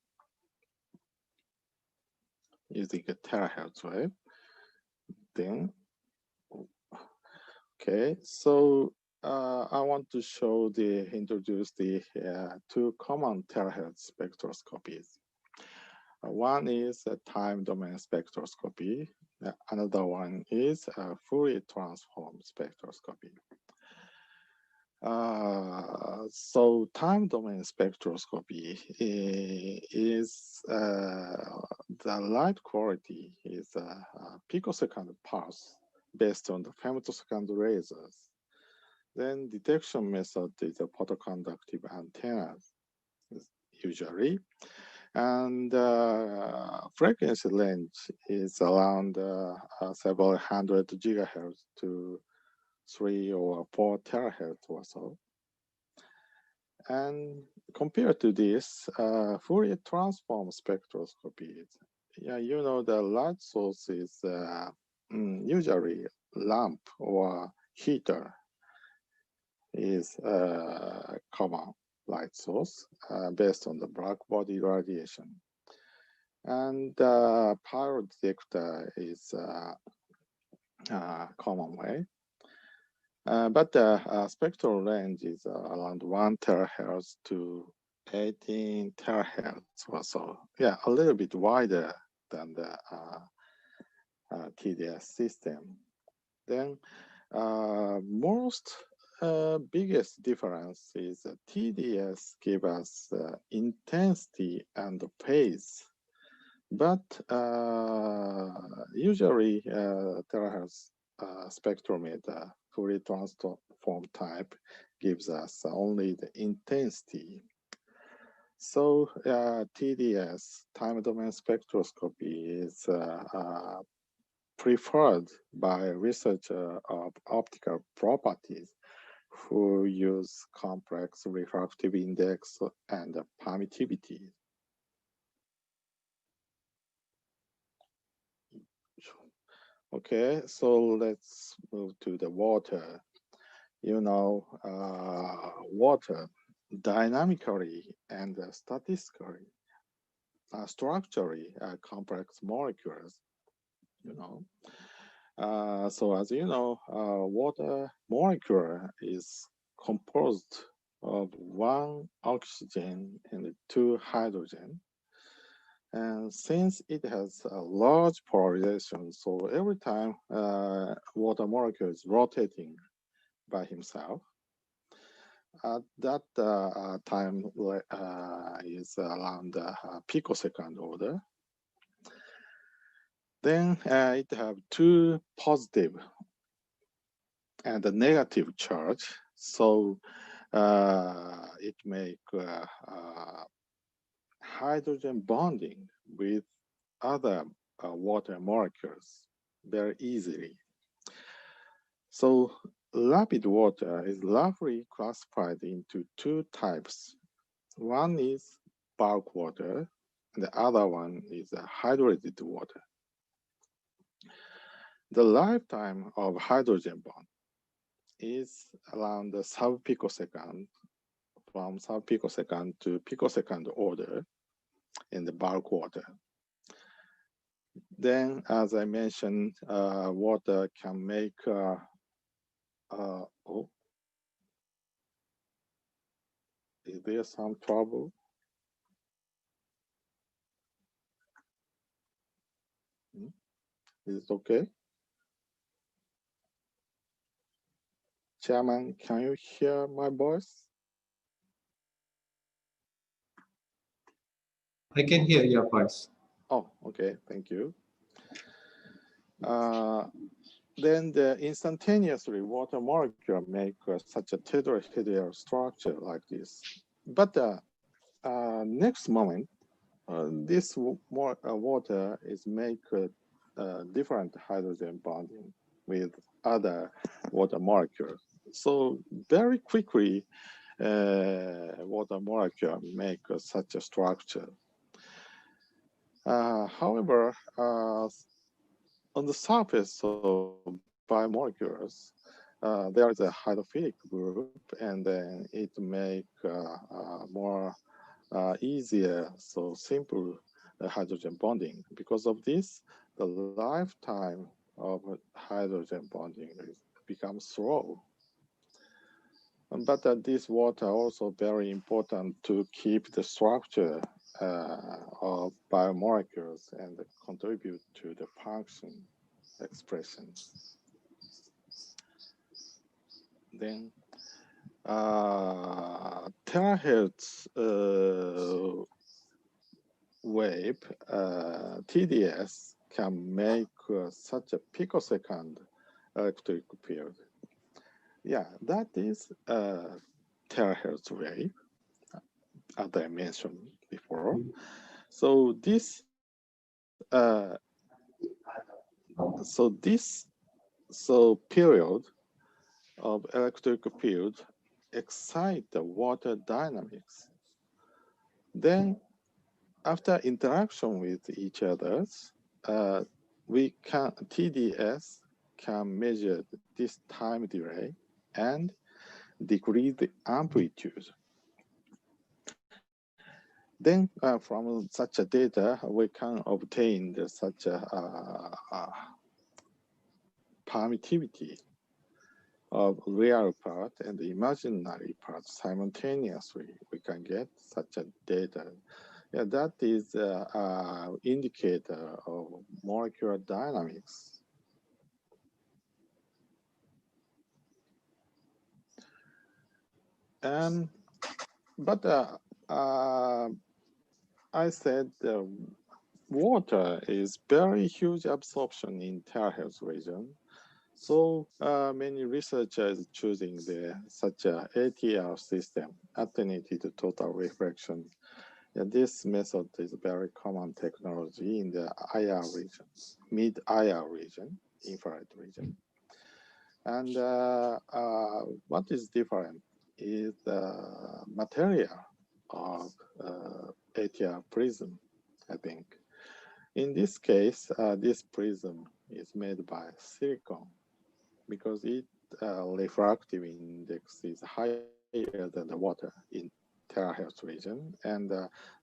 Speaker 10: using a terahertz wave. Then, okay, so I want to introduce the two common terahertz spectroscopies. One is a time domain spectroscopy. Another one is a Fourier transform spectroscopy. So time domain spectroscopy is the light quality is a picosecond pulse based on the femtosecond lasers. Then detection method is a photoconductive antennas usually. And frequency range is around several hundred gigahertz to 3 or 4 terahertz or so. And compared to this, Fourier transform spectroscopy, yeah, you know, the light source is usually lamp or heater is a common light source based on the black body radiation. And pyro detector is a common way. But the spectral range is around 1 terahertz to 18 terahertz or so. Yeah, a little bit wider than the TDS system. Then most biggest difference is TDS give us intensity and phase. But usually terahertz spectrometer Fourier transform type gives us only the intensity. So TDS, time domain spectroscopy, is preferred by researchers of optical properties who use complex refractive index and permittivity. Okay, so let's move to the water. You know, water dynamically and statistically, structurally complex molecules, you know. So as you know, water molecule is composed of 1 oxygen and 2 hydrogen. And since it has a large polarization, so every time water molecule is rotating by himself, at that time is around picosecond order. Then it have 2 positive and a negative charge, so it make hydrogen bonding with other water molecules very easily. So rapid water is roughly classified into 2 types. One is bulk water, and the other one is hydrated water. The lifetime of hydrogen bond is around the sub-picosecond, from sub-picosecond to picosecond order in the bulk water. Then, as I mentioned, water can make oh, is there some trouble? Is it okay? Chairman, can you hear my voice?
Speaker 9: I can hear your voice.
Speaker 10: Oh, okay, thank you. Then the instantaneously water molecule make such a tetrahedral structure like this. But next moment, this water is make different hydrogen bonding with other water molecules. So very quickly, water molecule make such a structure. However, on the surface of biomolecules, there is a hydrophilic group, and then it make more easier, so simple hydrogen bonding. Because of this, the lifetime of hydrogen bonding becomes slow. But this water also very important to keep the structure of biomolecules and contribute to the function expression. Then terahertz wave TDS can make such a picosecond electric field. Yeah, that is a terahertz wave, as I mentioned before. So this period of electric field excite the water dynamics. Then after interaction with each other, TDS can measure this time delay and decrease the amplitude. Then from such a data, we can obtain such a permittivity of real part and imaginary part simultaneously. We can get such a data. Yeah, that is an indicator of molecular dynamics. But I said water is very huge absorption in terahertz region. So many researchers choosing such a ATR system, attenuated total reflection. Yeah, this method is very common technology in the IR region, mid-IR region, infrared region. And what is different is the material of ATR prism, I think. In this case, this prism is made by silicon because its refractive index is higher than the water in terahertz region. And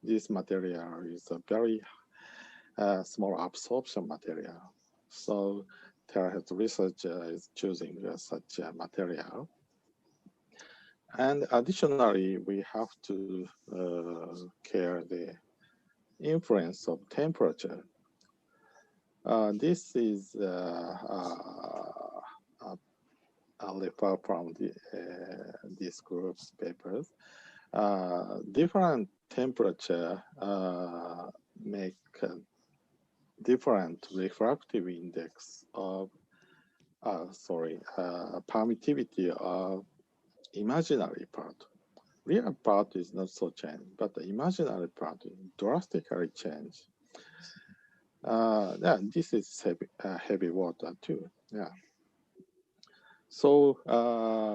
Speaker 10: this material is a very small absorption material. So terahertz research is choosing such a material. And additionally, we have to care the influence of temperature. This is refer from this group's papers. Different temperature make different refractive index of, permittivity of imaginary part. Real part is not so changed, but the imaginary part drastically change. Yeah, this is heavy water too. Yeah. So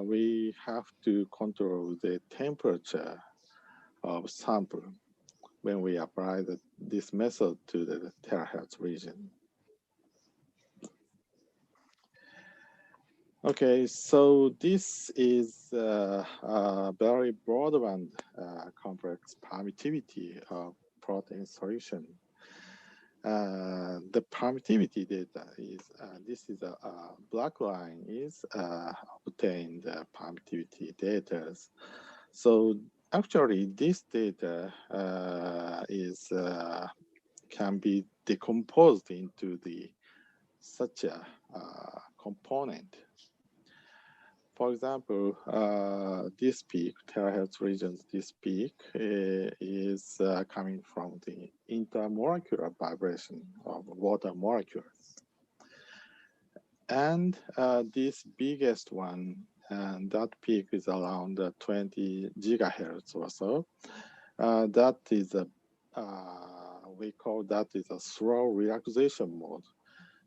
Speaker 10: we have to control the temperature of sample when we apply this method to the terahertz region. Okay, so this is a very broadband complex permittivity of protein solution. The permittivity data is, this is a black line is obtained permittivity data. So actually this data is can be decomposed into such a component. For example, this peak, terahertz regions, this peak is coming from the intermolecular vibration of water molecules. And this biggest one, and that peak is around 20 gigahertz or so. That is we call that is a slow relaxation mode.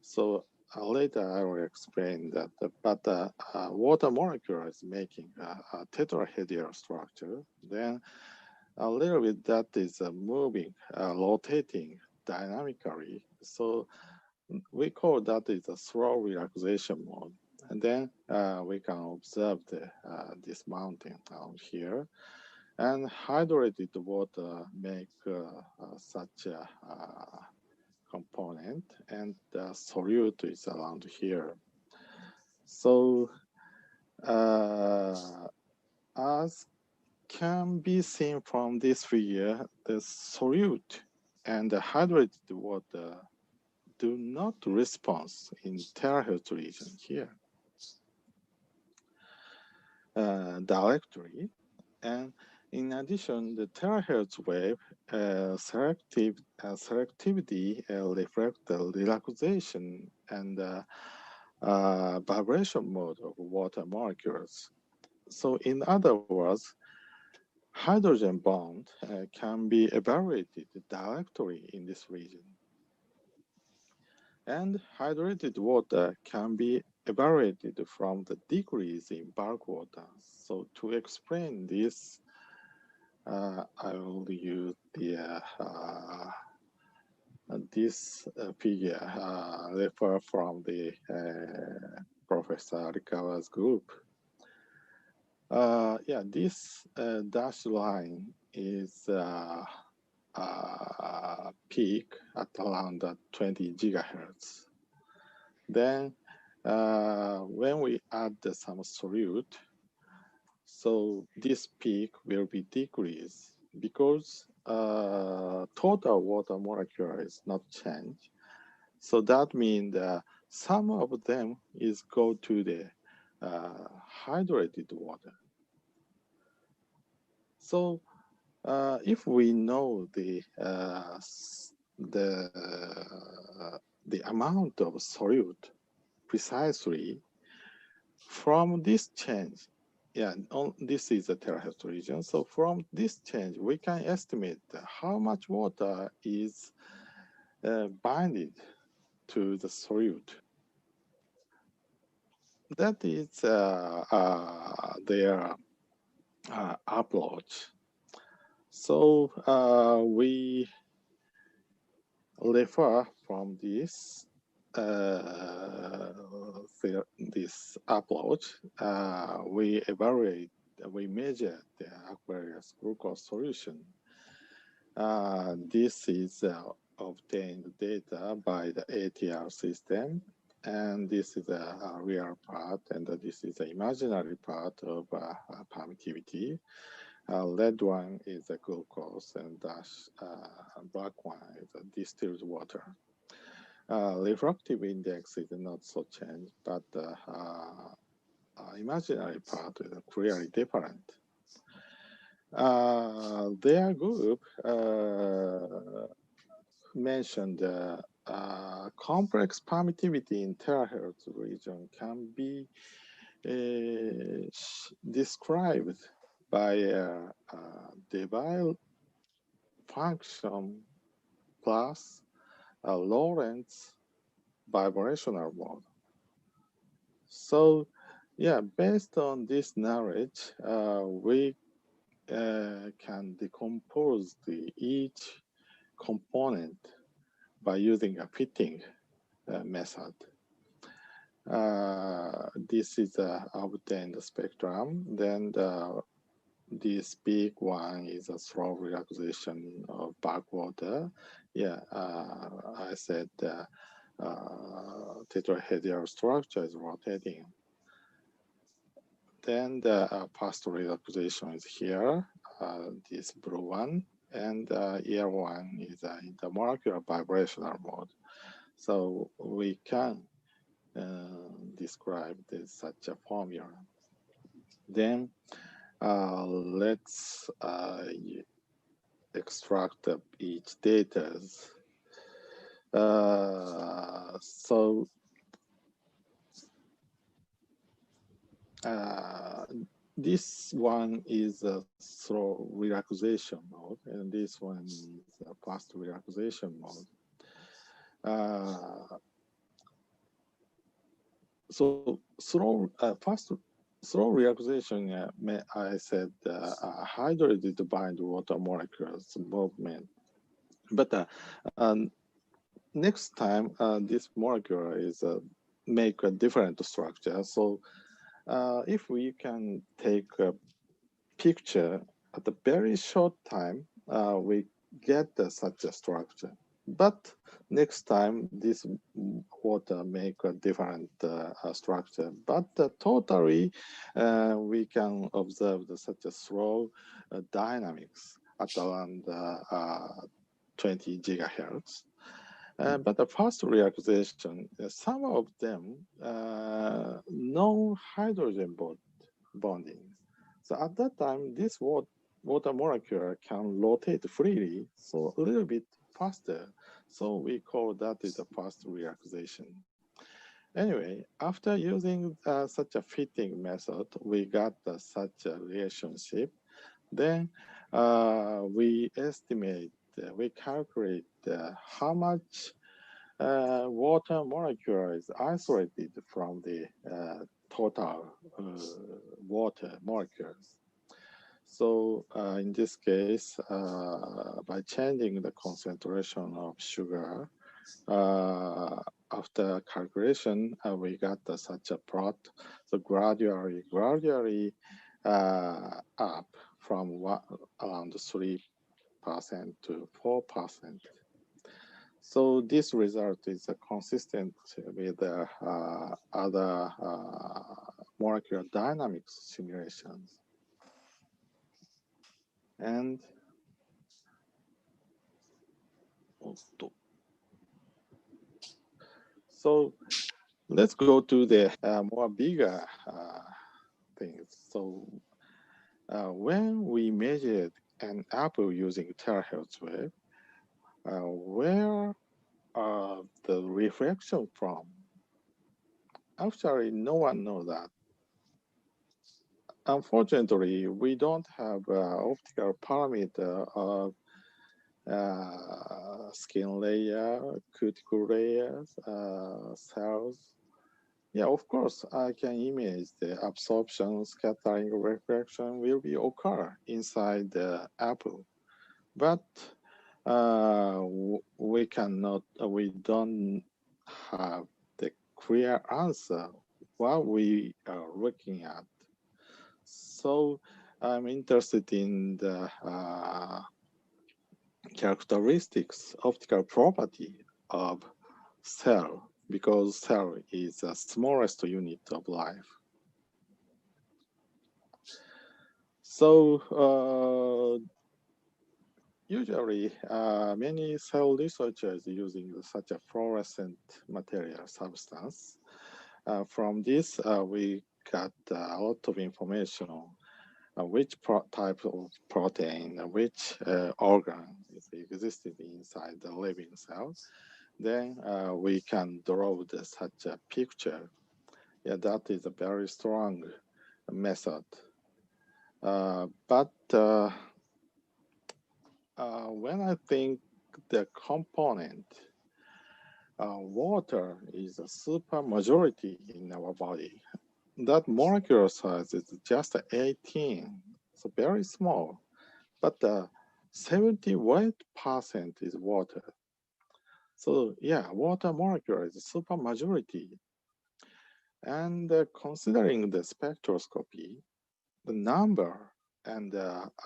Speaker 10: So later I will explain that, but water molecule is making a tetrahedral structure. Then a little bit that is moving, rotating dynamically. So we call that is a slow relaxation mode. And then we can observe this mountain down here. And hydrated water make such a component, and the solute is around here. So as can be seen from this figure, the solute and the hydrated water do not respond in terahertz region here directly. And in addition, the terahertz wave selectivity reflects the relaxation and vibration mode of water molecules. So in other words, hydrogen bond can be evaluated directly in this region. And hydrated water can be evaluated from the decrease in bulk water. So to explain this, I will use this figure refer from the Professor Rikawa's group. Yeah, this dashed line is peak at around 20 gigahertz. Then when we add some solute, so this peak will be decreased because total water molecule is not changed. So that means some of them is go to the hydrated water. So if we know the the amount of solute precisely from this change. Yeah, this is the terahertz region. So from this change, we can estimate how much water is binded to the solute. That is their approach. So we refer from this this approach. We evaluate, we measure the aqueous glucose solution. This is obtained data by the ATR system, and this is a real part, and this is the imaginary part of permittivity. Red one is the glucose, and black one is the distilled water. Refractive index is not so changed, but imaginary part is clearly different. Their group mentioned complex permittivity in terahertz region can be described by a Debye function plus a Lorentz vibrational mode. So, yeah, based on this knowledge, we can decompose each component by using a fitting method. This is obtained spectrum. Then this big one is a slow relaxation of backwater. Yeah, I said tetrahedral structure is rotating. Then the fast relaxation is here, this blue one, and here one is in the molecular vibrational mode. So we can describe this such a formula. Then let's extract each data. So this one is a slow relaxation mode, and this one is a fast relaxation mode. So slow relaxation, I said hydrolyzed bind water molecules movement. But next time, this molecule is make a different structure. So if we can take a picture at a very short time, we get such a structure. But next time, this water make a different structure. But totally, we can observe such a slow dynamics at around 20 gigahertz. But the first relaxation, some of them no hydrogen bonding. So at that time, this water molecule can rotate freely, so a little bit faster. So we call that is a fast relaxation. Anyway, after using such a fitting method, we got such a relationship. Then we estimate, we calculate how much water molecule is isolated from the total water molecules. So in this case, by changing the concentration of sugar, after calculation, we got such a plot. So gradually up from around 3% to 4%. So this result is consistent with the other molecular dynamics simulations. And so let's go to the more bigger things. So when we measured an apple using terahertz wave, Where are the reflection from? Actually, no one knows that. Unfortunately, we don't have optical parameter of skin layer, cuticle layers, cells. Yeah, of course, I can image the absorption, scattering, reflection will be occur inside the apple, but we don't have the clear answer what we are looking at. So I'm interested in the characteristics, optical property of cell, because cell is the smallest unit of life. So usually many cell researchers using such a fluorescent material substance. From this, we got a lot of information on which type of protein, which organ is existed inside the living cell. Then we can draw such a picture. Yeah, that is a very strong method. But when I think the component, water is a super majority in our body. That molecular size is just 18, so very small. But 78% is water. So yeah, water molecule is a super majority. And considering the spectroscopy, the number and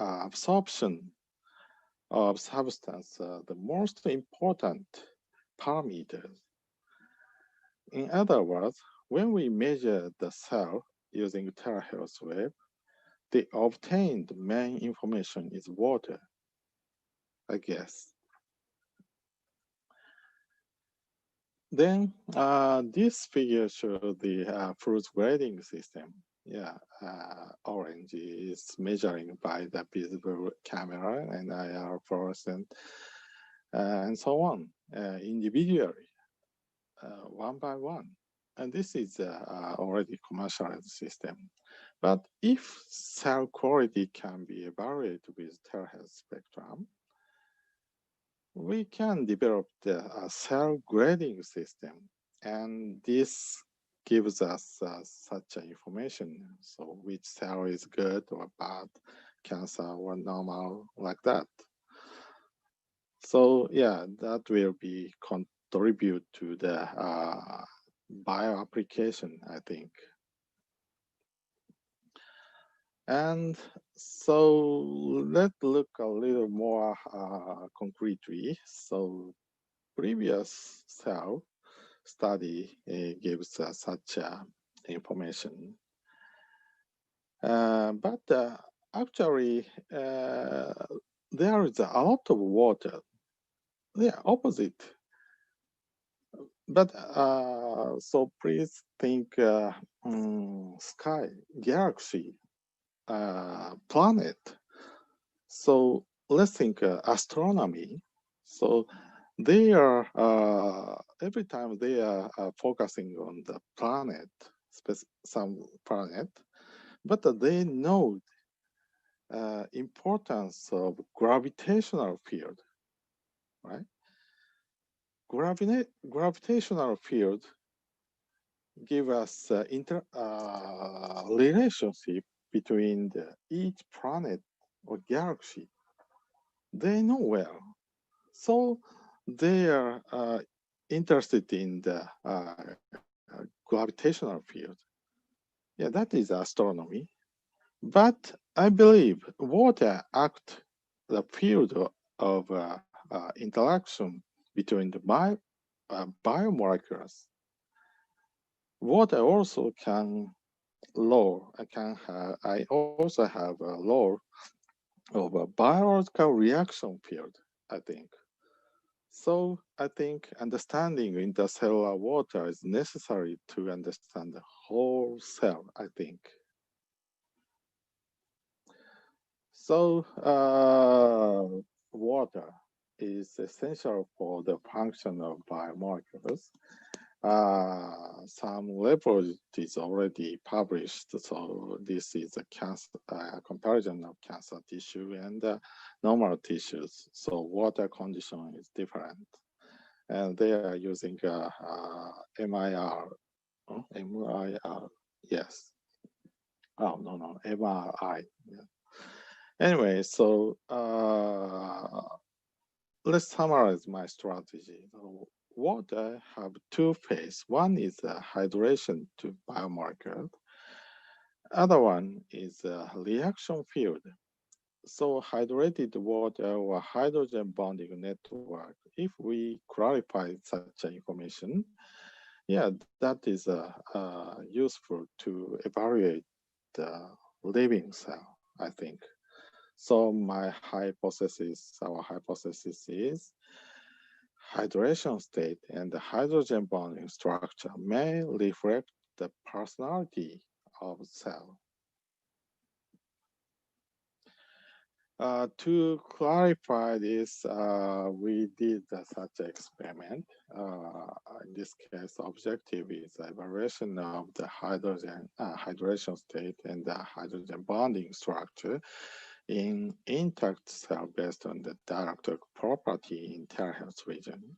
Speaker 10: absorption of substance, the most important parameters. In other words, when we measure the cell using terahertz wave, the obtained main information is water, I guess. Then this figure shows the fruit grading system. Yeah, orange is measuring by the visible camera and IR fluorescent and so on, individually, one by one. And this is already commercialized system. But if cell quality can be evaluated with terahertz spectrum, we can develop the cell grading system, and this gives us such information. So which cell is good or bad, cancer or normal, like that. So yeah, that will be contribute to the bio application, I think. And so let's look a little more concretely. So previous cell study gives such information. But actually, there is a lot of water. Yeah, opposite. But so please think sky, galaxy, planet. So let's think astronomy. So they are every time they are focusing on the planet, some planet, but they know importance of gravitational field, right? Gravitational field give us relationship between each planet or galaxy. They know well. So they are interested in the gravitational field. Yeah, that is astronomy. But I believe water act the field of interaction between the biomolecules. Water also can law. I also have a law of a biological reaction field, I think. So I think understanding intercellular water is necessary to understand the whole cell, I think. So water. is essential for the function of biomarkers. Some report is already published, so this is a comparison of cancer tissue and normal tissues. So water condition is different, and they are using MIR, yes. Oh no, MRI. Yeah. Anyway, so let's summarize my strategy. So water have two phases. One is hydration to biomarker. Other one is reaction field. So hydrated water or hydrogen bonding network, if we clarify such information, yeah, that is useful to evaluate the living cell, I think. So our hypothesis is hydration state and the hydrogen bonding structure may reflect the personality of cell. To clarify this, we did such experiment. In this case, objective is evaluation of the hydration state and the hydrogen bonding structure in intact cell based on the dielectric property in terahertz region.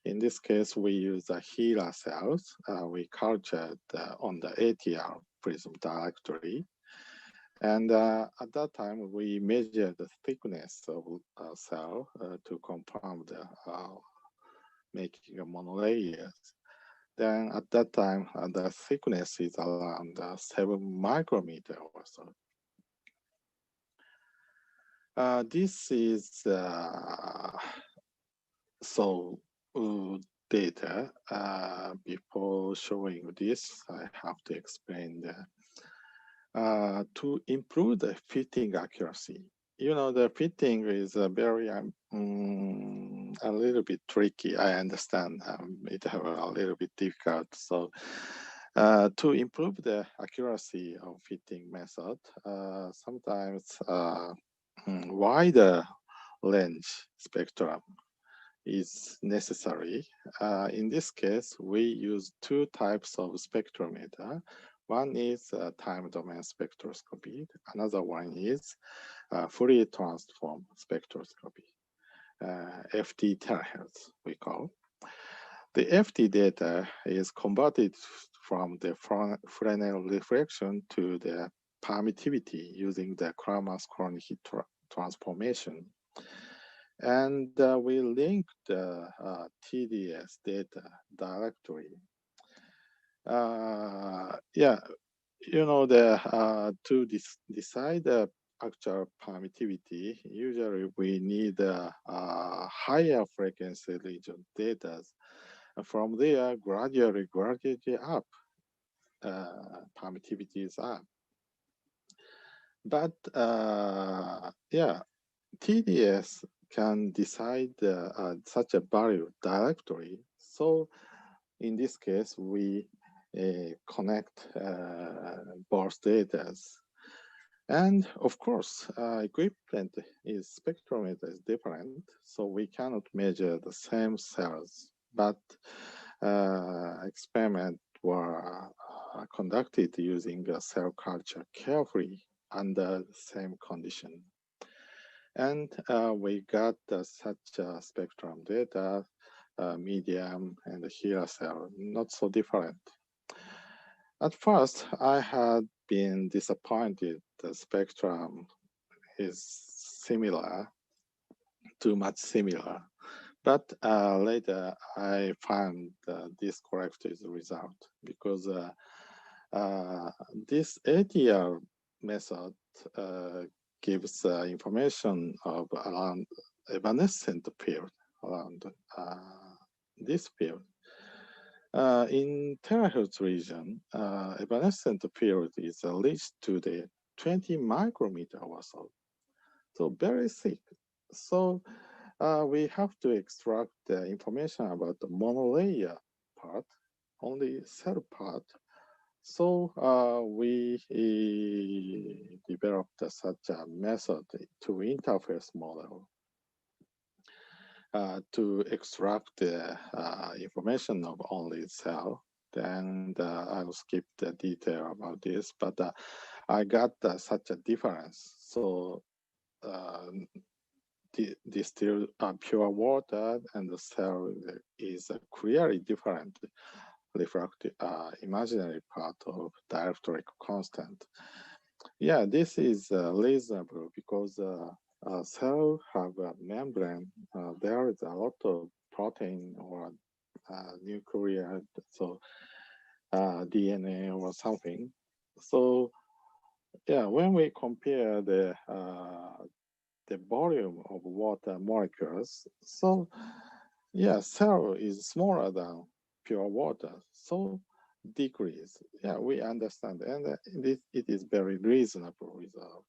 Speaker 10: In this case, we use the HeLa cells. We cultured on the ATR prism directory. And at that time, we measured the thickness of cell to confirm the making a monolayers. Then at that time, the thickness is around 7 micrometer or so. This is data. Before showing this, I have to explain to improve the fitting accuracy. You know, the fitting is a little bit tricky. I understand it a little bit difficult. So to improve the accuracy of fitting method, sometimes wider range spectrum is necessary. In this case, we use two types of spectrometer. One is time domain spectroscopy. Another one is Fourier transform spectroscopy, FT terahertz we call. The FT data is converted from the Fresnel reflection to the permittivity using the Kramers-Kronig heat transformation. And we linked the TDS data directory. Yeah, you know, to decide the actual permittivity, usually we need a higher frequency region data. From there, gradually up, permittivity is up. But yeah, TDS can decide such a value directly. So in this case, we connect both data. And of course, equipment is spectrometer is different, so we cannot measure the same cells, but experiments were conducted using cell culture carefully under the same condition. And we got such spectrum data, medium and HeLa cell, not so different. At first, I had been disappointed the spectrum is similar, too much similar. But later, I found this corrected result because this ATR method gives information of around evanescent field around this field. In terahertz region, evanescent field is reached to the 20 micrometer or so. So very thick. So we have to extract the information about the monolayer part, only cell part. So we developed such a method to interface model. to extract the information of only cell. Then I'll skip the detail about this, but I got such a difference. So distilled pure water and the cell is clearly different refractive imaginary part of dielectric constant. Yeah, this is reasonable because cell have a membrane. There is a lot of protein or nuclear, so DNA or something. So yeah, when we compare the volume of water molecules, so yeah, cell is smaller than pure water, so decrease. Yeah, we understand, and it is very reasonable result.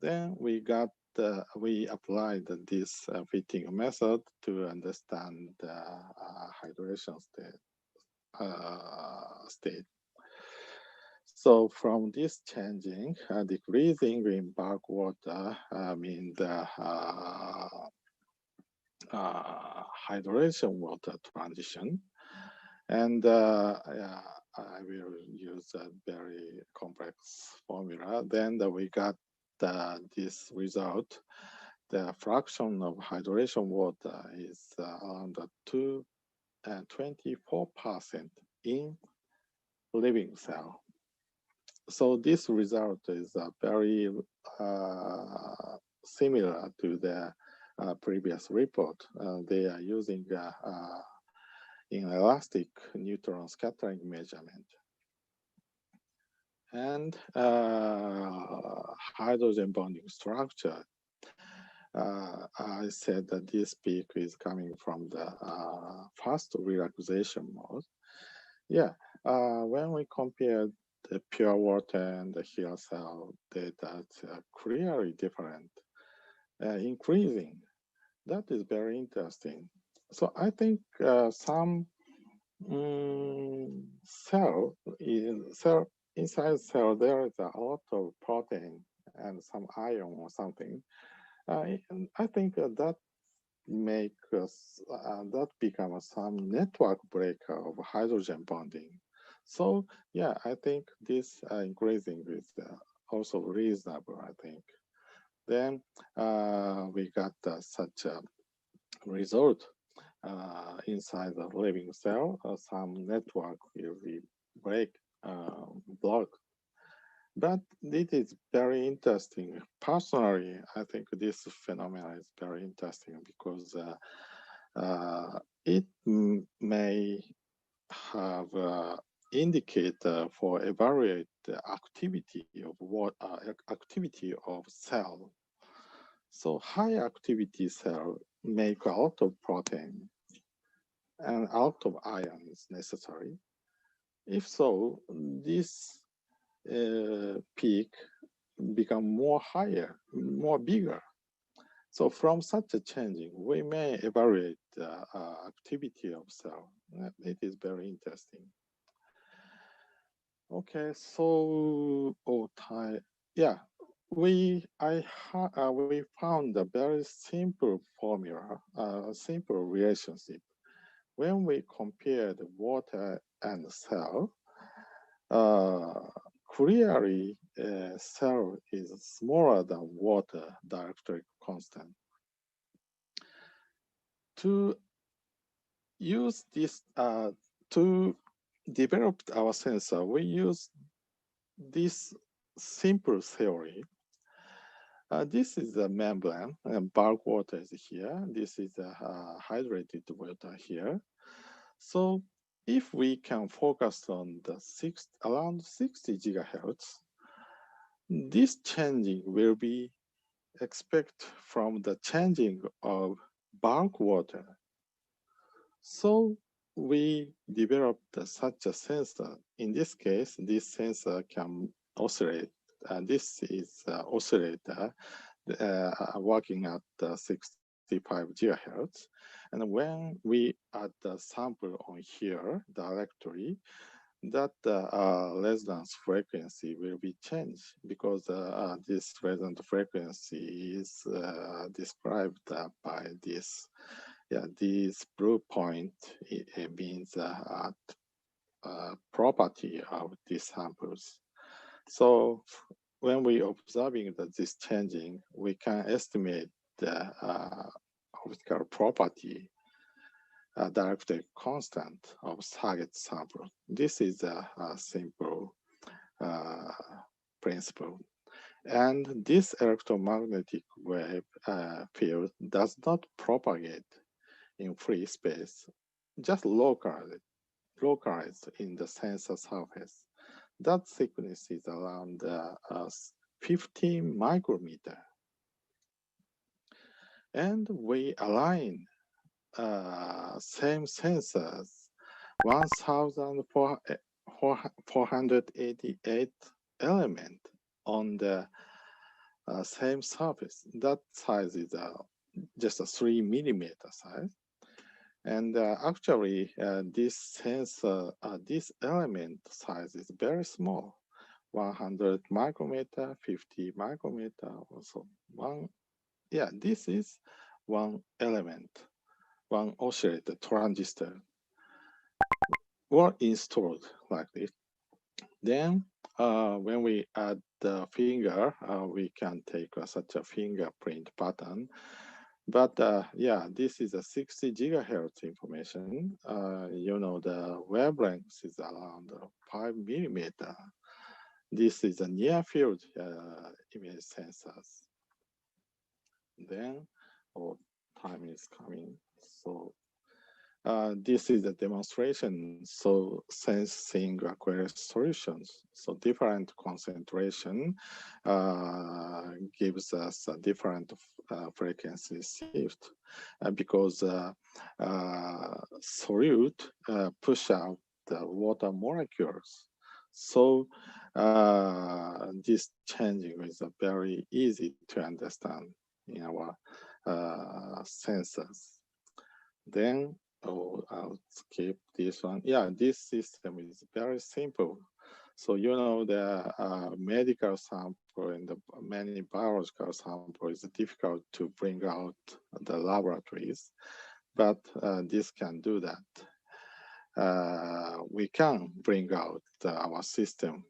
Speaker 10: Then we applied this fitting method to understand the hydration state. So from this changing, decreasing in bulk water means the hydration water transition. And yeah, I will use a very complex formula. Then we got this result. The fraction of hydration water is around 24% in living cell. So this result is very similar to the previous report. They are using inelastic neutron scattering measurement. And hydrogen bonding structure. I said that this peak is coming from the fast relaxation mode. Yeah, when we compare the pure water and the here cell data, it's clearly different, increasing. That is very interesting. So I think some cell inside cell there is a lot of protein and some ion or something. I think that make us that become some network breaker of hydrogen bonding. So yeah, I think this increasing is also reasonable, I think. Then we got such a result inside the living cell. Some network will be block. But it is very interesting. Personally, I think this phenomenon is very interesting because it may have indicator for evaluate the activity of activity of cell. So high activity cell make a lot of protein and a lot of iron is necessary. If so, this peak become more higher, more bigger. So from such a changing, we may evaluate the activity of cell. It is very interesting. Okay, so yeah, we found a very simple formula, simple relationship. When we compare the water and cell, clearly cell is smaller than water dielectric constant. To use this to develop our sensor, we use this simple theory. This is the membrane, and bulk water is here. This is hydrated water here. So if we can focus on the around 60 gigahertz, this changing will be expect from the changing of bulk water. So we developed such a sensor. In this case, this sensor can oscillate. This is oscillator working at 65 gigahertz. And when we add the sample on here directly, that resonance frequency will be changed because this resonant frequency is described by this. Yeah, this blue point, it means property of these samples. So when we observing that this changing, we can estimate the optical property directly constant of target sample. This is a simple principle. And this electromagnetic wave field does not propagate in free space, just localized in the sensor surface. That thickness is around 15 micrometer. And we align same sensors 1,488 element on the same surface. That size is just a 3 millimeter size. And actually, this sensor, this element size is very small, 100 micrometer, 50 micrometer, also one. Yeah, this is one element, one oscillator transistor were installed like this. Then when we add the finger, we can take such a fingerprint pattern. But yeah, this is a 60 gigahertz information. You know, the wavelength is around 5 millimeter. This is a near field image sensors. Then, oh, time is coming. So this is a demonstration. So sensing aqueous solutions. So different concentration gives us a different frequency shift because solute push out the water molecules. So this changing is very easy to understand in our sensors. Then I'll skip this one. Yeah, this system is very simple. So you know the medical sample and the many biological sample is difficult to bring out the laboratories, but this can do that. We can bring out our system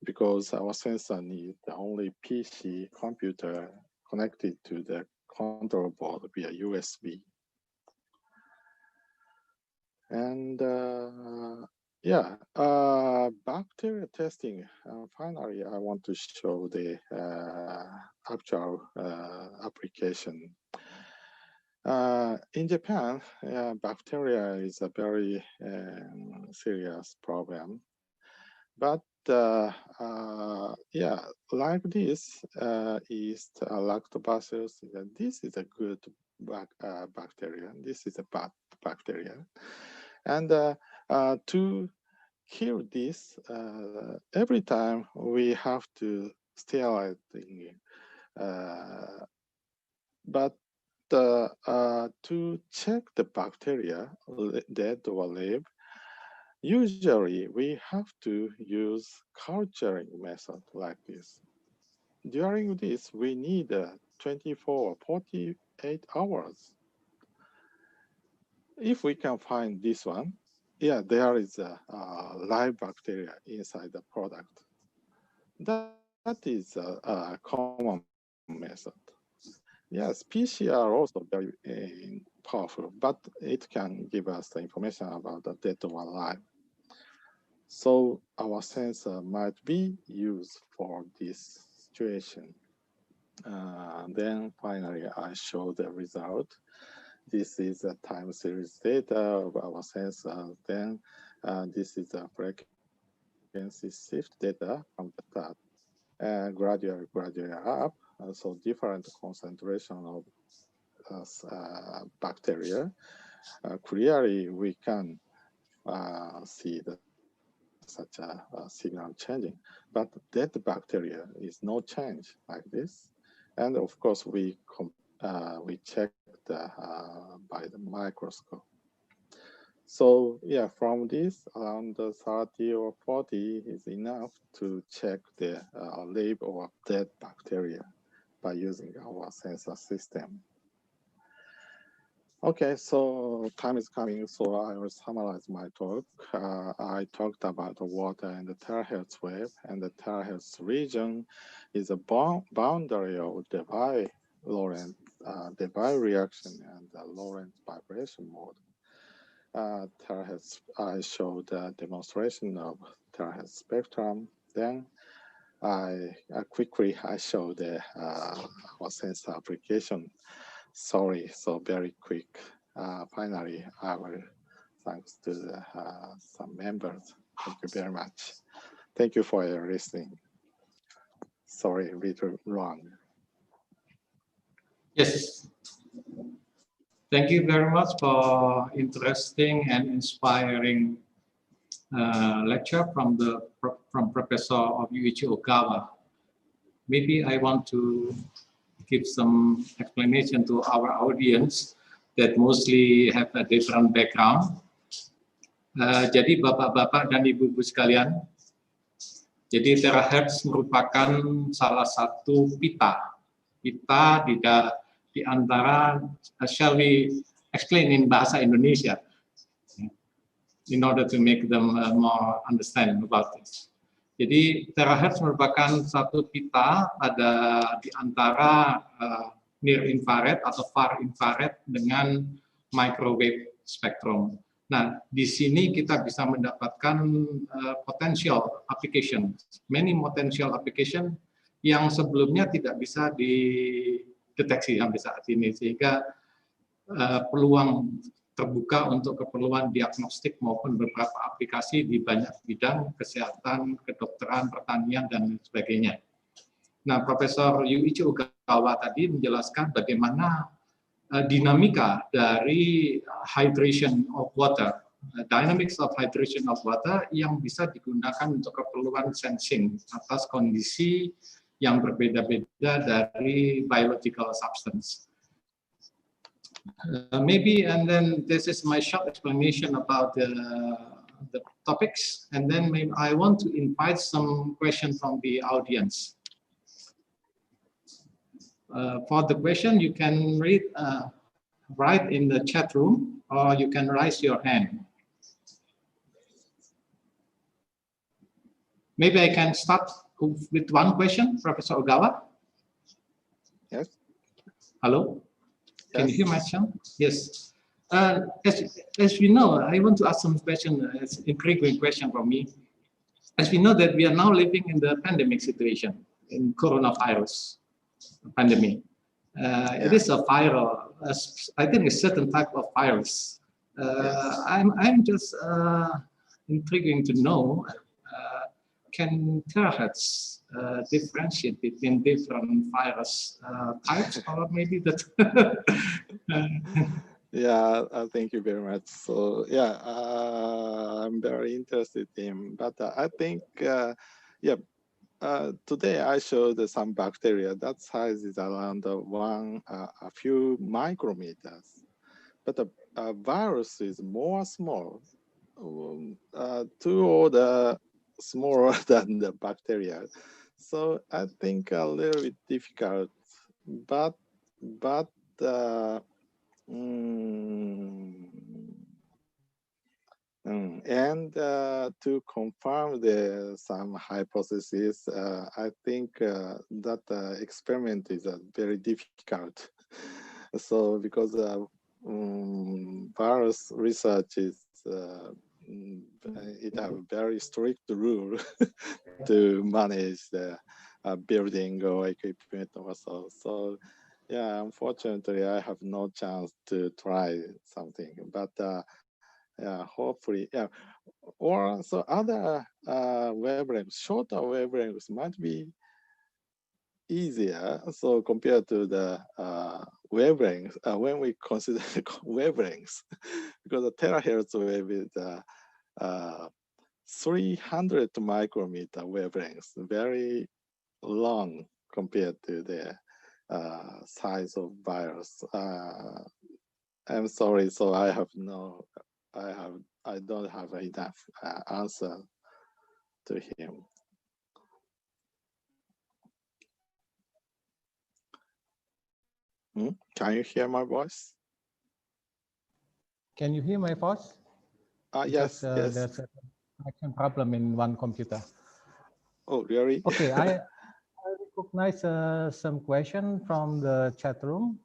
Speaker 10: because our sensor needs the only PC computer connected to the control board via USB. And yeah, bacteria testing. Finally, I want to show the actual application. In Japan, bacteria is a very serious problem. But yeah, like this is lactobacillus. This is a good bacteria. This is a bad bacteria. And to kill this, every time we have to sterilize the but to check the bacteria dead or live, usually we have to use culturing method like this. During this, we need 24, 48 hours. If we can find this one, yeah, there is a live bacteria inside the product. That is a common method. Yes, PCR also very powerful, but it can give us the information about the dead or alive. So our sensor might be used for this situation. Then finally, I show the result. This is a time series data of our sensor. Then this is a frequency shift data from the start. Gradually up. So different concentration of bacteria. Clearly, we can see that such a signal changing, but dead bacteria is no change like this. And of course, we check by the microscope. So yeah, from this, around 30 or 40 is enough to check the level of dead bacteria by using our sensor system. Okay, so time is coming, so I will summarize my talk. I talked about the water and the terahertz wave, and the terahertz region is a boundary of Debye-Lorentz Debye reaction and the Lorentz vibration mode. Terahertz, I showed a demonstration of terahertz spectrum. Then I quickly showed the our sensor application. Sorry, so very quick. Finally, I will thanks to the, some members. Thank you very much. Thank you for your listening. Sorry, a little long.
Speaker 9: Yes. Thank you very much for interesting and inspiring lecture from Professor of UH Okawa. Maybe I want to give some explanation to our audience that mostly have a different background. Jadi bapak-bapak dan ibu-ibu sekalian, jadi terahertz merupakan salah satu pita di antara, shall we explain in bahasa Indonesia in order to make them more understand about this. Jadi terahertz merupakan satu pita di antara near infrared atau far infrared dengan microwave spectrum. Nah, di sini kita bisa mendapatkan potential application, many potential application yang sebelumnya tidak bisa dideteksi sampai saat ini, sehingga peluang terbuka untuk keperluan diagnostik maupun beberapa aplikasi di banyak bidang kesehatan, kedokteran, pertanian, dan sebagainya. Nah, Profesor Yuichi Ogawa tadi menjelaskan bagaimana dinamika dari hydration of water, dynamics of hydration of water yang bisa digunakan untuk keperluan sensing atas kondisi yang berbeda-beda dari biological substance. Maybe, and then this is my short explanation about the topics, and then maybe I want to invite some questions from the audience. For the question, you can write in the chat room, or you can raise your hand. Maybe I can start with one question, Professor Ogawa.
Speaker 10: Yes.
Speaker 9: Hello. Can
Speaker 10: Yes.
Speaker 9: you hear my sound? Yes. As we know, I want to ask some question, intriguing question for me. As we know that we are now living in the pandemic situation, in coronavirus pandemic. It is a viral, I think a certain type of virus.
Speaker 10: Yes.
Speaker 9: I'm just intriguing to know, can terahertz differentiate between different virus types, or maybe that?
Speaker 10: Yeah, thank you very much. So yeah, I'm very interested in, but I think, yeah, today I showed some bacteria that size is around a few micrometers, but the virus is more small, 2 orders smaller than the bacteria. So I think a little bit difficult, but and to confirm some hypothesis, I think that experiment is very difficult. So because virus research is it have a very strict rule to manage the building or equipment or so. So yeah, unfortunately, I have no chance to try something, but yeah, hopefully, yeah. Or so other wavelengths, shorter wavelengths might be easier. So compared to the wavelengths, when we consider wavelengths, because the terahertz wave is 300 micrometer wavelengths, very long compared to the size of virus. I'm sorry, so I have no I don't have enough answer to him. Can you hear my voice?
Speaker 9: Can you hear my voice?
Speaker 10: Yes, yes.
Speaker 9: There's a connection problem in one computer.
Speaker 10: Oh, really?
Speaker 9: Okay, I recognize some question from the chat room.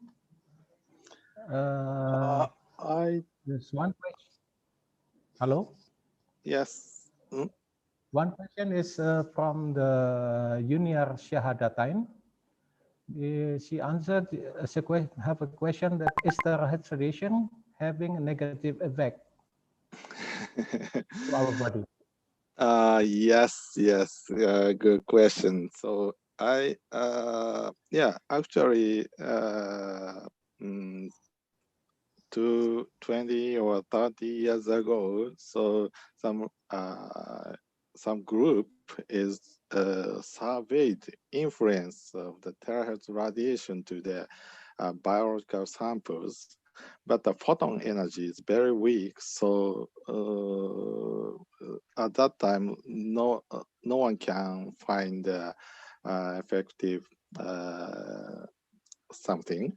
Speaker 9: There's one question. Hello?
Speaker 10: Yes.
Speaker 9: One question is from the Junior Syahadatain. She answered have a question that is the radiation having a negative effect to our body?
Speaker 10: Yes, good question. So actually, 20 or 30 years ago, so some group is surveyed influence of the terahertz radiation to the biological samples, but the photon energy is very weak. So at that time, no one can find effective something.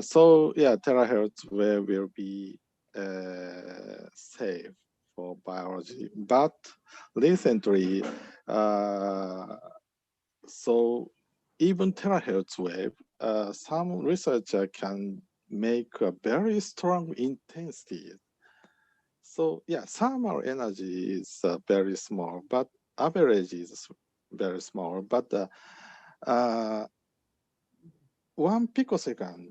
Speaker 10: So yeah, terahertz wave will be safe for biology. But recently, so even terahertz wave, some researcher can make a very strong intensity. So yeah, thermal energy is very small, but average is very small. But 1 picosecond,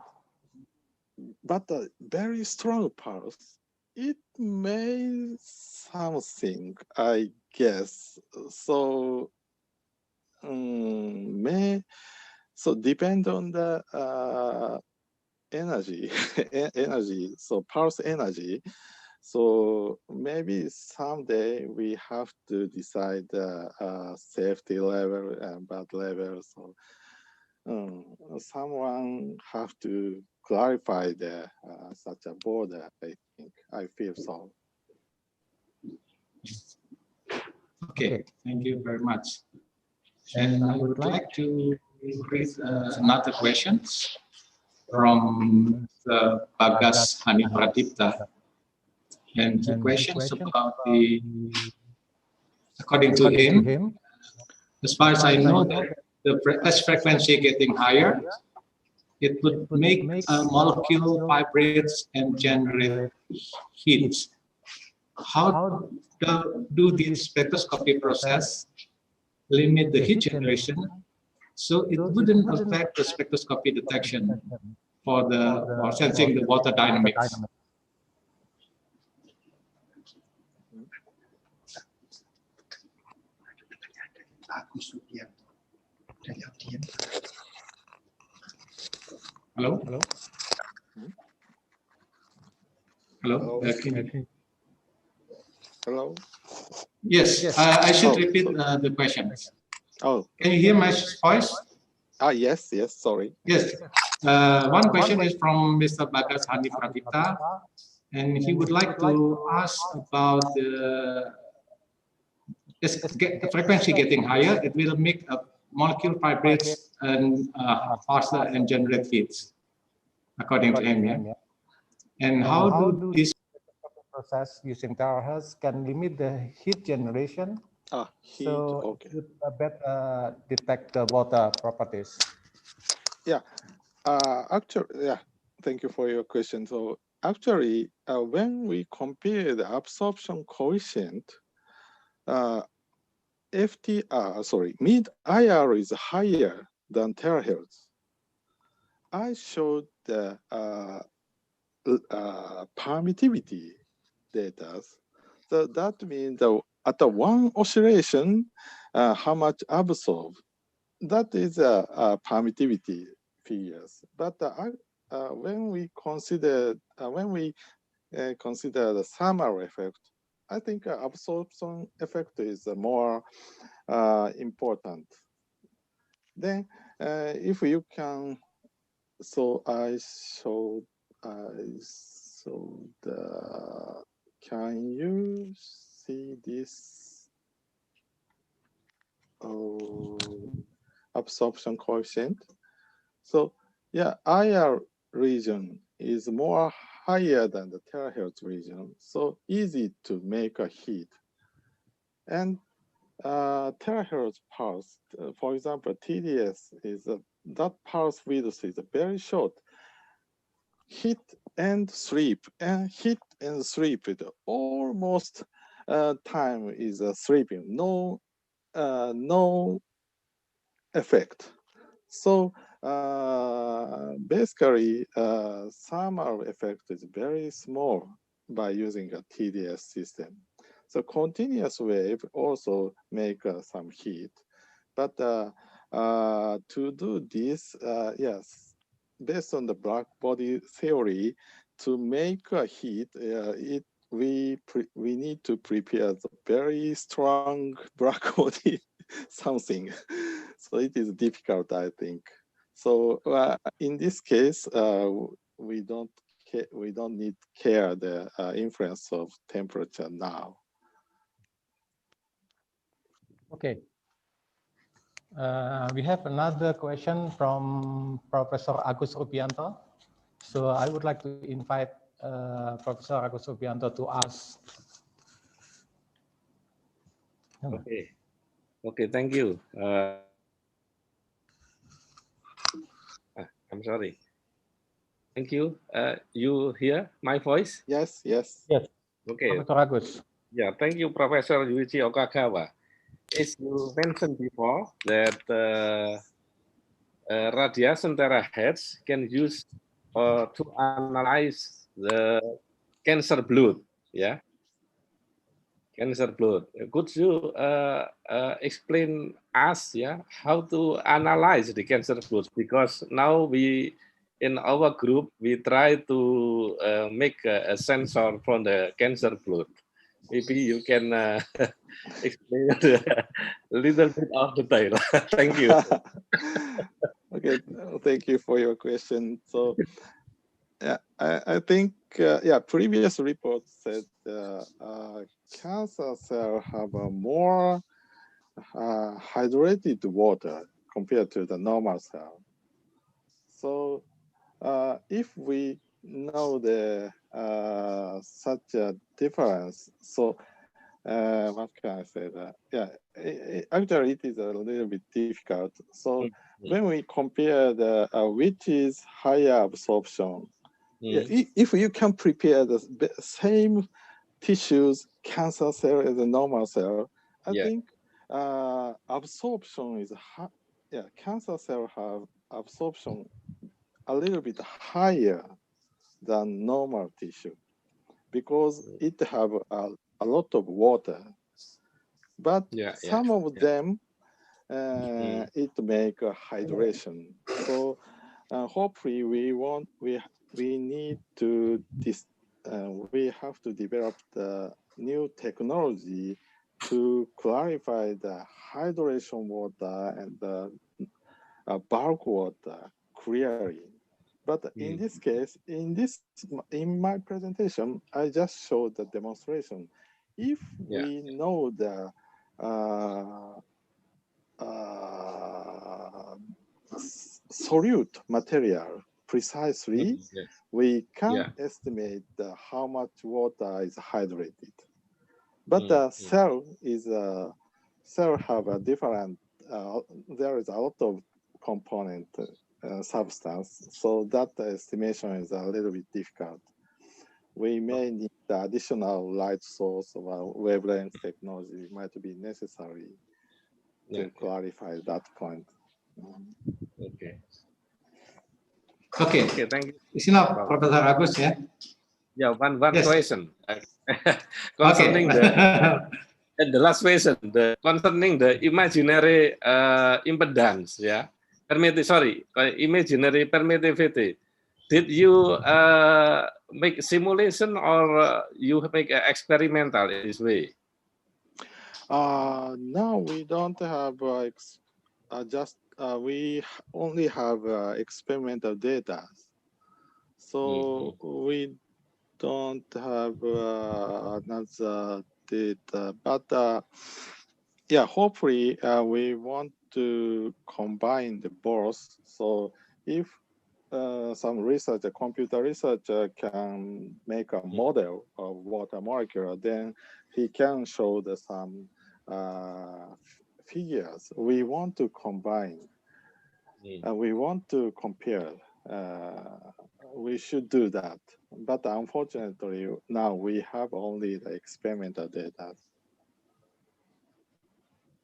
Speaker 10: but a very strong pulse, it may something, I guess. So so depend on the energy, so pulse energy. So maybe someday we have to decide safety level and bad level. So someone have to clarify the such a border. I feel so.
Speaker 9: Okay, thank you very much. And I would like to read another question from Bagas Hani Pradipta. And he questions about according to him, as far as I know, that as frequency getting higher, it would make a molecule vibrates and generate heat. How do this spectroscopy process limit the heat generation so it wouldn't affect the spectroscopy detection for sensing the water dynamics? Hello? Hello?
Speaker 10: Hello?
Speaker 9: Yes, I should repeat the questions.
Speaker 10: Oh.
Speaker 9: Can you hear my voice?
Speaker 10: Yes, sorry.
Speaker 9: Yes. One question is from Mr. Bagas Hani Pradipta, and he would like to ask about the frequency getting higher. It will make a molecule vibrates and faster and generate heat, according to him. Yeah? And how do this process using terahertz can limit the heat generation?
Speaker 10: Okay.
Speaker 9: It would better detect the water properties.
Speaker 10: Yeah. Actually, thank you for your question. So actually, when we compare the absorption coefficient, mid-IR is higher than terahertz. I showed the permittivity data. So that means at the one oscillation, how much absorbed. That is permittivity figures. But when we consider the thermal effect, I think absorption effect is more important. Then, if you can, so I showed So can you see this absorption coefficient? So yeah, IR region is more higher than the terahertz region, so easy to make a heat. And terahertz pulse, for example, TDS is that pulse width is very short. Hit and sleep, and hit and sleep. It almost time is sleeping. No effect. So basically, thermal effect is very small by using a TDS system. So continuous wave also make some heat, but to do this, yes, based on the black body theory, to make a heat, we need to prepare the very strong black body something. So it is difficult, I think. So in this case, we don't need care the influence of temperature now.
Speaker 9: Okay. We have another question from Professor Agus Rubianto. So I would like to invite Professor Agus Rubianto to ask.
Speaker 11: Okay. Okay, thank you. I'm sorry. Thank you. You hear my voice?
Speaker 10: Yes, yes.
Speaker 9: Yes.
Speaker 11: Okay.
Speaker 9: Professor Agus.
Speaker 11: Yeah, thank you, Professor Yuichi Okagawa. As you mentioned before, that radiation terahertz can use to analyze the cancer blood. Yeah, cancer blood. Could you explain us, yeah, how to analyze the cancer blood? Because now we, in our group, we try to make a sensor from the cancer blood. Maybe you can explain a little bit of detail. Thank you.
Speaker 10: Okay, thank you for your question. So, yeah, I think yeah, previous report said cancer cell have a more hydrated water compared to the normal cell. So, if we know the such a difference, so what can I say that? Yeah, actually it is a little bit difficult. So when we compare the which is higher absorption, yeah, if you can prepare the same tissues, cancer cell as a normal cell, I think absorption is high. Yeah, cancer cell have absorption a little bit higher than normal tissue because it have a lot of water. But some of them, it make a hydration. So hopefully we need to we have to develop the new technology to clarify the hydration water and the bulk water clearly. But in this case, in my presentation, I just showed the demonstration. If we know the solute material precisely, we can estimate how much water is hydrated. But the cell have a different. There is a lot of component substance, so that estimation is a little bit difficult. We may need the additional light source or wavelength technology might be necessary to clarify that point.
Speaker 11: Okay.
Speaker 9: Okay.
Speaker 11: Okay, thank you.
Speaker 9: Isinap, Professor Agus, ya.
Speaker 11: Yeah, one question
Speaker 9: Okay.
Speaker 11: concerning the last question, concerning the imaginary impedance, yeah, imaginary permittivity. Did you make simulation or you make experimental in this way?
Speaker 10: No, we don't have we only have experimental data. So we don't have another data, but yeah, hopefully we want to combine the both. So if some researcher, computer researcher can make a model of water molecule, then he can show some figures. We want to combine. We want to compare. We should do that. But unfortunately, now we have only the experimental data.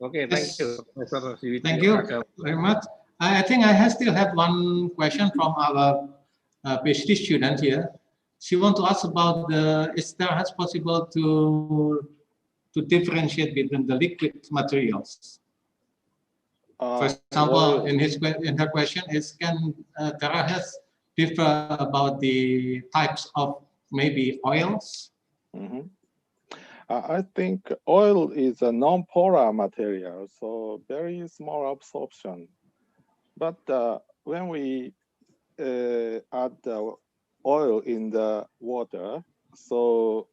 Speaker 11: Okay, thank you, Professor Yuichi
Speaker 9: Thank you
Speaker 11: Okagawa.
Speaker 9: very much. I think I still have one question from our PhD student here. She wants to ask about is there has possible to differentiate between the liquid materials? For example, in her question is, can terahertz differ about the types of maybe oils?
Speaker 10: Mm-hmm. I think oil is a non-polar material, so very small absorption. But when we add the oil in the water, so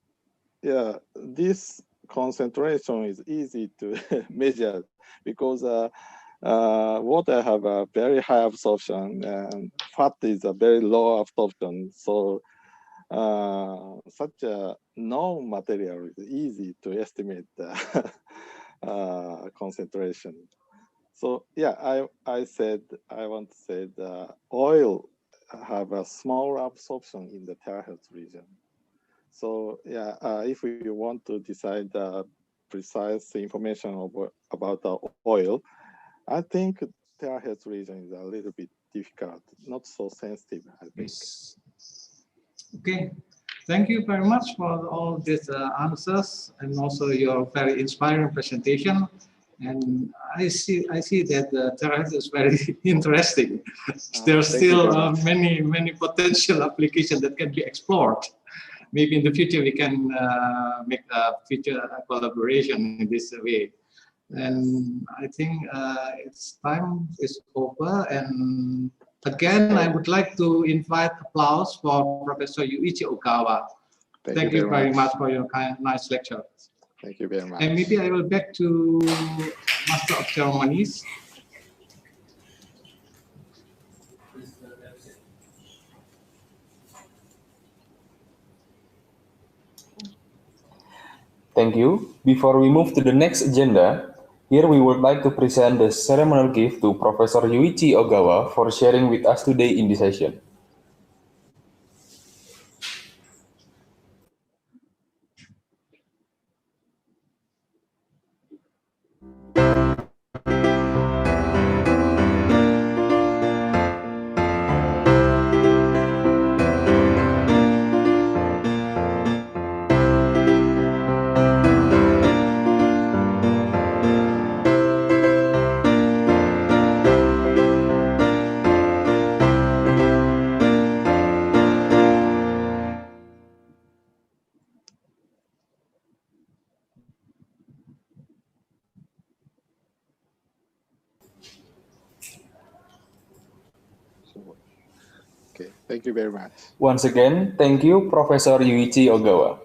Speaker 10: yeah, this concentration is easy to measure because water have a very high absorption and fat is a very low absorption. So such a known material is easy to estimate the concentration. So yeah, I want to say the oil have a small absorption in the terahertz region. So yeah, if we want to decide the precise information about the oil, I think terahertz region is a little bit difficult, not so sensitive, I think.
Speaker 9: Okay, thank you very much for all these answers and also your very inspiring presentation. And I see that the terahertz is very interesting. There are still many potential applications that can be explored. Maybe in the future we can make a future collaboration in this way. And I think its time is over. And again, I would like to invite applause for Professor Yuichi Ogawa. Thank you very much for your nice lecture.
Speaker 10: Thank you very much.
Speaker 9: And maybe I will back to Master of Ceremonies.
Speaker 2: Thank you. Before we move to the next agenda, here we would like to present the ceremonial gift to Professor Yuichi Ogawa for sharing with us today in this session.
Speaker 10: Okay, thank you very much.
Speaker 2: Once again, thank you, Professor Yuichi Ogawa.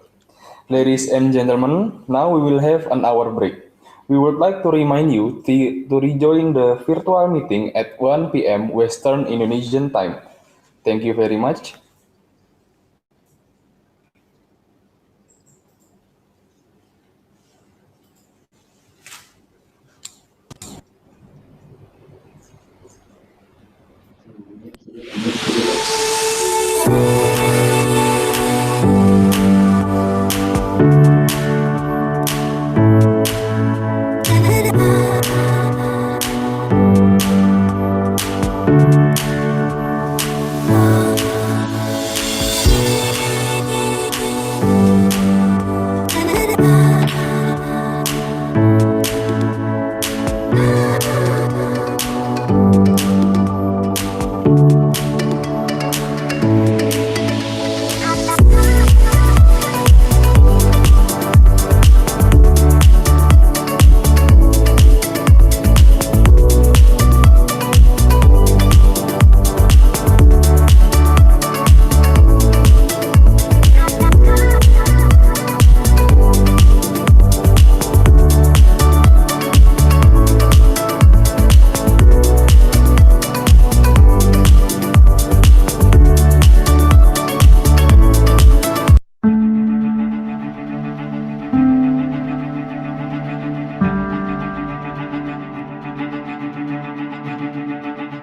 Speaker 2: Ladies and gentlemen, now we will have an hour break. We would like to remind you to rejoin the virtual meeting at 1 p.m. Western Indonesian time. Thank you very much.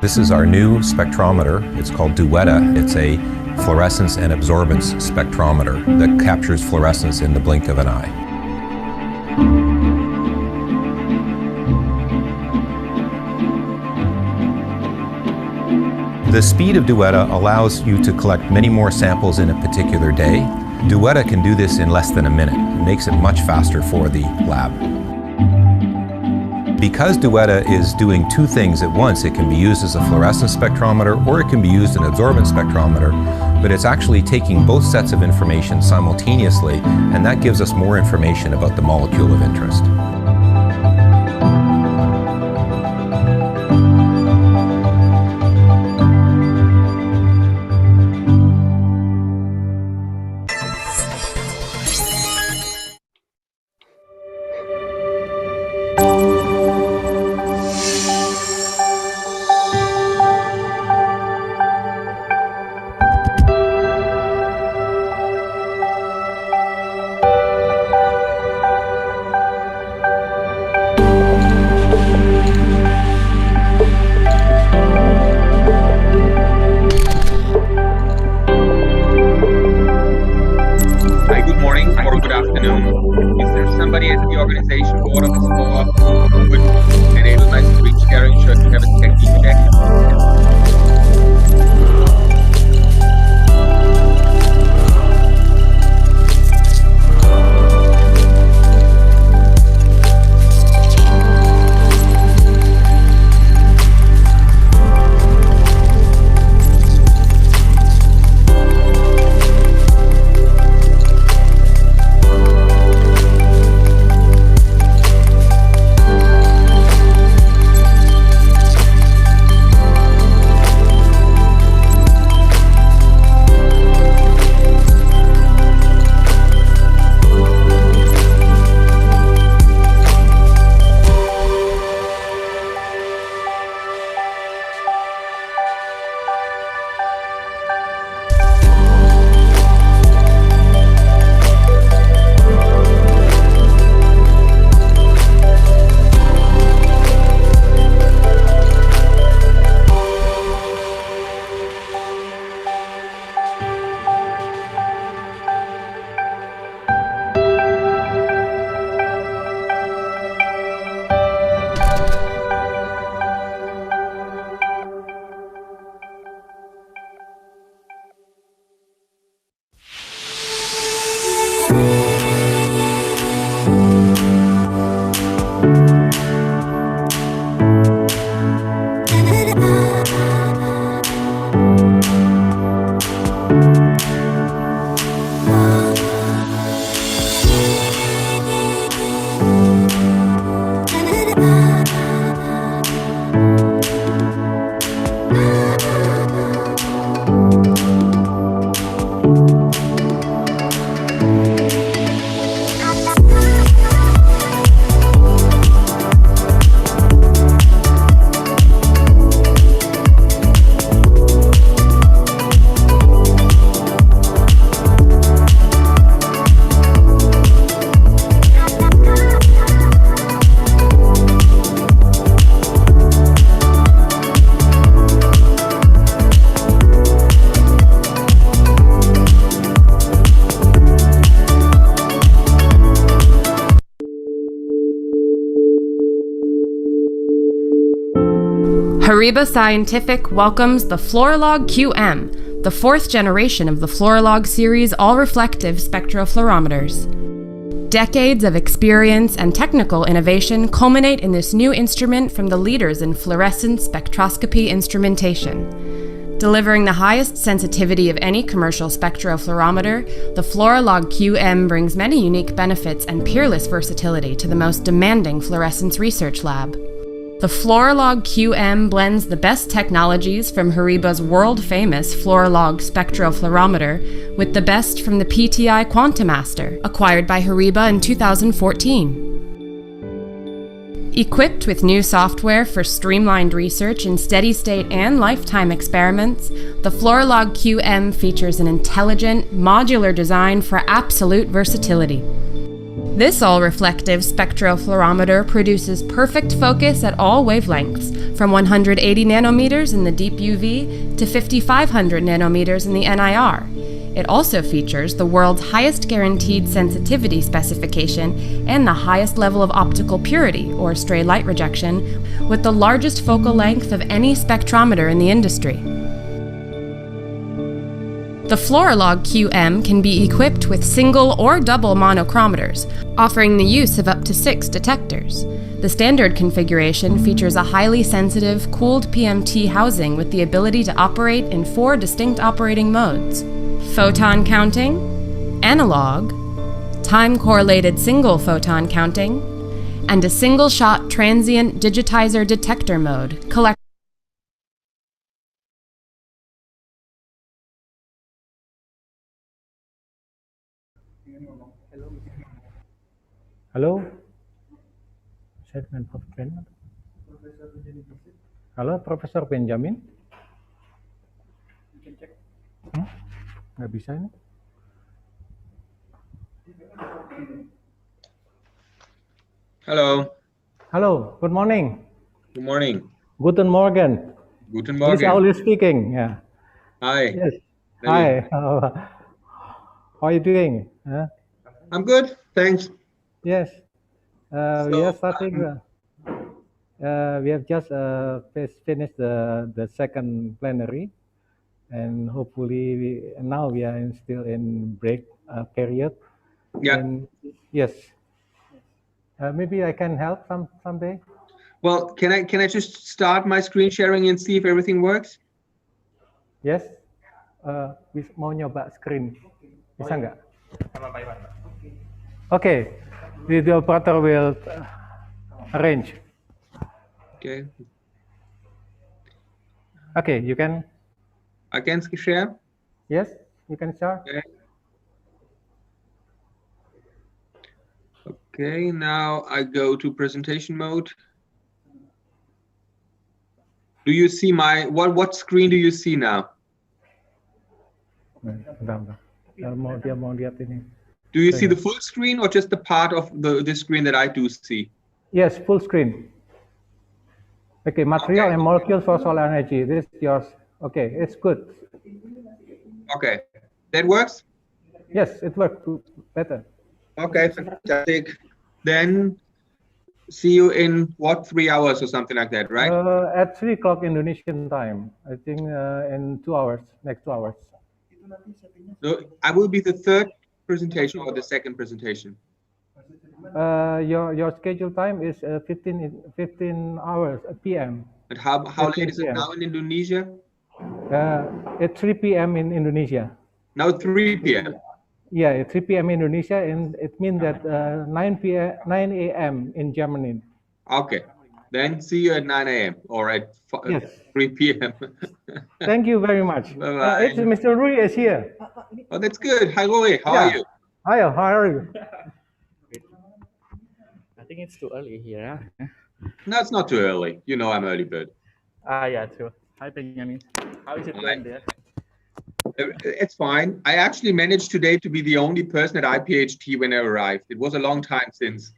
Speaker 12: This is our new spectrometer. It's called Duetta. It's a fluorescence and absorbance spectrometer that captures fluorescence in the blink of an eye. The speed of Duetta allows you to collect many more samples in a particular day. Duetta can do this in less than a minute. It makes it much faster for the lab. Because Duetta is doing two things at once, it can be used as a fluorescence spectrometer or it can be used as an absorbance spectrometer, but it's actually taking both sets of information simultaneously, and that gives us more information about the molecule of interest.
Speaker 13: Hariba Scientific welcomes the Fluorolog QM, the fourth generation of the Fluorolog series all-reflective spectrofluorometers. Decades of experience and technical innovation culminate in this new instrument from the leaders in fluorescence spectroscopy instrumentation. Delivering the highest sensitivity of any commercial spectrofluorometer, the Fluorolog QM brings many unique benefits and peerless versatility to the most demanding fluorescence research lab. The Fluorolog QM blends the best technologies from Hariba's world-famous Fluorolog spectrofluorometer with the best from the PTI Quantimaster, acquired by Hariba in 2014. Equipped with new software for streamlined research in steady-state and lifetime experiments, the Fluorolog QM features an intelligent, modular design for absolute versatility. This all-reflective spectrofluorometer produces perfect focus at all wavelengths, from 180 nanometers in the deep UV to 5500 nanometers in the NIR. It also features the world's highest guaranteed sensitivity specification and the highest level of optical purity, or stray light rejection, with the largest focal length of any spectrometer in the industry. The Fluorolog QM can be equipped with single or double monochrometers, offering the use of up to 6 detectors. The standard configuration features a highly sensitive, cooled PMT housing with the ability to operate in 4 distinct operating modes: photon counting, analog, time-correlated single photon counting, and a single-shot transient digitizer detector mode,
Speaker 14: Halo, halo, Profesor Benjamin. Nggak bisa ini.
Speaker 4: Hello.
Speaker 14: Halo, good morning.
Speaker 4: Good morning.
Speaker 14: Guten Morgen.
Speaker 4: Guten
Speaker 14: This is
Speaker 4: Morgen.
Speaker 14: Auli speaking. Yeah.
Speaker 4: Hi.
Speaker 14: Yes. Hi. How are you doing?
Speaker 4: I'm good, thanks.
Speaker 14: Yes. We are starting. We have just finished the second plenary, and hopefully now we are still in break period.
Speaker 4: Yeah.
Speaker 14: And yes. Maybe I can help someday.
Speaker 4: Well, can I just start my screen sharing and see if everything works?
Speaker 14: Yes. Mau nyoba screen, bisa nggak? Okay. The operator will arrange.
Speaker 4: Okay.
Speaker 14: Okay, you can.
Speaker 4: I can share.
Speaker 14: Yes, you can share.
Speaker 4: Okay. Okay, now I go to presentation mode. Do you see my, what screen do you see now? Do you see the full screen or just the part of the screen that I do see?
Speaker 14: Yes, full screen. Okay, material and molecules for solar energy. This is yours. Okay, it's good.
Speaker 4: Okay, that works?
Speaker 14: Yes, it works better.
Speaker 4: Okay, fantastic. Then see you in what, 3 hours or something like that, right?
Speaker 14: At 3 o'clock Indonesian time. I think in 2 hours, next 2 hours.
Speaker 4: So I will be the third presentation or the second presentation.
Speaker 14: Your schedule time is 15 hours PM.
Speaker 4: But how late is it now in Indonesia?
Speaker 14: It's 3 PM in Indonesia.
Speaker 4: Now 3 PM.
Speaker 14: Yeah, it's 3 PM in Indonesia, and it means that 9 AM in Germany.
Speaker 4: Okay, then see you at 9 AM or at 3 PM.
Speaker 14: Thank you very much.
Speaker 4: Bye-bye.
Speaker 14: It's Mr. Rui is here.
Speaker 4: Oh, that's good. Hi, Roy. How are you?
Speaker 14: Hi, how are you?
Speaker 15: I think it's too early here.
Speaker 4: No, it's not too early. You know I'm early bird.
Speaker 15: Yeah, true. Hi, Benjamin. How is it going there?
Speaker 4: It's fine. I actually managed today to be the only person at IPHT when I arrived. It was a long time since.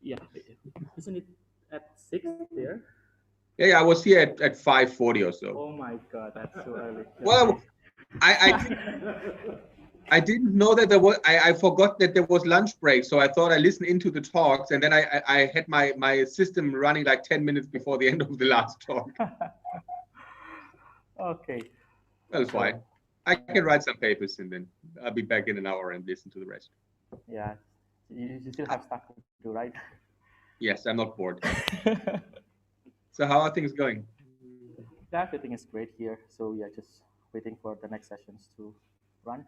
Speaker 15: Yeah, isn't it at 6 there?
Speaker 4: Yeah, I was here at 5:40 or so.
Speaker 15: Oh my God, that's too early.
Speaker 4: Well, I didn't know that there was. I forgot that there was lunch break, so I thought I listened into the talks, and then I had my system running like 10 minutes before the end of the last talk.
Speaker 15: Okay.
Speaker 4: That's fine. I can write some papers and then I'll be back in an hour and listen to the rest.
Speaker 15: Yeah, you still have stuff to do, right?
Speaker 4: Yes, I'm not bored. So how are things going?
Speaker 15: Yeah, everything is great here. So we are just waiting for the next sessions to run.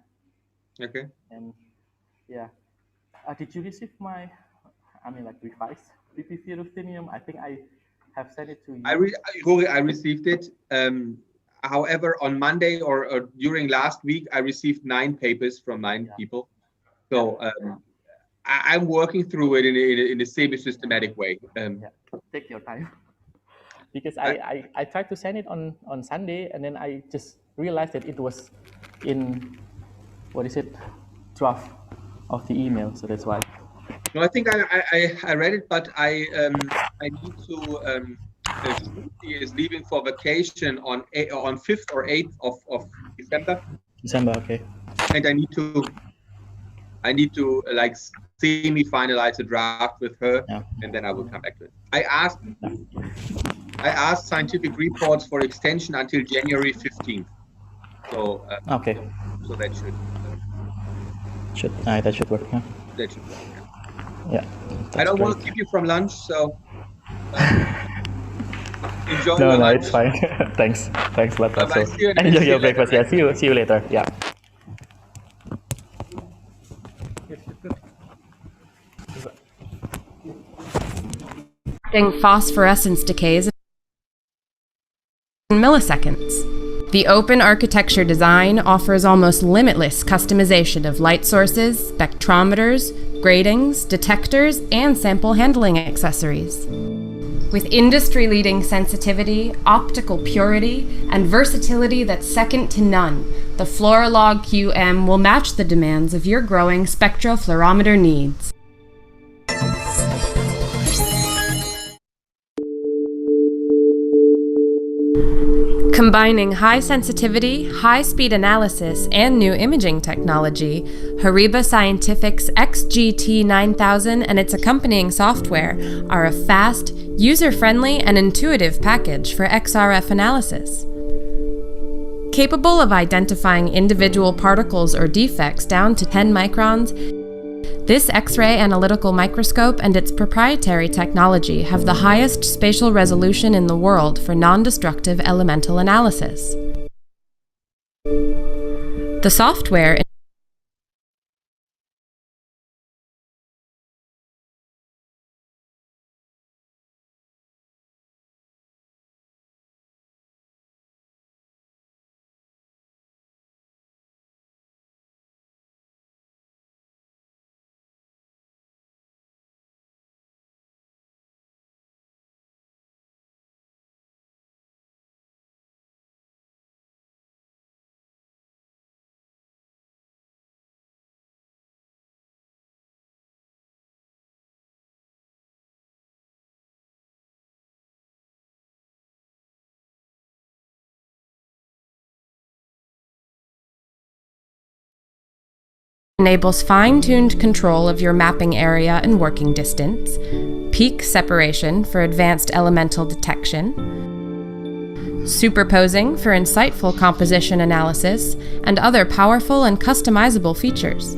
Speaker 4: Okay.
Speaker 15: And yeah, did you receive my, revised PPV ruthenium? I think I have sent it to you.
Speaker 4: I received it. However, on Monday or during last week, I received 9 papers from 9 people. So I'm working through it in a semi-systematic way.
Speaker 15: Take your time. Because I tried to send it on Sunday, and then I just realized that it was in, draft of the email. So that's why.
Speaker 4: No, I think I read it, but I need to
Speaker 16: She is leaving for vacation on 5th or 8th of December.
Speaker 15: December, okay.
Speaker 16: And I need to like semi-finalize the draft with her, and then I will come back to it. I asked scientific reports for extension until January 15th. So
Speaker 15: okay.
Speaker 16: So that should
Speaker 15: that should work. Yeah.
Speaker 16: That should work.
Speaker 15: Yeah.
Speaker 16: I don't want to keep you from lunch, so enjoy
Speaker 15: No,
Speaker 16: your lunch.
Speaker 15: it's fine. Thanks a lot.
Speaker 16: Bye-bye.
Speaker 15: Also.
Speaker 16: See you
Speaker 15: Enjoy your
Speaker 16: later.
Speaker 15: breakfast. Yeah. See you later. Yeah.
Speaker 13: Phosphorescence decays in milliseconds. The open architecture design offers almost limitless customization of light sources, spectrometers, gratings, detectors, and sample handling accessories. With industry-leading sensitivity, optical purity, and versatility that's second to none, the Fluorolog QM will match the demands of your growing spectrofluorometer needs. Combining high sensitivity, high-speed analysis, and new imaging technology, Hariba Scientific's XGT9000 and its accompanying software are a fast, user-friendly, and intuitive package for XRF analysis. Capable of identifying individual particles or defects down to 10 microns, this X-ray analytical microscope and its proprietary technology have the highest spatial resolution in the world for non-destructive elemental analysis. The software enables fine-tuned control of your mapping area and working distance, peak separation for advanced elemental detection, superposing for insightful composition analysis, and other powerful and customizable features.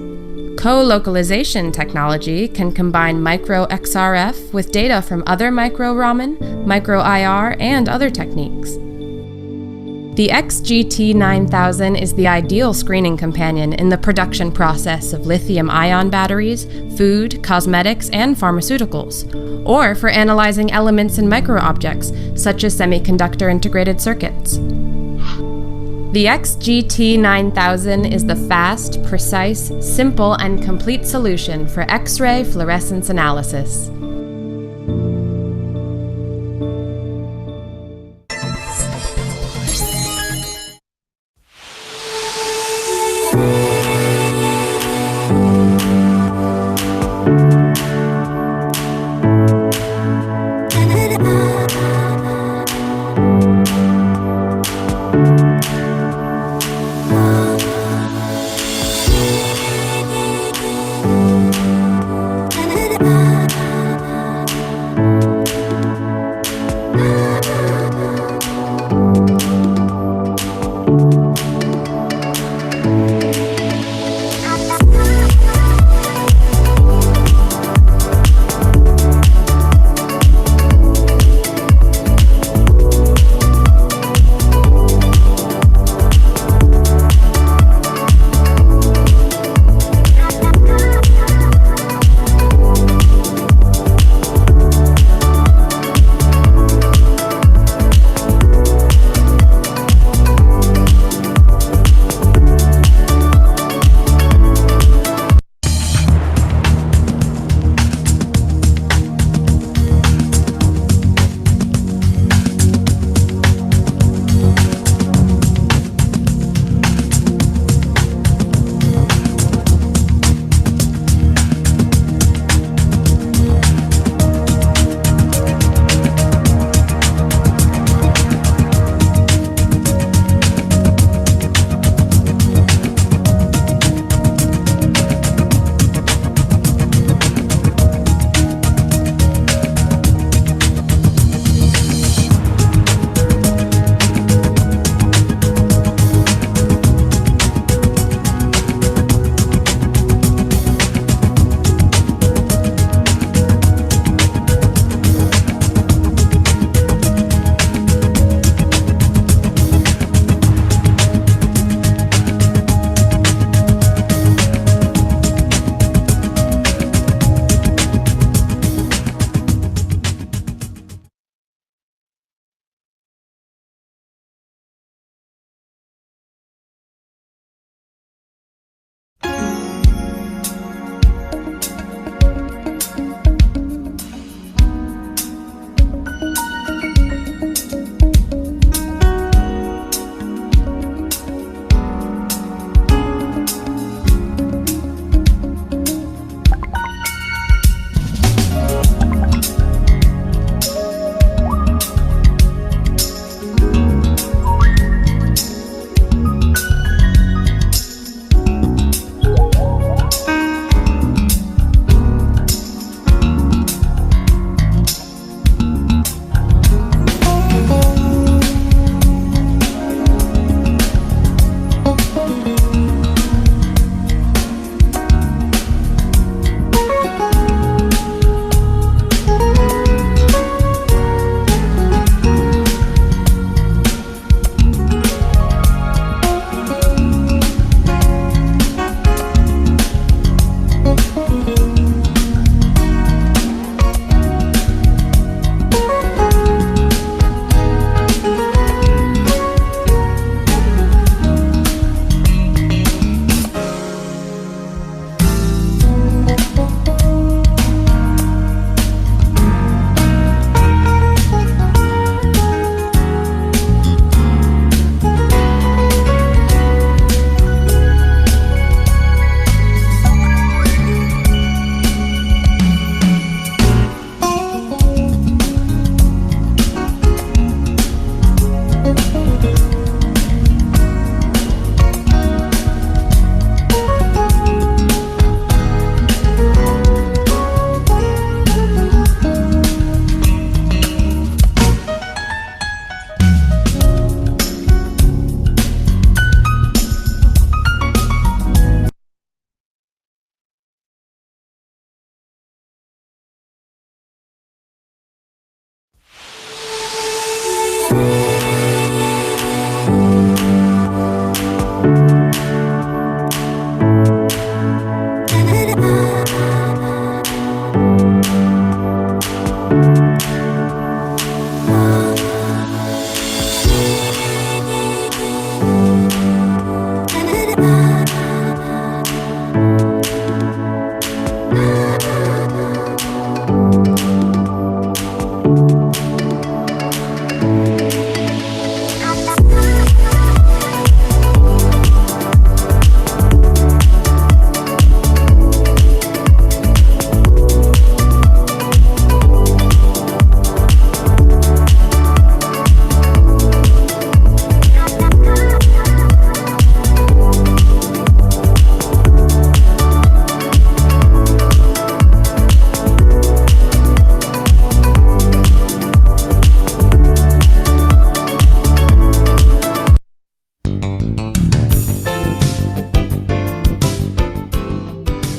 Speaker 13: Co-localization technology can combine micro-XRF with data from other micro-Raman, micro-IR, and other techniques. The XGT9000 is the ideal screening companion in the production process of lithium-ion batteries, food, cosmetics, and pharmaceuticals, or for analyzing elements in micro-objects, such as semiconductor integrated circuits. The XGT9000 is the fast, precise, simple, and complete solution for X-ray fluorescence analysis.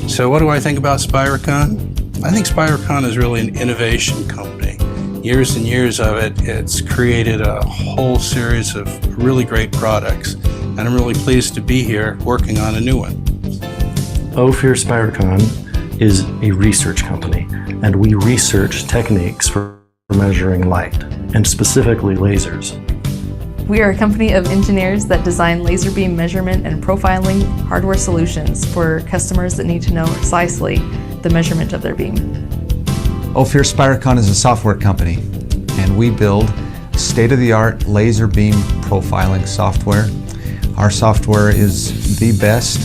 Speaker 17: So what do I think about Spiricon? I think Spiricon is really an innovation company. Years and years of it, it's created a whole series of really great products. And I'm really pleased to be here working on a new one.
Speaker 18: Ophir Spiricon is a research company, and we research techniques for measuring light, and specifically lasers.
Speaker 19: We are a company of engineers that design laser beam measurement and profiling hardware solutions for customers that need to know precisely the measurement of their beam.
Speaker 20: Ophir Spiricon is a software company, and we build state-of-the-art laser beam profiling software. Our software is the best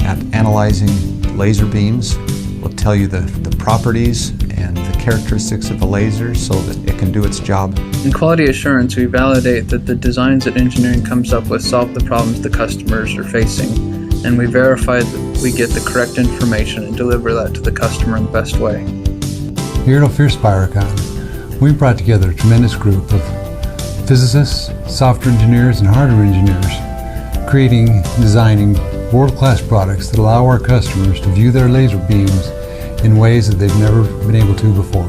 Speaker 20: at analyzing laser beams. We'll tell you the properties and the characteristics of a laser so that it can do its job.
Speaker 21: In quality assurance, we validate that the designs that engineering comes up with solve the problems the customers are facing, and we verify that we get the correct information and deliver that to the customer in the best way.
Speaker 22: Here at Ophir Spiricon, we brought together a tremendous group of physicists, software engineers, and hardware engineers, creating and designing world-class products that allow our customers to view their laser beams in ways that they've never been able to before.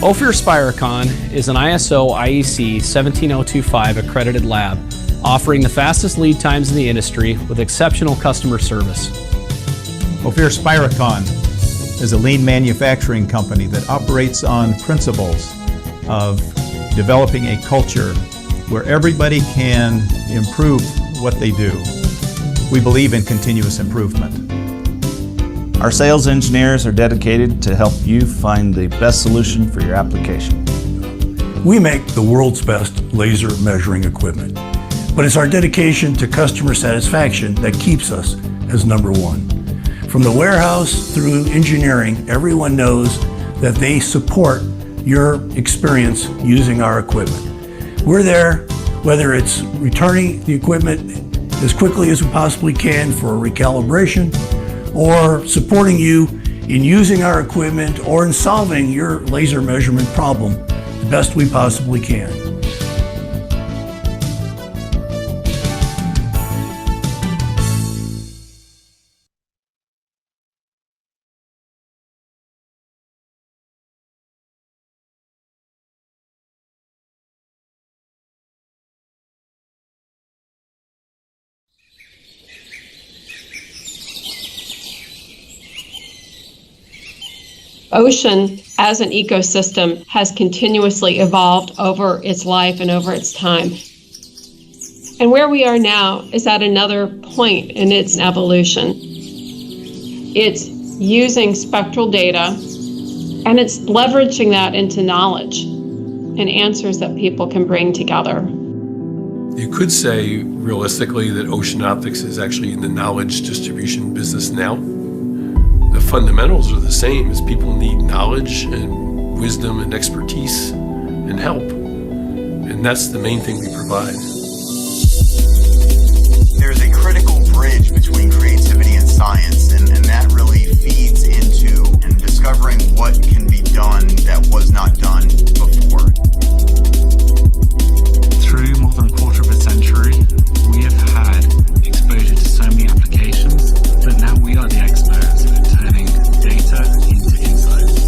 Speaker 23: Ophir Spiricon is an ISO IEC 17025 accredited lab, offering the fastest lead times in the industry with exceptional customer service.
Speaker 24: Ophir Spiricon is a lean manufacturing company that operates on principles of developing a culture where everybody can improve what they do. We believe in continuous improvement.
Speaker 25: Our sales engineers are dedicated to help you find the best solution for your application.
Speaker 26: We make the world's best laser measuring equipment, but it's our dedication to customer satisfaction that keeps us as number one. From the warehouse through engineering, everyone knows that they support your experience using our equipment. We're there, whether it's returning the equipment as quickly as we possibly can for a recalibration, or supporting you in using our equipment or in solving your laser measurement problem the best we possibly can.
Speaker 27: Ocean as an ecosystem has continuously evolved over its life and over its time. And where we are now is at another point in its evolution. It's using spectral data and it's leveraging that into knowledge and answers that people can bring together.
Speaker 28: You could say realistically that oceanoptics is actually in the knowledge distribution business now. The fundamentals are the same, as people need knowledge and wisdom and expertise and help. And that's the main thing we provide.
Speaker 29: There's a critical bridge between creativity and science, and that really feeds into discovering what can be done that was not done before.
Speaker 30: Through more than a quarter of a century, we have had exposure to so many applications, but now we are the experts at turning data into insights.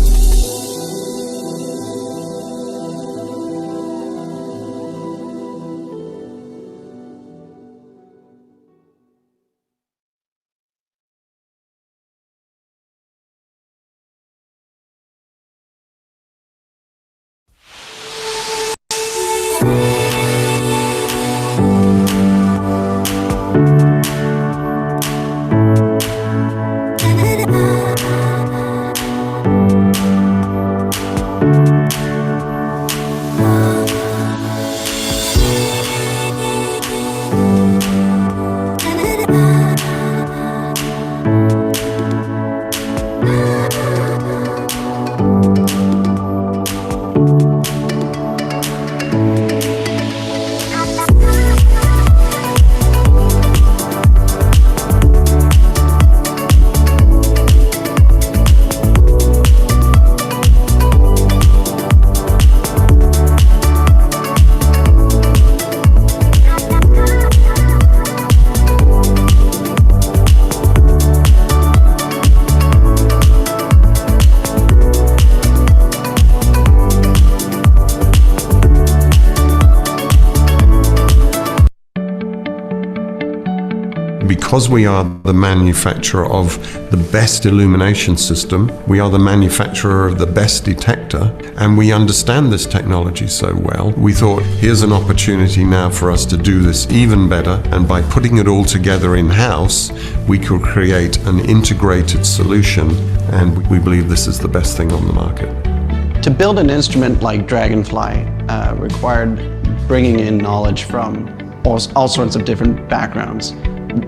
Speaker 1: Because we are the manufacturer of the best illumination system, we are the manufacturer of the best detector, and we understand this technology so well, we thought, here's an opportunity now for us to do this even better, and by putting it all together in-house, we could create an integrated solution, and we believe this is the best thing on the market.
Speaker 2: To build an instrument like Dragonfly required bringing in knowledge from all sorts of different backgrounds.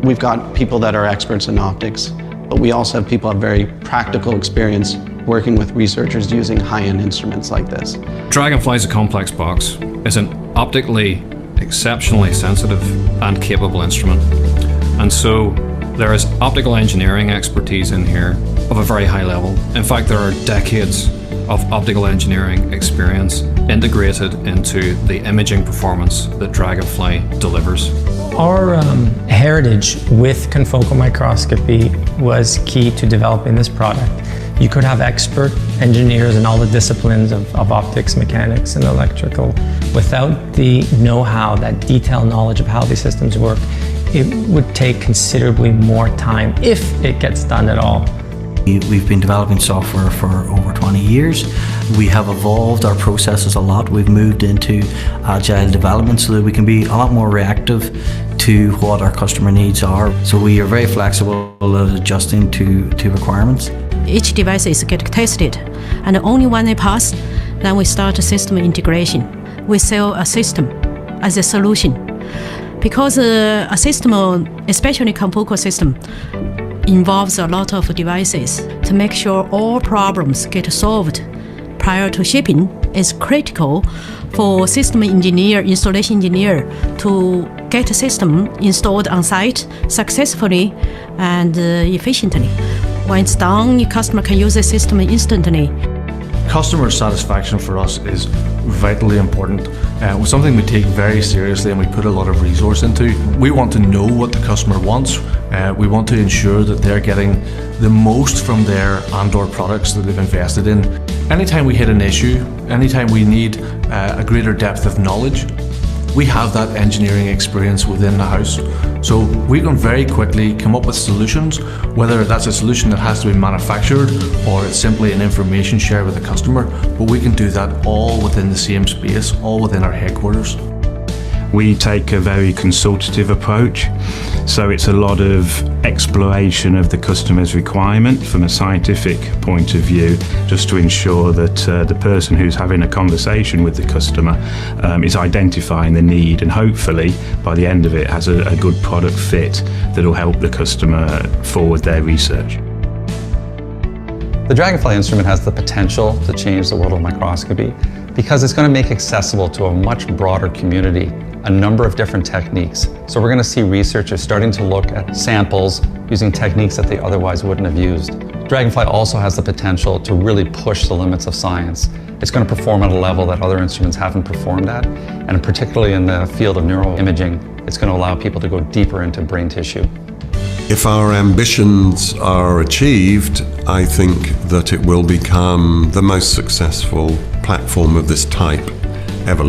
Speaker 2: We've got people that are experts in optics, but we also have people who have very practical experience working with researchers using high-end instruments like this.
Speaker 23: Dragonfly is a complex box. It's an optically exceptionally sensitive and capable instrument. And so there is optical engineering expertise in here of a very high level. In fact, there are decades of optical engineering experience integrated into the imaging performance that Dragonfly delivers.
Speaker 3: Our heritage with confocal microscopy was key to developing this product. You could have expert engineers in all the disciplines of optics, mechanics, and electrical. Without the know-how, that detailed knowledge of how these systems work, it would take considerably more time, if it gets done at all.
Speaker 5: We've been developing software for over 20 years. We have evolved our processes a lot. We've moved into agile development so that we can be a lot more reactive to what our customer needs are. So we are very flexible at adjusting to requirements.
Speaker 6: Each device is get tested, and only when they pass, then we start a system integration. We sell a system as a solution. Because a system, especially confocal system, involves a lot of devices. To make sure all problems get solved prior to shipping is critical for system engineer, installation engineer to get a system installed on site successfully and efficiently. When it's done, your customer can use the system instantly.
Speaker 18: Customer satisfaction for us is vitally important. It's something we take very seriously and we put a lot of resource into. We want to know what the customer wants. We want to ensure that they're getting the most from their and/or products that they've invested in. Anytime we hit an issue, anytime we need a greater depth of knowledge, we have that engineering experience within the house. So we can very quickly come up with solutions, whether that's a solution that has to be manufactured or it's simply an information share with the customer, but we can do that all within the same space, all within our headquarters.
Speaker 7: We take a very consultative approach, so it's a lot of exploration of the customer's requirement from a scientific point of view, just to ensure that the person who's having a conversation with the customer is identifying the need, and hopefully by the end of it has a good product fit that will help the customer forward their research.
Speaker 20: The Dragonfly instrument has the potential to change the world of microscopy because it's going to make accessible to a much broader community a number of different techniques. So we're going to see researchers starting to look at samples using techniques that they otherwise wouldn't have used. Dragonfly also has the potential to really push the limits of science. It's going to perform at a level that other instruments haven't performed at, and particularly in the field of neuroimaging, it's going to allow people to go deeper into brain tissue.
Speaker 1: If our ambitions are achieved, I think that it will become the most successful platform of this type ever.